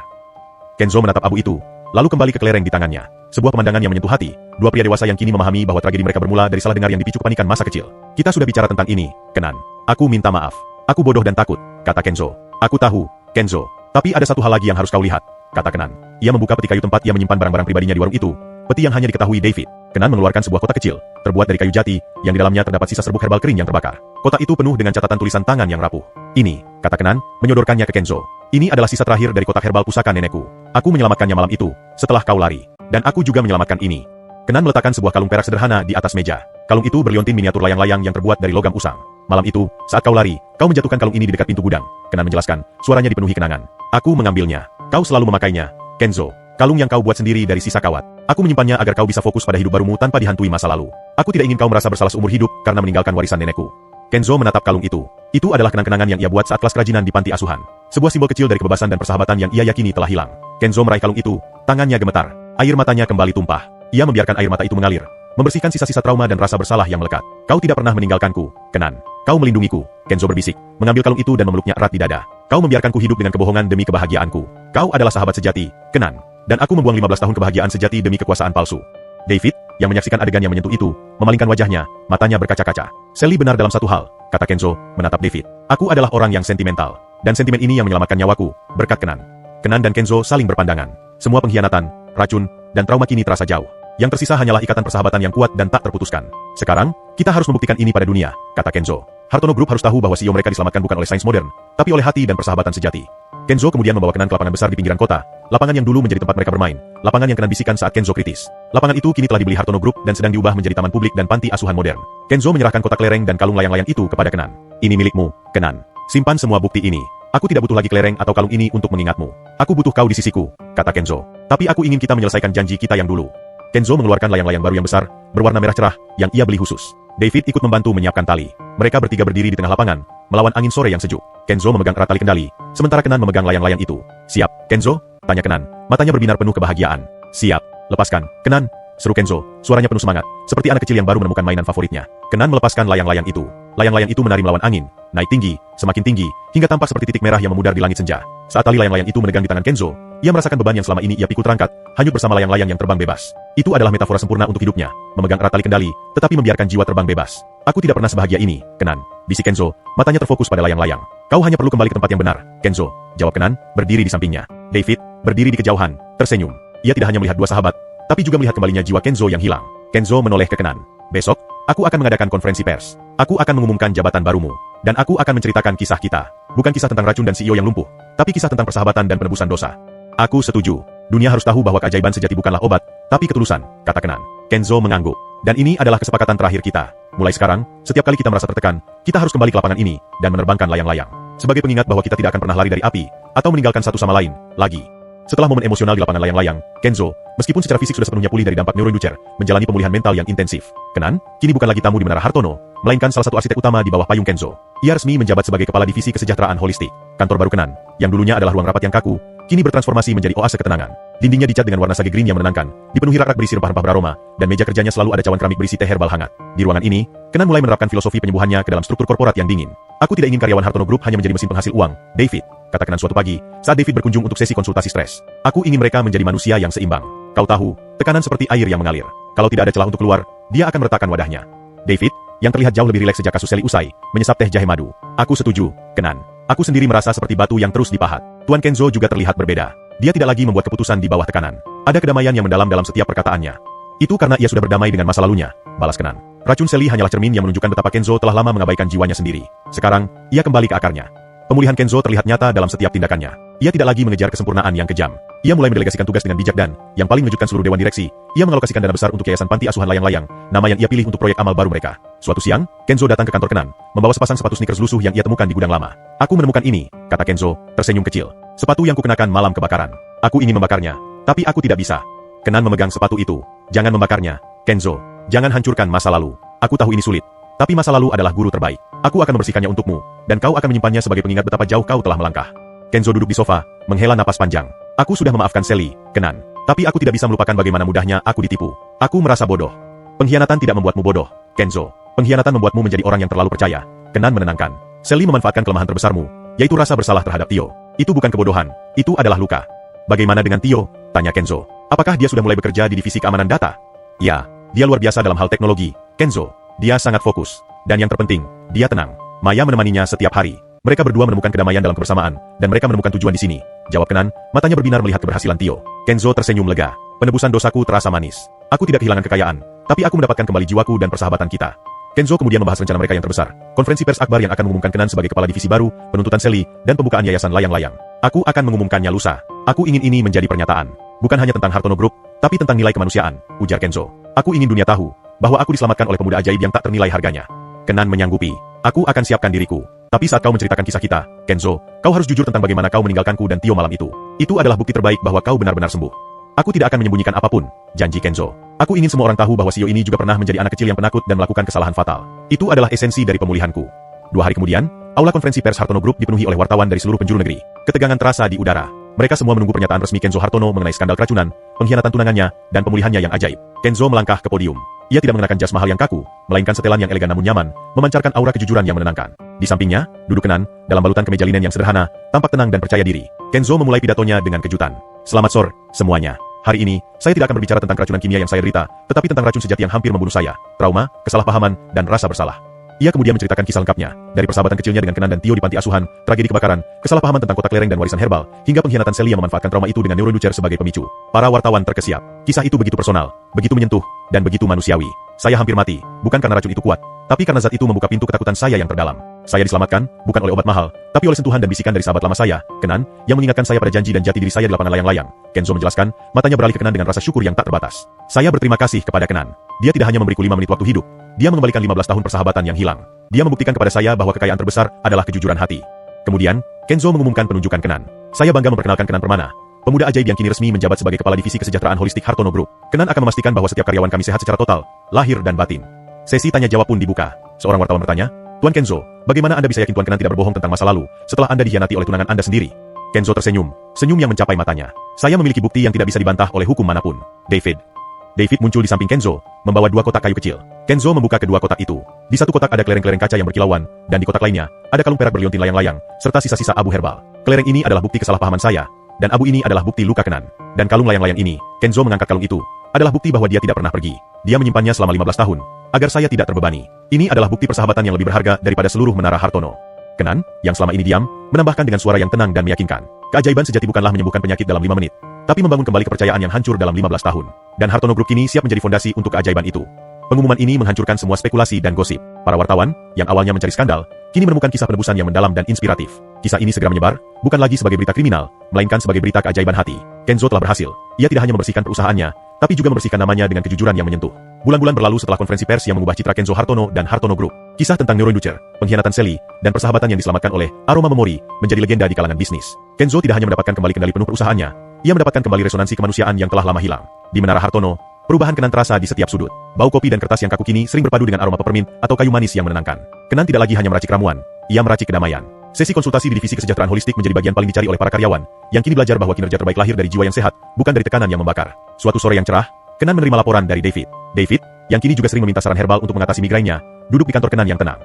Kenzo menatap abu itu, lalu kembali ke kelereng di tangannya. Sebuah pemandangan yang menyentuh hati, dua pria dewasa yang kini memahami bahwa tragedi mereka bermula dari salah dengar yang dipicu kepanikan masa kecil. "Kita sudah bicara tentang ini, Kenan. Aku minta maaf. Aku bodoh dan takut," kata Kenzo. "Aku tahu, Kenzo. Tapi ada satu hal lagi yang harus kau lihat," kata Kenan. Ia membuka peti kayu tempat ia menyimpan barang-barang pribadinya di warung itu, peti yang hanya diketahui David. Kenan mengeluarkan sebuah kotak kecil, terbuat dari kayu jati, yang di dalamnya terdapat sisa serbuk herbal kering yang terbakar. Kotak itu penuh dengan catatan tulisan tangan yang rapuh. "Ini," kata Kenan, menyodorkannya ke Kenzo. "Ini adalah sisa terakhir dari kotak herbal pusaka nenekku. Aku menyelamatkannya malam itu, setelah kau lari. Dan aku juga menyelamatkan ini." Kenan meletakkan sebuah kalung perak sederhana di atas meja. Kalung itu berliontin miniatur layang-layang yang terbuat dari logam usang. "Malam itu, saat kau lari, kau menjatuhkan kalung ini di dekat pintu gudang," Kenan menjelaskan, suaranya dipenuhi kenangan. "Aku mengambilnya. Kau selalu memakainya, Kenzo. Kalung yang kau buat sendiri dari sisa kawat. Aku menyimpannya agar kau bisa fokus pada hidup barumu tanpa dihantui masa lalu. Aku tidak ingin kau merasa bersalah seumur hidup karena meninggalkan warisan nenekku." Kenzo menatap kalung itu. Itu adalah kenang-kenangan yang ia buat saat kelas kerajinan di panti asuhan. Sebuah simbol kecil dari kebebasan dan persahabatan yang ia yakini telah hilang. Kenzo meraih kalung itu, tangannya gemetar. Air matanya kembali tumpah. Ia membiarkan air mata itu mengalir, membersihkan sisa-sisa trauma dan rasa bersalah yang melekat. "Kau tidak pernah meninggalkanku, Kenan. Kau melindungiku," Kenzo berbisik, mengambil kalung itu dan memeluknya erat di dada. "Kau membiarkanku hidup dengan kebohongan demi kebahagiaanku. Kau adalah sahabat sejati, Kenan. Dan aku membuang 15 tahun kebahagiaan sejati demi kekuasaan palsu." David, yang menyaksikan adegan yang menyentuh itu, memalingkan wajahnya, matanya berkaca-kaca. "Sally benar dalam satu hal," kata Kenzo, menatap David. "Aku adalah orang yang sentimental. Dan sentimen ini yang menyelamatkan nyawaku, berkat Kenan." Kenan dan Kenzo saling berpandangan. Semua pengkhianatan, racun, dan trauma kini terasa jauh. Yang tersisa hanyalah ikatan persahabatan yang kuat dan tak terputuskan. "Sekarang, kita harus membuktikan ini pada dunia," kata Kenzo. "Hartono Group harus tahu bahwa CEO mereka diselamatkan bukan oleh sains modern, tapi oleh hati dan persahabatan sejati." Kenzo kemudian membawa Kenan ke lapangan besar di pinggiran kota, lapangan yang dulu menjadi tempat mereka bermain, lapangan yang Kenan bisikan saat Kenzo kritis. Lapangan itu kini telah dibeli Hartono Group dan sedang diubah menjadi taman publik dan panti asuhan modern. Kenzo menyerahkan kotak kelereng dan kalung layang-layang itu kepada Kenan. "Ini milikmu, Kenan. Simpan semua bukti ini. Aku tidak butuh lagi kelereng atau kalung ini untuk mengingatmu. Aku butuh kau di sisiku," kata Kenzo. "Tapi aku ingin kita menyelesaikan janji kita yang dulu." Kenzo mengeluarkan layang-layang baru yang besar, berwarna merah cerah, yang ia beli khusus. David ikut membantu menyiapkan tali. Mereka bertiga berdiri di tengah lapangan, melawan angin sore yang sejuk. Kenzo memegang erat tali kendali, sementara Kenan memegang layang-layang itu. "Siap, Kenzo?" tanya Kenan, matanya berbinar penuh kebahagiaan. "Siap, lepaskan, Kenan," seru Kenzo, suaranya penuh semangat, seperti anak kecil yang baru menemukan mainan favoritnya. Kenan melepaskan layang-layang itu. Layang-layang itu menari melawan angin, naik tinggi, semakin tinggi, hingga tampak seperti titik merah yang memudar di langit senja. Saat tali layang-layang itu menegang di tangan Kenzo, ia merasakan beban yang selama ini ia pikul terangkat, hanyut bersama layang-layang yang terbang bebas. Itu adalah metafora sempurna untuk hidupnya, memegang erat tali kendali, tetapi membiarkan jiwa terbang bebas. "Aku tidak pernah sebahagia ini, Kenan," bisik Kenzo, matanya terfokus pada layang-layang. "Kau hanya perlu kembali ke tempat yang benar, Kenzo," jawab Kenan, berdiri di sampingnya. David, berdiri di kejauhan, tersenyum. Ia tidak hanya melihat dua sahabat, tapi juga melihat kembalinya jiwa Kenzo yang hilang. Kenzo menoleh ke Kenan. "Besok, aku akan mengadakan konferensi pers. Aku akan mengumumkan jabatan barumu. Dan aku akan menceritakan kisah kita. Bukan kisah tentang racun dan CEO yang lumpuh, tapi kisah tentang persahabatan dan penebusan dosa." Aku setuju. Dunia harus tahu bahwa keajaiban sejati bukanlah obat, tapi ketulusan, kata Kenan. Kenzo mengangguk. Dan ini adalah kesepakatan terakhir kita. Mulai sekarang, setiap kali kita merasa tertekan, kita harus kembali ke lapangan ini, dan menerbangkan layang-layang. Sebagai pengingat bahwa kita tidak akan pernah lari dari api, atau meninggalkan satu sama lain, lagi. Setelah momen emosional di lapangan layang-layang, Kenzo, meskipun secara fisik sudah sepenuhnya pulih dari dampak neuroinducer, menjalani pemulihan mental yang intensif. Kenan, kini bukan lagi tamu di Menara Hartono, melainkan salah satu arsitek utama di bawah payung Kenzo. Ia resmi menjabat sebagai Kepala Divisi Kesejahteraan Holistik. Kantor baru Kenan, yang dulunya adalah ruang rapat yang kaku, kini bertransformasi menjadi oase ketenangan. Dindingnya dicat dengan warna sage green yang menenangkan, dipenuhi rak-rak berisi rempah-rempah beraroma, dan meja kerjanya selalu ada cawan keramik berisi teh herbal hangat. Di ruangan ini, Kenan mulai menerapkan filosofi penyembuhannya ke dalam struktur korporat yang dingin. Aku tidak ingin karyawan Hartono Group hanya menjadi mesin penghasil uang, David, kata Kenan suatu pagi, saat David berkunjung untuk sesi konsultasi stres. Aku ingin mereka menjadi manusia yang seimbang. Kau tahu, tekanan seperti air yang mengalir. Kalau tidak ada celah untuk keluar, dia akan meretakkan wadahnya. David, yang terlihat jauh lebih rileks sejak kasus Sally usai, menyesap teh jahe madu. Aku setuju, Kenan. Aku sendiri merasa seperti batu yang terus dipahat. Tuan Kenzo juga terlihat berbeda. Dia tidak lagi membuat keputusan di bawah tekanan. Ada kedamaian yang mendalam dalam setiap perkataannya. Itu karena ia sudah berdamai dengan masa lalunya, balas Kenan. Racun Sally hanyalah cermin yang menunjukkan betapa Kenzo telah lama mengabaikan jiwanya sendiri. Sekarang, ia kembali ke akarnya. Pemulihan Kenzo terlihat nyata dalam setiap tindakannya. Ia tidak lagi mengejar kesempurnaan yang kejam. Ia mulai mendelegasikan tugas dengan bijak dan, yang paling mengejutkan seluruh dewan direksi, ia mengalokasikan dana besar untuk yayasan panti asuhan layang-layang, nama yang ia pilih untuk proyek amal baru mereka. Suatu siang, Kenzo datang ke kantor Kenan, membawa sepasang sepatu sneakers lusuh yang ia temukan di gudang lama. Aku menemukan ini, kata Kenzo, tersenyum kecil. Sepatu yang kukenakan malam kebakaran. Aku ingin membakarnya, tapi aku tidak bisa. Kenan memegang sepatu itu. Jangan membakarnya, Kenzo. Jangan hancurkan masa lalu. Aku tahu ini sulit, tapi masa lalu adalah guru terbaik. Aku akan membersihkannya untukmu, dan kau akan menyimpannya sebagai pengingat betapa jauh kau telah melangkah. Kenzo duduk di sofa, menghela napas panjang. Aku sudah memaafkan Sally, Kenan. Tapi aku tidak bisa melupakan bagaimana mudahnya aku ditipu. Aku merasa bodoh. Pengkhianatan tidak membuatmu bodoh, Kenzo. Pengkhianatan membuatmu menjadi orang yang terlalu percaya. Kenan menenangkan. Sally memanfaatkan kelemahan terbesarmu, yaitu rasa bersalah terhadap Tio. Itu bukan kebodohan, itu adalah luka. Bagaimana dengan Tio? Tanya Kenzo. Apakah dia sudah mulai bekerja di divisi keamanan data? Ya, dia luar biasa dalam hal teknologi, Kenzo. Dia sangat fokus. Dan yang terpenting, dia tenang. Maya menemaninya setiap hari. Mereka berdua menemukan kedamaian dalam kebersamaan, dan mereka menemukan tujuan di sini. Jawab Kenan, matanya berbinar melihat keberhasilan Tio. Kenzo tersenyum lega. Penebusan dosaku terasa manis. Aku tidak kehilangan kekayaan, tapi aku mendapatkan kembali jiwaku dan persahabatan kita. Kenzo kemudian membahas rencana mereka yang terbesar, konferensi pers akbar yang akan mengumumkan Kenan sebagai kepala divisi baru, penuntutan Sally, dan pembukaan yayasan layang-layang. Aku akan mengumumkannya lusa. Aku ingin ini menjadi pernyataan. Bukan hanya tentang Hartono Group, tapi tentang nilai kemanusiaan, ujar Kenzo. Aku ingin dunia tahu bahwa aku diselamatkan oleh pemuda ajaib yang tak ternilai harganya. Kenan menyanggupi. Aku akan siapkan diriku. Tapi saat kau menceritakan kisah kita, Kenzo, kau harus jujur tentang bagaimana kau meninggalkanku dan Tio malam itu. Itu adalah bukti terbaik bahwa kau benar-benar sembuh. Aku tidak akan menyembunyikan apapun, janji Kenzo. Aku ingin semua orang tahu bahwa Sio ini juga pernah menjadi anak kecil yang penakut dan melakukan kesalahan fatal. Itu adalah esensi dari pemulihanku. 2 hari kemudian, aula konferensi pers Hartono Group dipenuhi oleh wartawan dari seluruh penjuru negeri. Ketegangan terasa di udara. Mereka semua menunggu pernyataan resmi Kenzo Hartono mengenai skandal keracunan, pengkhianatan tunangannya, dan pemulihannya yang ajaib. Kenzo melangkah ke podium. Ia tidak mengenakan jas mahal yang kaku, melainkan setelan yang elegan namun nyaman, memancarkan aura kejujuran yang menenangkan. Di sampingnya, duduk Kenan, dalam balutan kemeja linen yang sederhana, tampak tenang dan percaya diri. Kenzo memulai pidatonya dengan kejutan. Selamat sore, semuanya. Hari ini, saya tidak akan berbicara tentang keracunan kimia yang saya derita, tetapi tentang racun sejati yang hampir membunuh saya, trauma, kesalahpahaman, dan rasa bersalah. Ia kemudian menceritakan kisah lengkapnya, dari persahabatan kecilnya dengan Kenan dan Tio di panti asuhan, tragedi kebakaran, kesalahpahaman tentang kotak lereng dan warisan herbal, hingga pengkhianatan Sally yang memanfaatkan trauma itu dengan neuroinducer sebagai pemicu. Para wartawan terkesiap. Kisah itu begitu personal, begitu menyentuh, dan begitu manusiawi. Saya hampir mati, bukan karena racun itu kuat, tapi karena zat itu membuka pintu ketakutan saya yang terdalam. Saya diselamatkan, bukan oleh obat mahal, tapi oleh sentuhan dan bisikan dari sahabat lama saya, Kenan, yang mengingatkan saya pada janji dan jati diri saya di lapangan layang-layang. Kenzo menjelaskan, matanya beralih ke Kenan dengan rasa syukur yang tak terbatas. Saya berterima kasih kepada Kenan. Dia tidak hanya memberiku 5 menit waktu hidup, dia mengembalikan 15 tahun persahabatan yang hilang. Dia membuktikan kepada saya bahwa kekayaan terbesar adalah kejujuran hati. Kemudian, Kenzo mengumumkan penunjukan Kenan. Saya bangga memperkenalkan Kenan Permana, pemuda ajaib yang kini resmi menjabat sebagai Kepala Divisi Kesejahteraan Holistik Hartono Group. Kenan akan memastikan bahwa setiap karyawan kami sehat secara total, lahir dan batin. Sesi tanya jawab pun dibuka. Seorang wartawan bertanya, Tuan Kenzo, bagaimana Anda bisa yakin Tuan Kenan tidak berbohong tentang masa lalu, setelah Anda dikhianati oleh tunangan Anda sendiri? Kenzo tersenyum, senyum yang mencapai matanya. Saya memiliki bukti yang tidak bisa dibantah oleh hukum manapun. David muncul di samping Kenzo, membawa 2 kotak kayu kecil. Kenzo membuka kedua kotak itu. Di satu kotak ada kelereng-kelereng kaca yang berkilauan, dan di kotak lainnya, ada kalung perak berliontin layang-layang, serta sisa-sisa abu herbal. Kelereng ini adalah bukti kesalahpahaman saya, dan abu ini adalah bukti luka Kenan. Dan kalung layang-layang ini, Kenzo mengangkat kalung itu, adalah bukti bahwa dia tidak pernah pergi. Dia menyimpannya selama 15 tahun, agar saya tidak terbebani. Ini adalah bukti persahabatan yang lebih berharga daripada seluruh menara Hartono. Kenan, yang selama ini diam, menambahkan dengan suara yang tenang dan meyakinkan. Keajaiban sejati bukanlah menyembuhkan penyakit dalam 5 menit, tapi membangun kembali kepercayaan yang hancur dalam 15 tahun. Dan Hartono Group kini siap menjadi fondasi untuk keajaiban itu. Pengumuman ini menghancurkan semua spekulasi dan gosip. Para wartawan, yang awalnya mencari skandal, kini menemukan kisah penebusan yang mendalam dan inspiratif. Kisah ini segera menyebar, bukan lagi sebagai berita kriminal, melainkan sebagai berita keajaiban hati. Kenzo telah berhasil. Ia tidak hanya membersihkan perusahaannya, tapi juga membersihkan namanya dengan kejujuran yang menyentuh. Bulan-bulan berlalu setelah konferensi pers yang mengubah citra Kenzo Hartono dan Hartono Group. Kisah tentang neuroinducer, pengkhianatan Sally, dan persahabatan yang diselamatkan oleh Aroma Memori menjadi legenda di kalangan bisnis. Kenzo tidak hanya mendapatkan kembali kendali penuh perusahaannya, ia mendapatkan kembali resonansi kemanusiaan yang telah lama hilang. Di Menara Hartono, perubahan Kenan terasa di setiap sudut. Bau kopi dan kertas yang kaku kini sering berpadu dengan aroma peppermint atau kayu manis yang menenangkan. Kenan tidak lagi hanya meracik ramuan, ia meracik kedamaian. Sesi konsultasi di divisi kesejahteraan holistik menjadi bagian paling dicari oleh para karyawan, yang kini belajar bahwa kinerja terbaik lahir dari jiwa yang sehat, bukan dari tekanan yang membakar. Suatu sore yang cerah, Kenan menerima laporan dari David. David, yang kini juga sering meminta saran herbal untuk mengatasi migrainnya, duduk di kantor Kenan yang tenang.